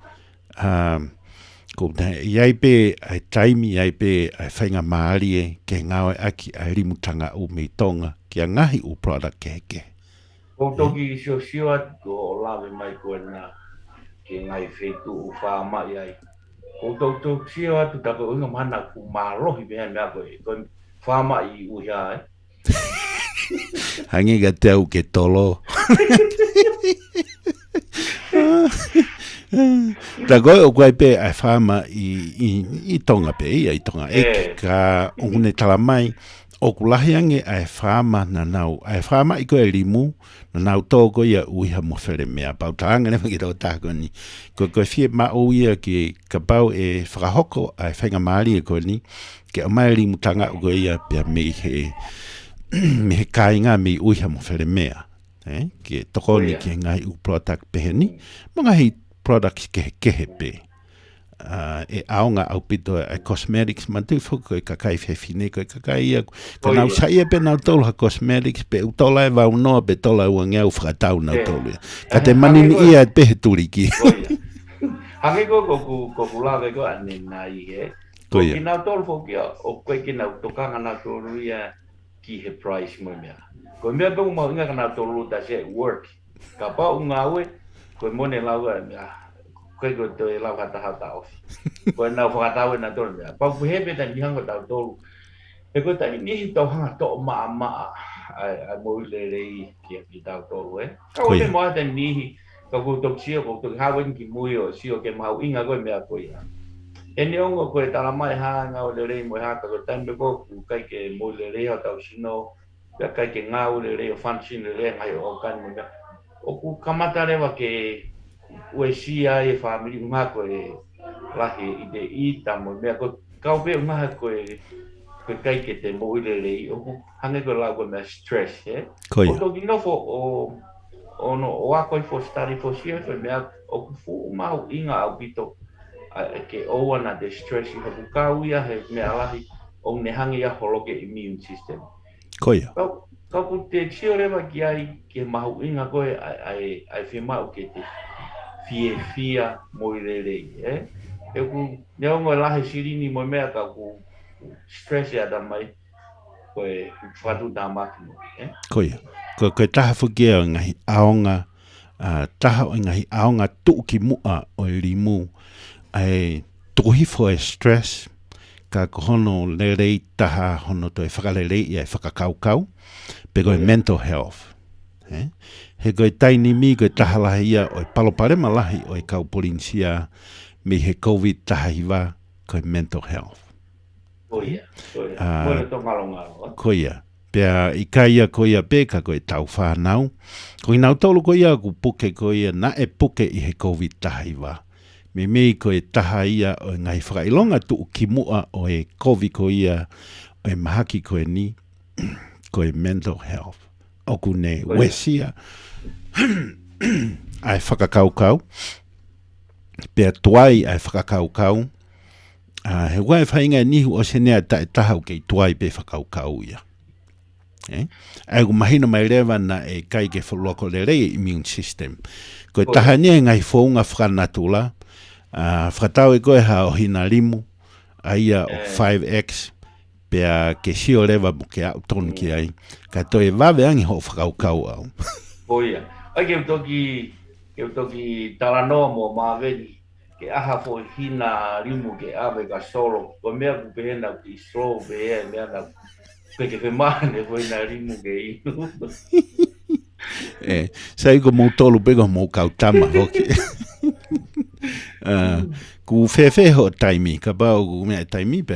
Ko iai pe ai taimi iai pe ai whainga maari e ke ngawe aki ai limu tanga u mei tonga ki a ngahi u product ke heke. Ko toki sio atu ko lawe mai koe na ke ngai whetu u whama iai. Ko tau sio atu tako unga mana ku mālohi beha mea koe whama i uia Hangi ka te au ke tolo. Ta koe o koe pe ai whama i tonga pe i tonga e ka ongune talamai o kulahi ange ai whama na nau ai whama i koe limu na nau tō koe ia uiha mo where mea pau taanga newa ki tau tāko ni koe fie ma o ia ki ka pau e whakahoko ai whainga maari e koe ni ke o mai limu tanga o koe ia pia me he me he kāinga me uiha mo where mea Ke tokoni ke ngai u product peheni, mga hi products ke pe. E aonga au pito e cosmetics mantu fuku e kakai fefine ko e kakai ia ka nau saia pe nau tolu ha cosmetics pe utola e vau noa pe tola ua ngeu whakatau nau tolu ka te manini ia e pehe turiki hange ko lawe ko ane nai e ko ki nau tolu foki o koe ki nau tokanga nau tolu ia ki he price mo mea ko mea tongu mau inga ka nau tolu ta se work ka pa unga ue ko mone lau e mea koe ko te lau hata hata ofi. Koe nau whakatawe na tolu mea. Pau puhepe ta nihango tau tolu. E koe ta nihi tau hanga to maa ai mo le rei ki tau tolu e. Kau me moa ta nihi ka ku tok sio ko tok hawen ki mui o sio ke mau inga koe mea koe ia. E ni ongo koe tala mai hanga o le rei mo haka ko tambe ko ku kai ke mo le rei o tau sino. Pea kai ke ngau le rei o function le rei ngai o kan mo mea. O ku kamata rewa ke ue sia e family ma ko e lahi i te ita mo mea ko kau pe ma ko e ko kai ke te mo ile le o hange ko la ko me stress o to no fo o no o a ko fo study fo sia fo mea o fu ma o inga au pito ke o ana de stress i ko kau ia he me lahi o ne hange ia holo ke immune system koia kau te tio rewa ki ai ke mahu inga ko ai fe mau ke te fia mo le e ku neo ngo la siri ni mo mea ka ku stress ya da mai ko e fatu da makino koia ko taha fuki o ngahi aonga taha o ngahi aonga tuki mua o limu ai tuhi fo e stress ka kohono le rei taha hono to e whakalele ia e whakakaukau pe koe mental health he koe taini mi koe tahalahi ia o e paloparema lahi o e kaupolinsia me he COVID tahiwa koe mental health. Koia. Koia. Pea i kaia koia peka koe tau whanau. Koe nau tolu koia ku puke koia na e puke i he COVID tahiwa. Me mei koe taha ia o ngai whakailonga tu ki mua o e COVID koia o e mahaki koe ni koe mental health. Oku ne wesia ai whakakaukau pea tuai ai whakakaukau he wai whainga nihu o se nea tahau kei tuai pe whakaukau ia ai ku mahina mai rewa na e kai ke whaloko le rei immune system koe taha nia ngai whaunga whakanatula whakatau e koe ha o hina limu aia o 5X pea ke sio rewa mo ke au tonu ki ai ka toi wawe angi ho whakaukau au Oia ai ke toki talanoa mo maweli ke aha fo hina limu ke ave ka solo ko mea ku pehena ki slow be mea na ke mane foi na limu ke inu sai ko mo tolu pego mo kautama hoki ku fefe ho taimi ka ba ku me taimi pe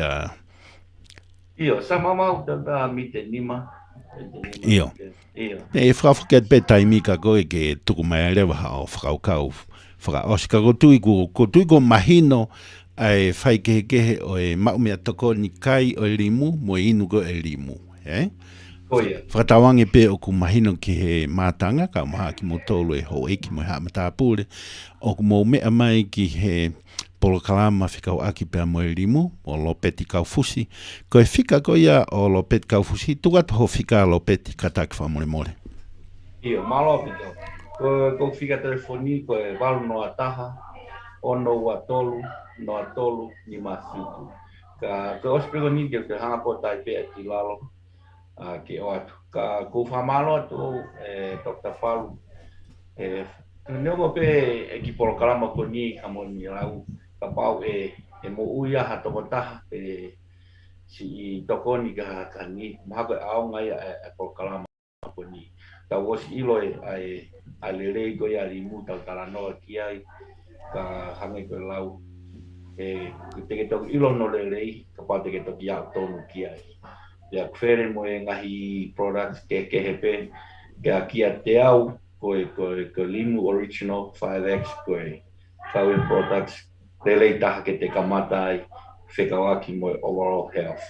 io sa mama da mi te nima io e frafuket pe taimi ka ko ke tuku mai rewa ha o fraukau fra oska ko tui ko mahino ai fai ke o e mau mea toko ni kai o limu mo inu ko e limu Oia. Whakatawangi pe o ku mahino ki he mātanga, ka maha ki mo tolu e ho eki mo he hamatapure, o ku mo mea mai ki he polokalama whikau aki pea mo e limu, o lopeti kaufusi, ko e whika ko ia o lopeti kaufusi, tugata ho whika lopeti kataki whamore more. Ia, malo pito. Ko whika telefoni, ko e walu noa taha, ono ua tolu, noa tolu, ni mawhiku. Ka ospego ni ke hanga po tai pe ati lalo, ke o atu. Ka ko whamalo atu Dr. Palu. Neongo pe ki polokalama ko ni hamo ni lau. Ka pau mo uia ha toko taha si tokoni ka ni. Maha ko au ngai polokalama ko ni. Ka wosi ilo ai lelei ko ia limu tau talanoa ki ai. Ka hangai ko lau. Teke toki ilo no lelei, ka pau teke toki au tonu ki ai. Ya kwere mo ngahi products ke hepe ke akia te au ko limu original 5X ko kau products lelei taha ke te kamata ai whekawaki mo overall health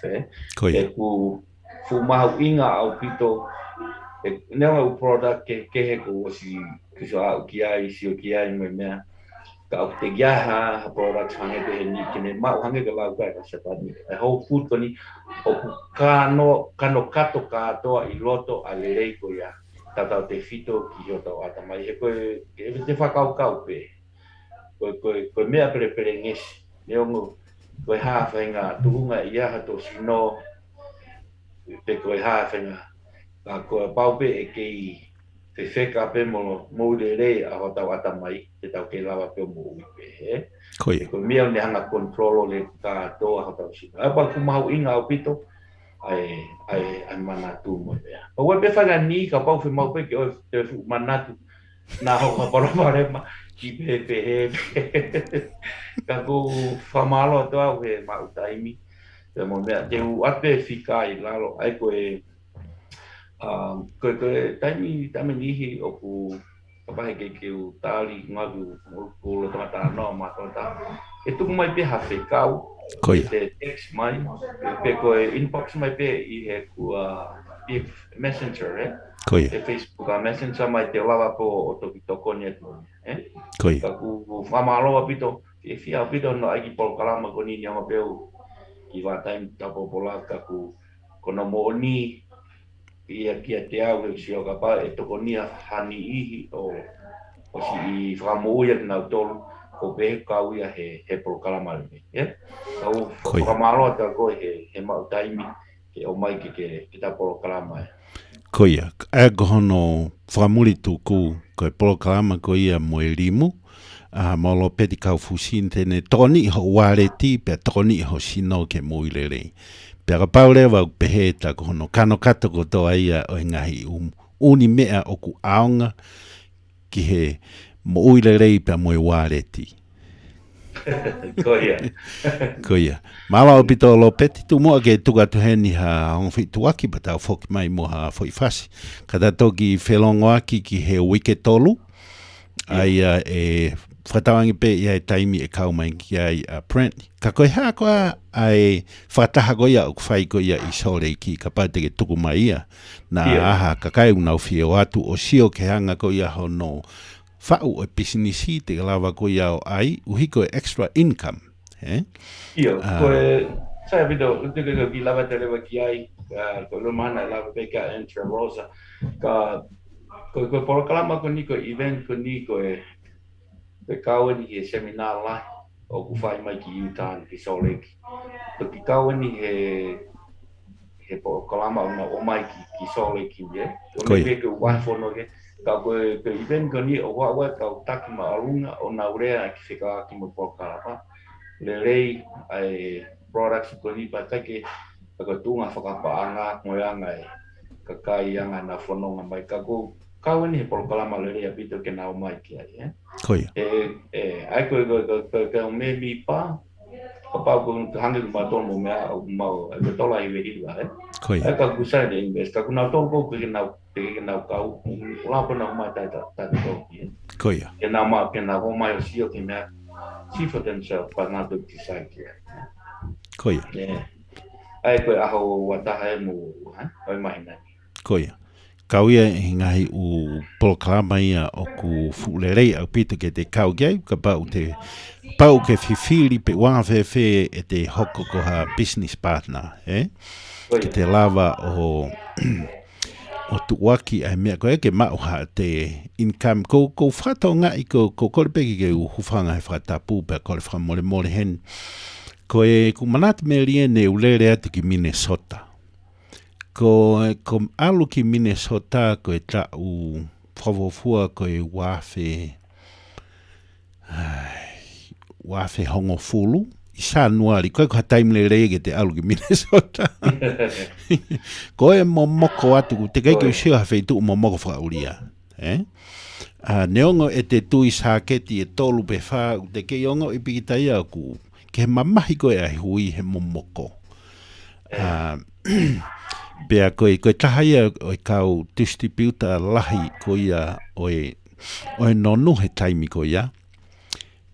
ku fumahu inga au pito Nea o product ke he ko si so au ki ai si o ki ai me mea ka au te gia ha product hange te ni kine ma hange ka lau ka se pa ni e whole food ko ni o kano kato katoa I loto a le rei ko ia tata te fito ki o tau ata mai e koe e te whakau kau pe koe mea pere ngesi ne ongo koe hawhenga tuhunga ia hato sino te koe hawhenga ka koe paupe e kei te wheka pe mo le re a ho tau ata mai te tau ke lawa pe mo ui pe he Koia. ko mea ne hanga control le ka toa ho tau sino a pa kumau inga o pito ai manatu mo pea o we pe whanga ni ka pau whi mau pe ke o te manatu na ho ka paro marema ki pe he ka ko whamalo toa he mau taimi te mo mea te u ape whika I lalo ai koe koe taimi nihi o ku kapahe ke u tali ngagu o lo tamata no ma tota e tuku mai pe ha whikau te text mai pe koe inbox mai pe I he ku messenger te Facebook a messenger mai te lawa po o toki toko ni atu ka ku whamalo apito e fia apito no ai ki polo kalama ko ni nyama peu ki wa time tapo pola ka ku kono mo ni ia kia te au e si o ka pa e toko ni hani ihi o si I whamo ia na tolu ko pe ka uia he polo kalama le au whamalo ata ko he mau taimi ke o mai ke ta polo kalama Koia, e gohono whamuri tuku koe polo kalama ko ia mo e limu, molo peti kau fusin tene toni ho wareti pe toni ho sino ke muilere. Pe ka paule wa pehe ta gohono kano kato ko toa ia o ngahi uni mea o ku aonga ki he mo uilere pe mo e wareti. Koia. Koia. Mala o pito lo peti tu mua ke tuka tu heni ha on fi tuaki bata o foki mai mo ha foi fasi. Kata toki whelongo aki ki he wike tolu. Ai e whatawangi pe ia e taimi e kau mai ki ai print. Ka koe haa koa ai whataha koia o kwhai koia I sore ki ka pate ke tuku mai ia. Na aha ka kai unau fie o atu o sio ke hanga koia hono whau o pisinisi te lawa koia o ai uhiko e extra income. Io, koe sai video te ki lava te lewa ki ai ko lo mana lava pe ka entra rosa ka ko por kalama ko ni ko event ko ni ko e pe kawen ni seminar la o ku fai mai ki utan ki solek to ki kawen ni he por kalama o mai ki solek ki ye ko ni pe ko wa fono ke ka ko event ko ni o wa ka taki ma alunga o na urea ki fika ki mo por kalama le rei ai products ko ni pa take ka tunga whakapaanga mo anga ka kai anga na fononga mai ka ko kawen he por kalama le rei apito ke na o mai ki ai Koia. Ai ko me mi pa pa ko hange ma ton mo mea o mau ko tola I vehi la Koia. ka ku sa de invest ka ku na ton ko ke na ka la po na mai ta to Koia. ke na ma ke na ho mai o sio ke mea see for themselves, but not to decide here. Koia. Ai koe aho wataha e mo, oi mai nani. Koia. Kauia e ngahi u polokalama ia o ku fulerei au pito ke te kau giai, ka pau ke whiwhiri pe wawhewhe e te hoko ko ha business partner, Ke te lava o tuwaki ai mea koe ke mauha te income ko whato ngai ko korepeki ke uhufanga he whatapu pe kore whamore more hen koe ku manat me rie ne ulere atu ki Minnesota ko alu ki Minnesota koe ta u whawofua koe wafe hongo fulu Isa nuari, koe koha taimle rege te alu ki Minnesota. Koe momoko atu, te keiki usio hawheitu momoko whauria. Neongo e te tui sāketi e tolu pe whā, te kei ongo I pikitai aku, ke mamahi koe ai hui he momoko. Pea koe tahai o kau distributa lahi koia oe nonu he taimi koia.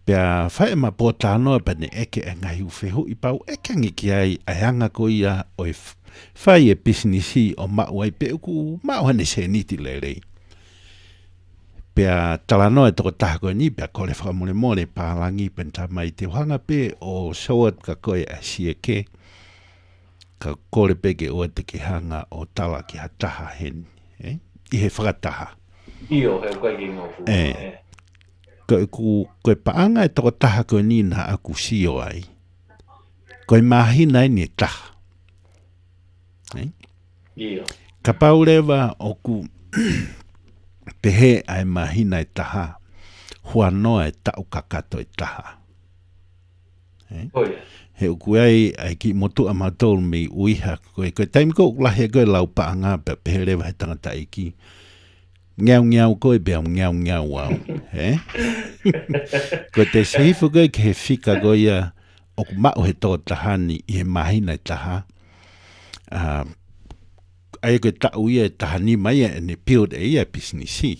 Pea whae ma pōtānoa pane eke e ngai uwhehu I pau eke ngi ki ai anga ko ia Whai e businessi o mao ai pe ku mao hane se niti lelei. Pea talanoa e toko taha koe ni, pea kore whakamole mole pālangi penta mai te whanga pe o soat ka koe a sieke. Ka kore peke o te ki hanga o tala ki ha taha hen. I he whakataha. Io he koe ki ngofu. Koe paanga e toko taha koe ni na aku sio ai. Koe mahina e ni taha. Io. Ka paurewa o ku pehe ai mahina e taha. Hua noa e tau kakato e taha. He uku ai ki motu a matol me uiha. Koe taimi ko lahe koe lau paanga pe pehe rewa he tangata iki. Ngiau koe bea ngiau au. Ko te seifu koe ke he whika koe ia o ku mao he tō tahani i he mahina e taha. Ai koe tau ia e tahani mai e ne build e ia businessi.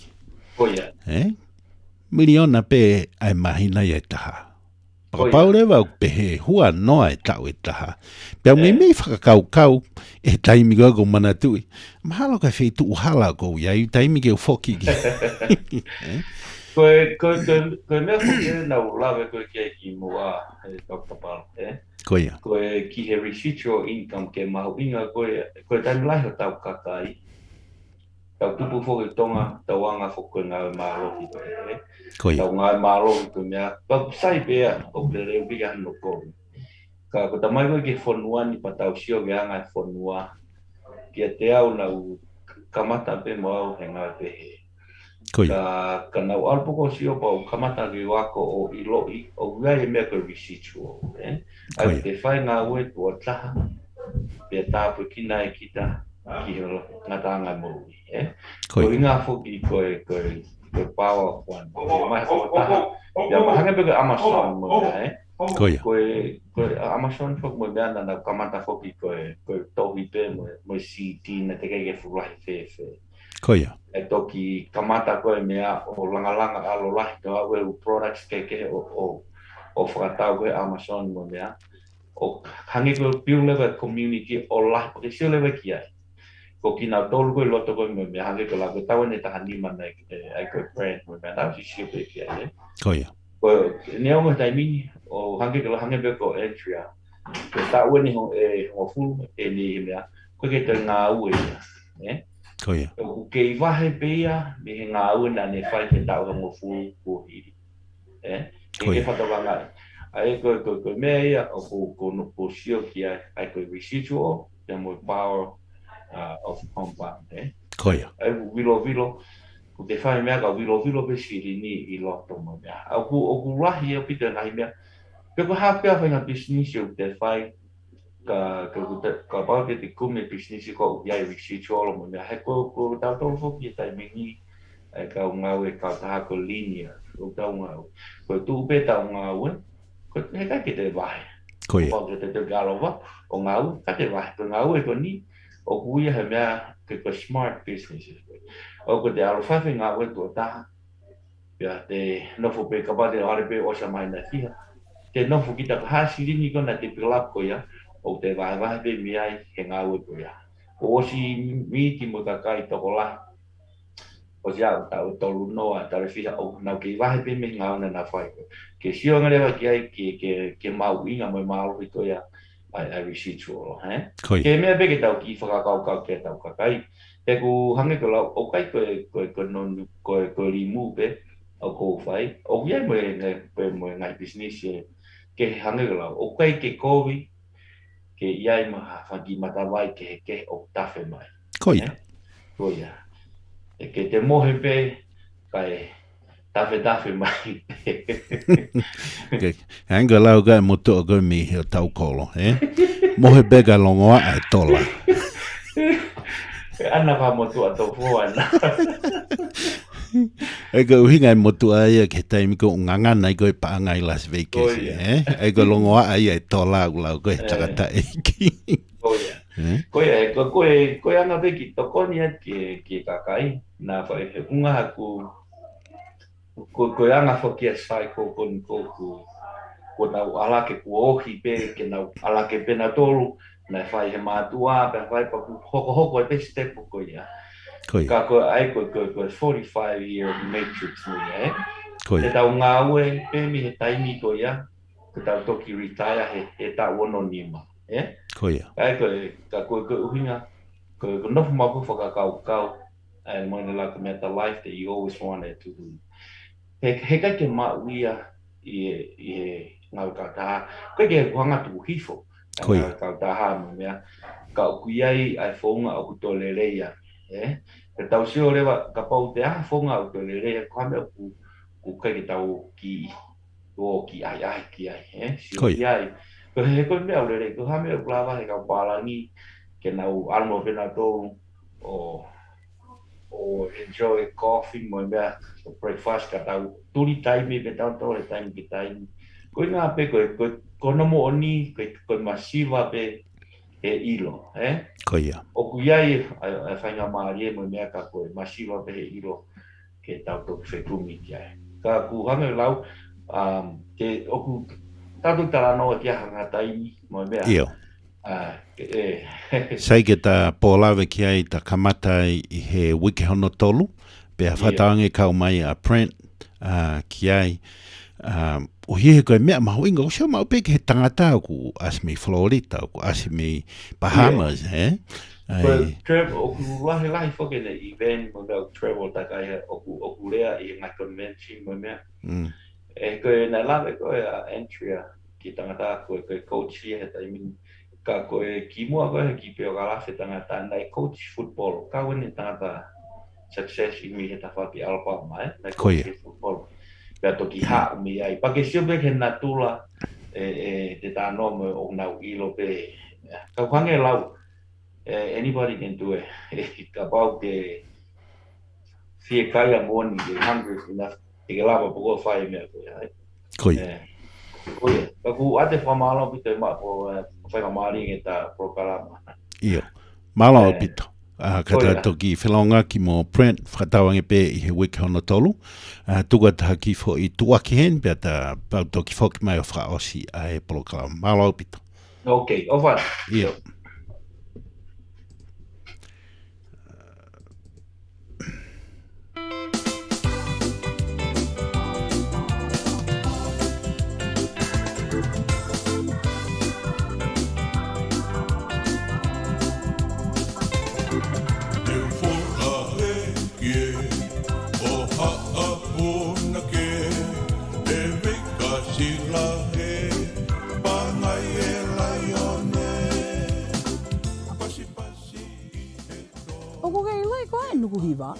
Miliona pe ai mahina ia e taha. Pakapaurewa o pehe hua noa e tau e taha. Pea mei whakakau e taimi koe ko mana tui. Mahalo kai whei tu uhala ko iai taimi ke ufoki ki. Koe mea whoki na ulawe koe kia ki mua Dr. Pal. Koe ki he residual income ke mahu inga koe taimi lai ho tau kakai. Tau tupu whoki tonga, tau anga whoki ngā mālohi koe. Tau ngā mālohi koe mea. Tau sai bea o te reo pika hano koe. Ka ko tamai koe ke whanua ni pa tau sio ke anga e whanua. Kia te au na u kamata pe mo au he ngā pehe. Ka nau alpoko sio pa u kamata ki wako o iloi o uai e mea koe residual. Ai te whai ngā ue tua taha. Pea tāpu kina e kita ki ngā tāngai morui. Ko inga whoki koe power one. Mai hako taha. Ia mahanga pe koe Amazon mo mea koe Amazon whoki mo mea na kamata whoki koe tohi pe mo CD na te kei whulahi whewhe. E toki kamata koe mea o langalanga alo lahi toa ue u products keke o whakatau koe Amazon mo mea. O hangi koe piu lewa community o lahi o te sio lewa ki ai. Ko ki nā tolu koe loto koe mo mea hangi koe la koe tawa ne taha nima nei ai koe brand mo mea nā si sio pe ki ai. Koe nea ongo taimini o hangi koe la hangi koe ko entria. Koe tā ue ni ho fulu e ni mea koe ke te ngā ue ia. O ke i wahe pia me he ngā ue na ne whai ke tau hango fulu kua hiri. Ke whatawangai. Ai koe mea ia o ko sio ki ai koe residual ia mo power of compound. Ai wilo, ko te whai mea ka wilo pe siri ni i loto mo mea. O ku rahi e pita ngahi mea. Ke ko hapea whainga business o te whai ka pao ke te kume business ko iai residual mo mea. He ko tātou whoki e tai mingi ka ngau e ka taha ko linear. O tau ngau. Ko tūpe tau ngau e. Ko he kai ke te wahe. Ko pao ke te galowa o ngau. Ka te wahe. Ko ngau e ko ni. O kuia he mea ke ko smart businesses. O ko te alowhawhi ngā ue tua taha. Pea te nofo pe kapate o hare pe osa mai na fiha. Te nofo ki ta kahasi rini ko na te pilap ko ia. O te wahe pe miai he ngā ue ko ia. O osi miti mo ta kai toko lahi. O si au tau tolu noa tare fiha o nau ke wahe pe me ngā una na whai ko. Ke sio ngarewa ki ai ke mau inga mo mau i ko ia. Ai residual, Ke mea peke tau ki whakakau ke tau kakai. Te ku hange ko lau, o kai koe nonu, koe limu pe, o kou whai. O iai mo e ngai business e, ke hange ko lau, o kai ke kowi, ke iai maha whanki matawai ke o tawhe mai. Koia. E ke te mohe pe, kai tawhe mai. Hanga lau kai motu o koe mi heo tau kolo, Mohe bega longoa ai tola. Ana wha motu a tō fuana. Ai ka uhinga i motu a ia ke taimi ko ngangana i koe paanga i Las Vegas, Ai ka longoa ai ai tola u lau koe takata eiki. Koe anga peki tokoni at ki kakai. Nā whai he unga haku koe anga whoki as whai ko nau alake ku ohi pe, ke nau alake pe na tolu, na fai he matua pe fai pa hoko pe step ko ia Koia. ka ko ai ko 45-year matrix ni Koia. te tau ngā ue pe mi he taimi ko ia te tau toki retire he ta wono nima Koia. ai ko uhinga ko nofu mapu whakakau and when like the life that you always wanted to do he ka ke ma uia i ngau ka taha ko ke huanga tu hifo ka taha mo mea ka kuiai ai fonga o to leleia te tau sio lewa ka pau te a fonga o to leleia ko me ku ka ke tau ki o ki ai ki ai sio ki ai ko he ko me o lele ko ha me o plava he ka palangi ke nau almo pena to o enjoy coffee mo mea breakfast ka tau turi taimi pe tau tore taimi ki taimi ko ngā pe ko no mo oni ko masiva pe e ilo Koia. o kuiai ai whainga maari mo mea ka ko masiva pe e ilo ke tau to whekumi ki ai ka ku hame lau ke oku tatu tala noa ki hanga taimi mo mea Io. Sai ke ta pōlawe ki ai ta kamata i he wiki hono tolu, pe a whataange kau mai a print ki ai. O hi he koe mea mahu inga, o seo mau peke he tangata ku asimi Florida, ku asimi Bahamas, Travel, oku lahi whoke ne event mo mea travel takai oku rea i ngā convention mo mea. Koe nai lawe koe entria ki tangata koe coach he taimi. Ka koe ki mua koe ki peo ka lawe tangata nai coach football. Ka wene tangata success i mi he tawhaki Alabama, nai coach football. Pea toki haa mi ai. Pake sio peke na tula te tāno mo o nau ilo pe. Ka whange lau, anybody can do it. Ka pau ke fie kaya moni, hungry enough. Te ke lava poko whai mea koe. Koia. Koia. Ka ku ate whamalo pito i maa po whainga maari nge ta prokarama. Io. Malo pito. Kata toki whelonga ki mo print whakatawange pe i he wiki hono tolu. Tuga taha ki fo i tuaki hen, pia ta pau toki whoki mai o whaosi a he prokarama. Malo pito. Ok, ofa. Io. Hiva.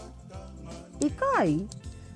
I kai,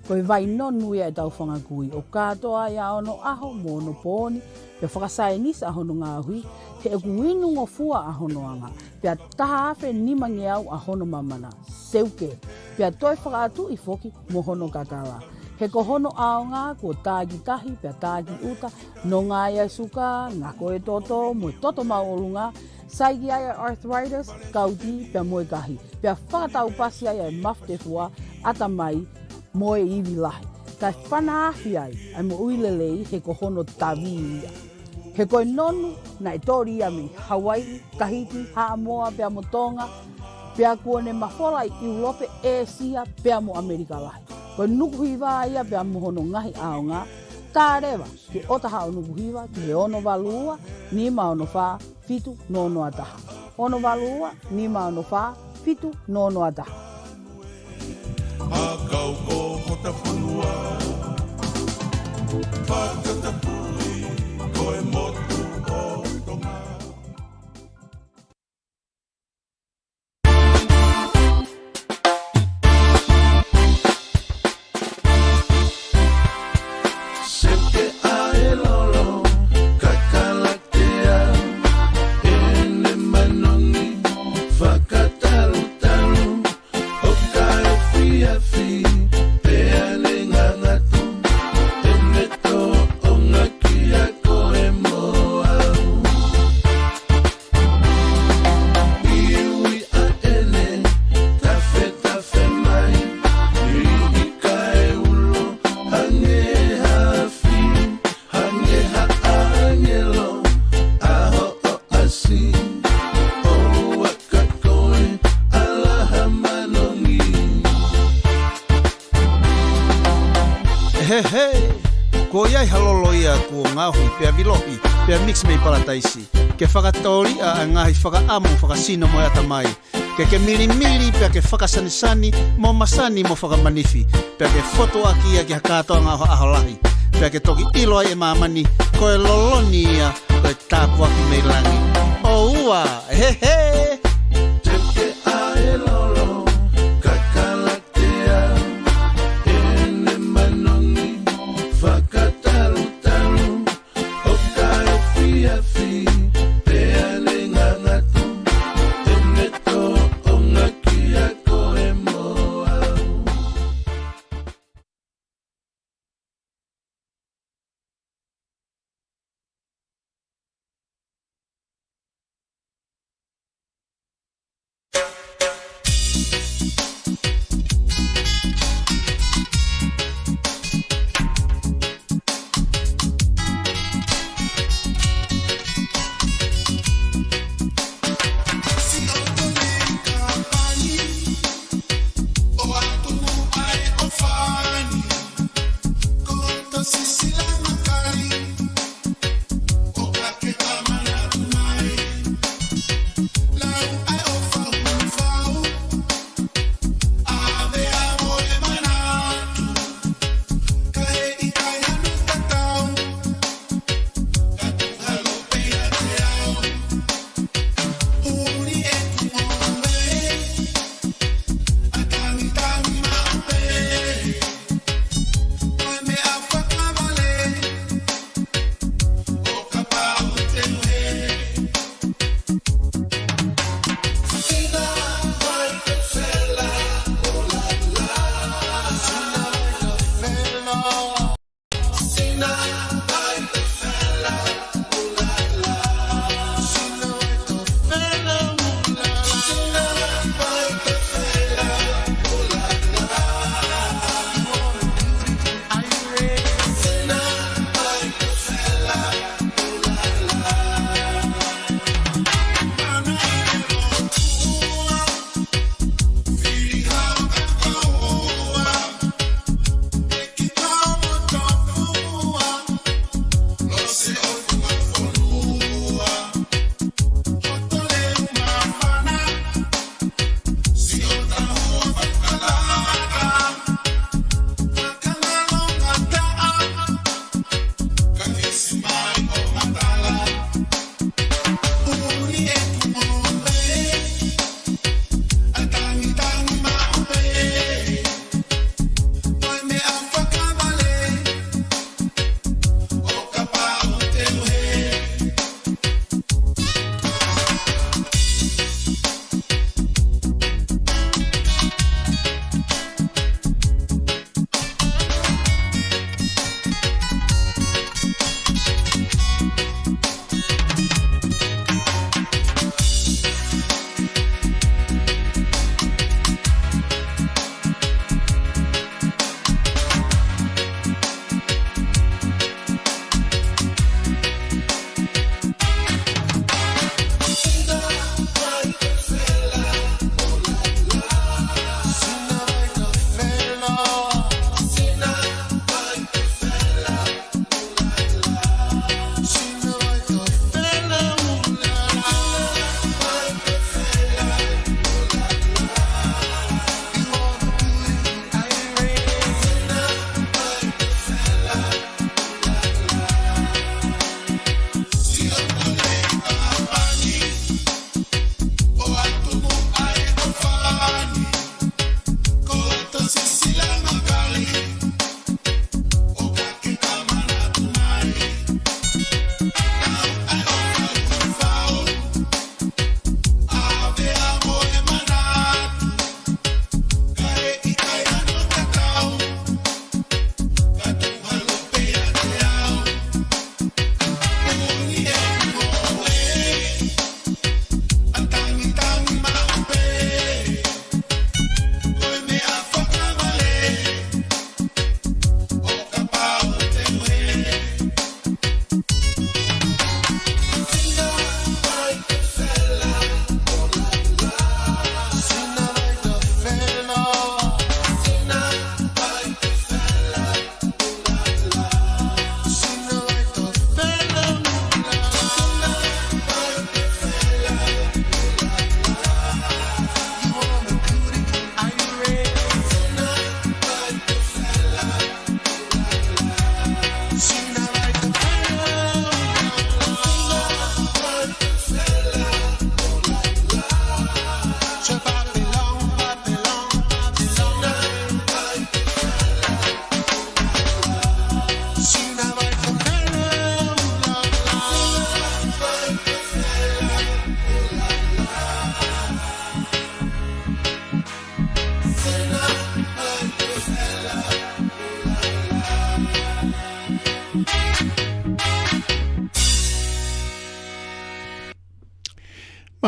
koe vai nonu ia e tau whangakui o katoa ia ono aho mono pōni, pe whakasai nisa ahono ngā hui, he eku inu ngō fua ahono anga, pia taha awhe nimangi au ahono mamana, seuke, pia toi whakaatu I whoki mo hono kakala. He ko hono ao ngā ko tāki tahi, pia tāki uta, no ngā ia suka, ngā koe toto, mo toto maolunga, saigi ai arthritis, kauti, pia moe kahi. Pia whakatau pasi ai e mafte fua, ata mai, moe iwi lahi. Kai whanaafi ai mo uilelei he ko hono tawi ia. He koe nonu, na e tori ia me Hawaii, Kahiti, Haamoa, pia mo Tonga, pia kuone mawhola I Europe, Asia, pia mo Amerika lahi. Koe nukuhiwa ia pia mo hono ngahi ao ngā, tā rewa, ki otaha o nukuhiwa, ki he ono walua, ni ma ono wha, fitu nono ataha. Ono walua, ni ma ono wha, fitu nono ataha. Akau ko hota whanua, whakatapui, koe motu o tonga. Oh Hehe, ko iai halolo ia ko ngahui pea vilopi, pea mix mei palataisi. Ke whakatori a ngahi whakaamu whakasino mo ata mai. Ke mili pea ke whakasanisani mo masani mo whakamanifi. Pea ke foto aki ia ke hakatoa ngā aholahi. Pea ke toki ilo ai e mamani, ko e loloni ia, ko e tāpu aki mei langi. O ua, hehe. Teke ae lolo, kakalatea, ene manongi, whakataru-taru, o kai fiafi, pea le ngangatu, ene tō o ngaki a koe moa.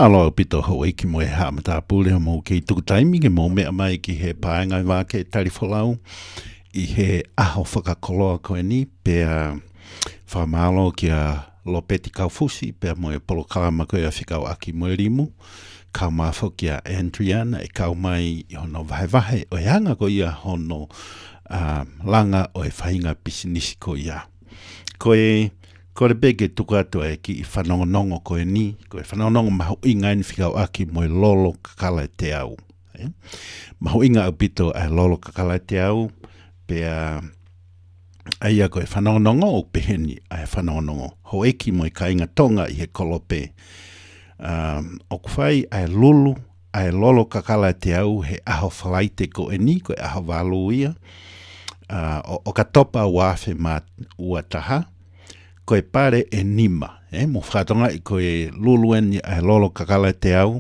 Malo pito ho ki mo e hamata pule mo ki tuku taimi ke mo mea mai ki he paenga wā ke tarifolau I he aho whakakoloa koe ni pea whamalo ki a lopeti kaufusi pea mo e polo kalama koe a whikau aki mo e rimu kau mawho ki a Andriana e kau mai I hono vahe o e hanga ko ia hono langa o e whainga pisinisi ko ia. Ko le bege tuku atu e ki I whanongonongo koe ni, ko e whanongonongo mahu inga ni whikau aki mo e lolo kakala te au. Mahu inga au pito e lolo kakala te au, pea aia ko e whanongonongo o peheni a e whanongonongo. Ho eki mo e kainga tonga I he kolope. O kuwhai a e lulu, a e lolo kakala te au he aho whalaite ko e ni, ko e aho walu ia. O ka topa wafe ma ua taha, ko e pare e nima. Mo whatonga I ko e lulu eni a e lolo kakala te au,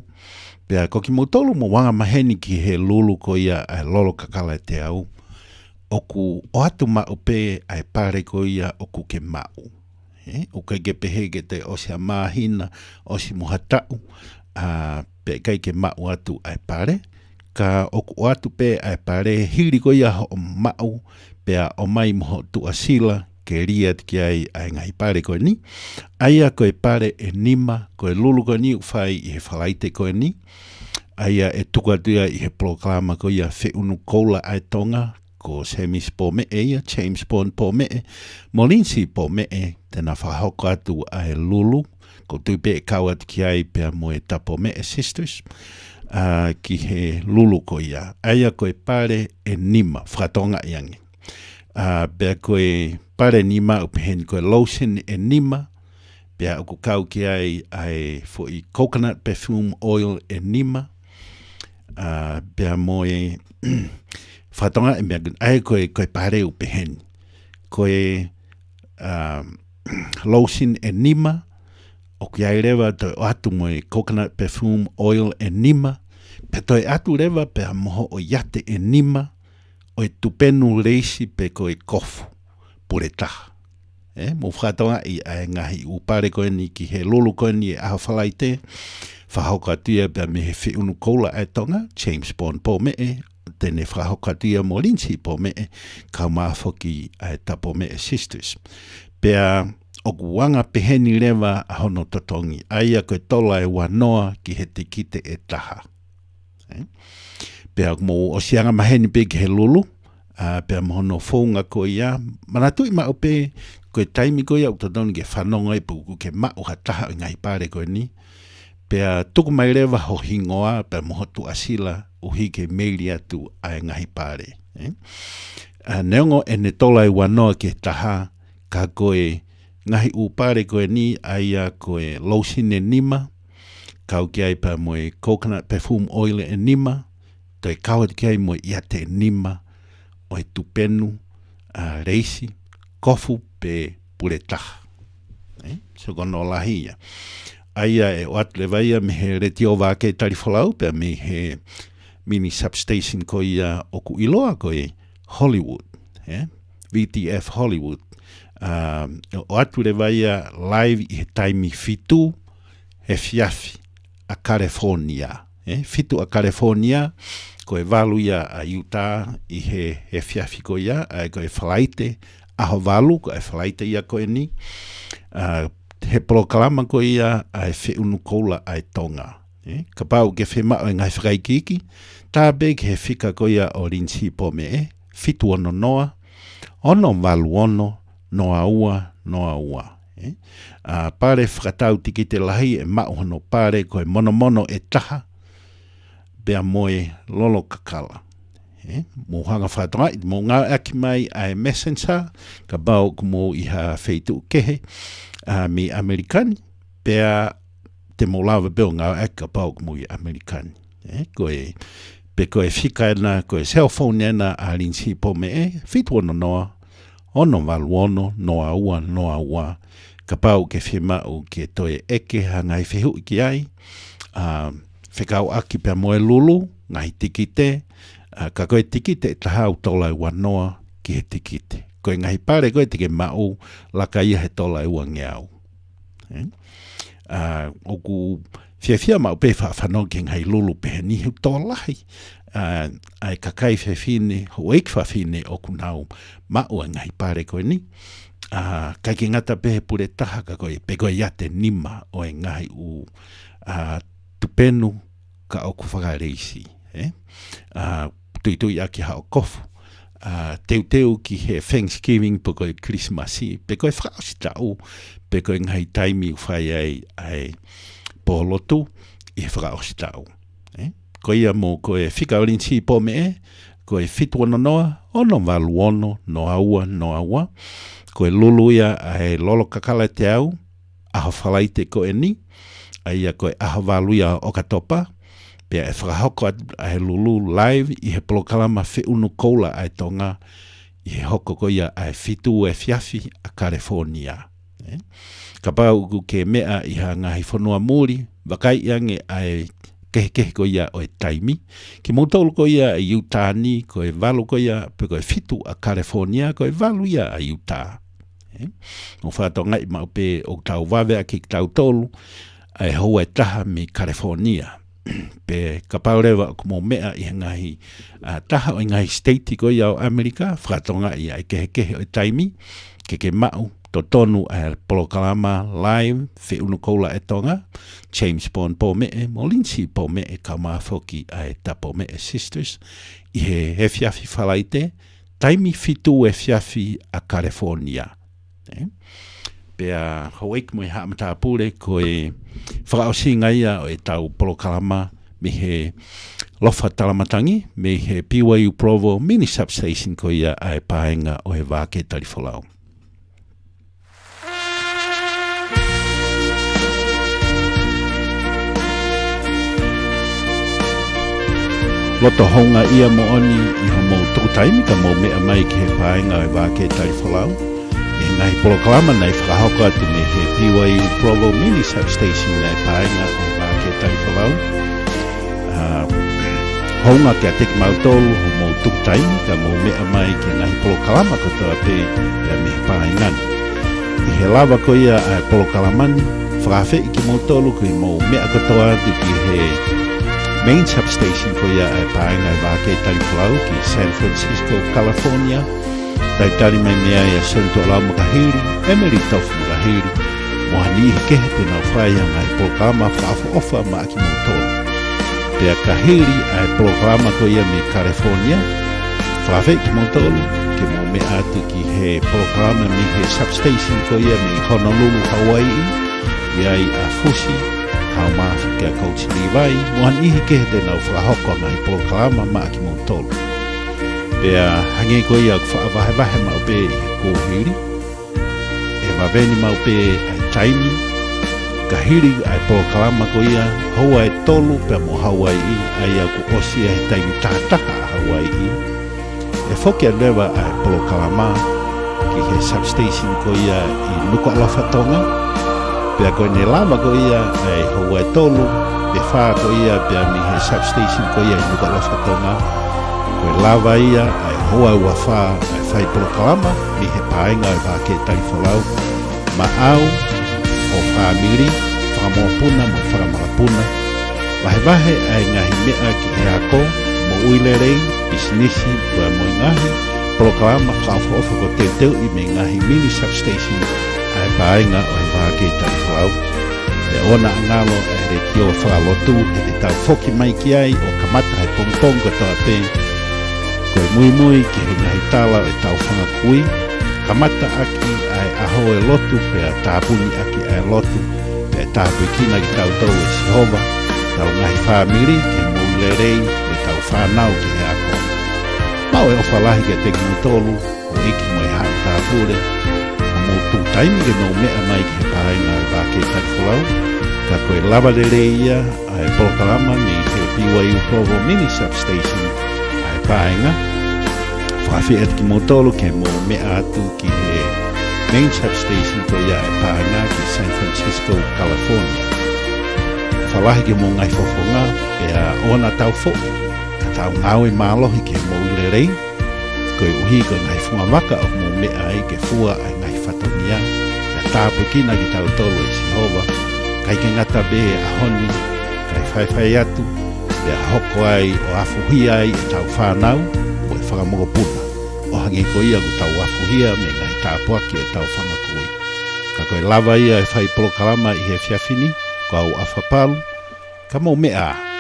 pea ko ki motolo mo wanga maheni ki he lulu ko ia a e lolo kakala te au, oku o atu mau pe a e pare ko ia oku ke mau. O kai ke pehe ke te o sea mahina, o si muhatau, pe kai ke mau atu a e pare, ka oku o atu pe a e pare hiri ko ia o mau, pea o mai moho tu asila, ke ria ki ai a ngai pare ko ni, aia ko e pare e nima, ko e lulu ko ni ufai I he whalaite ko ni, aia e tukatua I he proklama ko ia whiunu koula ai tonga, ko Semis po me e ia, James Bond po me e, Molinsi po me e, tena whahoko atu a e lulu, ko tupe e kau atu ki ai pea mo e tapo me e sisters, ki he lulu ko ia. Aia ko e pare e nima, whatonga iangi. Pea ko e pare nima upehen ko e lotion e nima, pea o kau ki ai fo I coconut perfume oil e nima, pea mo e whatonga e mea ai ko e pare upehen, ko e lotion e nima, o ki ai rewa to atu mo e coconut perfume oil e nima, pe to e atu rewa pe a moho o yate e nima, o e tupenu reisi pe ko e kofu, pure taha. Mo whatonga I a ngahi upare koe ni ki he lulu koe ni e aho whalaite, whahoka tia pe me he whiunu koula e tonga, James Bond po me e, tene whahoka tia Molinsi po me e, kau mawhoki a tapo me e sisters. Pea o kuwanga peheni rewa a hono totongi, aia koe tola e wanoa ki he tikite e taha. Pea mo o sianga maheni pe ki he lulu, pea mohono whaunga ko ia, manatui mao pe koe taimi ko ia utadoni ke whanonga e puku ke mao ha taha o ngai pare koe ni, pea tuku mai rewa ho hingoa, pea mohotu asila uhi ke meili atu a ngai pare. Neongo e ne tola e wanoa ke taha, ka koe ngahi upare koe ni aia koe lotion e nima, kau ki ai pa mo e coconut perfume oil e nima, to e kawat ki ai mo iate e nima, o e tupenu, reisi, kofu pe pure taha. So kono lahi ia. Aia e o atu le vaia me he reti o wake tarifolau, pe me he mini substation ko ia oku iloa ko e Hollywood, VTF Hollywood. O atu le vaia live I he taimi fitu he fiafi a California. Fitu a California, ko e walu ia a Utah I he fiafi ko ia, ko e whalaite, aho walu ko e whalaite ia ko e ni. He proklama ko ia a e whiunu koula ai tonga. Ka pau ke whema o ngai whakaikiki, tā beg he whika ko ia o rinsi po me e, fitu ono noa, ono walu ono, noa ua. Pare whakatau tiki te lahi e mauhono pare ko e mono e taha, bea moe lolo kakala. Mo hanga whatonga, mo ngā aki mai a messenger, ka bau kumo I ha wheitu kehe, mi Amerikani, pea te mo lawa beo ngā aki ka bau kumo I Amerikani. Pe koe whika ena, koe cellphone ena a rinsi po me e, fitu ono noa, ono walu ono, noa ua, ka pau ke whima o ke toe eke ha ngai whehu ki ai, whekau aki pia moe lulu, ngai tikite, ka koe tikite taha au tola I wanoa ki he tikite. Koe ngai pare koe tike mau, laka ia he tola I wangeau. Oku Fia mau pe whawhanau ke ngai lulu pe ni hu tō lahi. Ai kakai whine, hoek whine o kunau maua ngai pare koe ni. Kai ke ngata pe pure taha ka koe, pe koe iate nima o e ngai u tupenu ka o ku whakareisi. Tui aki hao kofu. Teu ki he Thanksgiving pe koe Christmasi, pe koe whakausi tau, pe koe ngai taimi whai ai polotu i whakausi tau. Ko ia mo koe whikaorinti po me koe fitu ono noa, ono walu ono, no aua. Koe lulu ia ai lolo kakala te au, aho whalaite koe ni, aia koe aho walu ia o katopa, pia e whakahoko ai lulu live i he polokalama whiunu koula ai tonga, i he hoko koe ia ai fitu e fiafi a California. Ka pau ke mea i ha ngahi whanua muri, wakai iange ai kehe ko ia o e taimi. Ki mōtolu ko ia e Utah ni, ko e walu ko ia, pe ko e fitu a California, ko e walu ia a Utah. Mo whātua ngai mau pe o tau wawe ki tau tolu, ai hoa e taha me California. Pe ka paurewa ko mō mea i ngahi taha o ngahi state ko ia o Amerika, whātua ngai ai kehe o e taimi, ke mau, to tonu a polokalama live whiunu koula e tonga, James Bond po me e, Molinsi po me e ka maafoki a e tapo me e sisters, i he fiafi whalaite, taimi fitu e fiafi a California. Pea hoek mo i haamata pure ko e whakaosi ngaia o e tau polokalama me he lofa talamatangi, me he BYU Provo mini substation ko ia a e paenga o he wāke tarifolau. Loto honga ia mo oni i ho mo tō taimi ka mo mea mai ki he paenga e wāke tarifolau. E ngai polokalama nei whakahoko atu me he BYU Provo mini substation nei paenga o wāke tarifolau. Honga kia teki mautolu ho mo tō taimi ka mo mea mai ki ngai polokalama kotoa pe ia me he paengani. I he lava ko ia a polokalamani, whakawhi ki mautolu ko i mo mea kotoa atu ki he main substation ko ia e paenga e wāke tarifolau ki San Francisco, California. Taitari mai mea ia Santo Alau Makahiri, Emery Tofu Makahiri, mohani i kehe te nau whaianga e polokalama whaafu ofa ma aki mautolu. Pea kahiri e polokalama ko ia me California, whawhi ki mautolu, ke mo me atu ki he polokalama me he substation ko ia me Honolulu, Hawaii, iai a Fusi, hau maafu kia Coach Levi, mohan ihi kehe te nau whakahoko ngai polokalama ma aki mautolu. Pea hange ko ia ku whaavahe mau pe i he kōhiri, e mawene mau pe ai taimi, ka hiri ai polokalama ko ia, haua e tolu pe mo Hawaii, ai a ku osi e he taimi tātaha a Hawaii. E whoki a lewa ai polokalama ki he substation ko ia i Nuka Alafatonga, pea koe ne lama ko ia ai haua e tolu, pe whaa ko ia pea mi he substation ko ia i Nuka Alafatonga, koe lava ia ai hoa ua whaa ai whai polokalama mi he paenga ai wāke tarifolau, ma au o whamiri, whakamopuna mo whakamarapuna, wahe ai ngahi mea ki he ako, mo uilerei, bisinisi, ua mo ngahi, polokalama whaafofa ko teu i me ngahi mini substation ai paenga o he wāke tarifolau. E ona angalo e re tio whakalotu e te tau whoki mai ki ai o kamata hai pongpong katoa pe, koe mui ki he ngahi tala e tau whanga kui, kamata aki ai aho e lotu, pea tāpuni aki ai lotu, pea tāpui kina ki tau tau e Sihova, tau ngahi whamiri ke mui lerei, e tau whanau ki he ako. Mau e ofalahi ke teki mutolu, o iki mo e hau tāpure, o mo tū taimi ke mau mea mai ki he paenga e wāke tarifolau, ka koe lava lerei ia ai polokalama me he BYU Provo mini substation, paenga, whawhi at ki motolo ke mo mea atu ki he main substation ko ia e paenga ki San Francisco, California. Whalahi ke mo ngai whawhonga, pea ona tau fo, ka tau ngau e mālohi ke mo ulerei, koe uhi ko ngai whunga waka o mo mea ai ke fua ai ngai whatonia, e tāpu kina ki tau tolo e Sihova, kai ke ngata be a honi, whai atu, e hoko ai o afuhia ai e tau whanau, o e whakamogo puna. O hangi ko ia ku tau afuhia me ngai tāpuaki e tau whanakui. Ka koe lava ia e whai polokalama i he whiawhini, ko au awhapalu, ka mau mea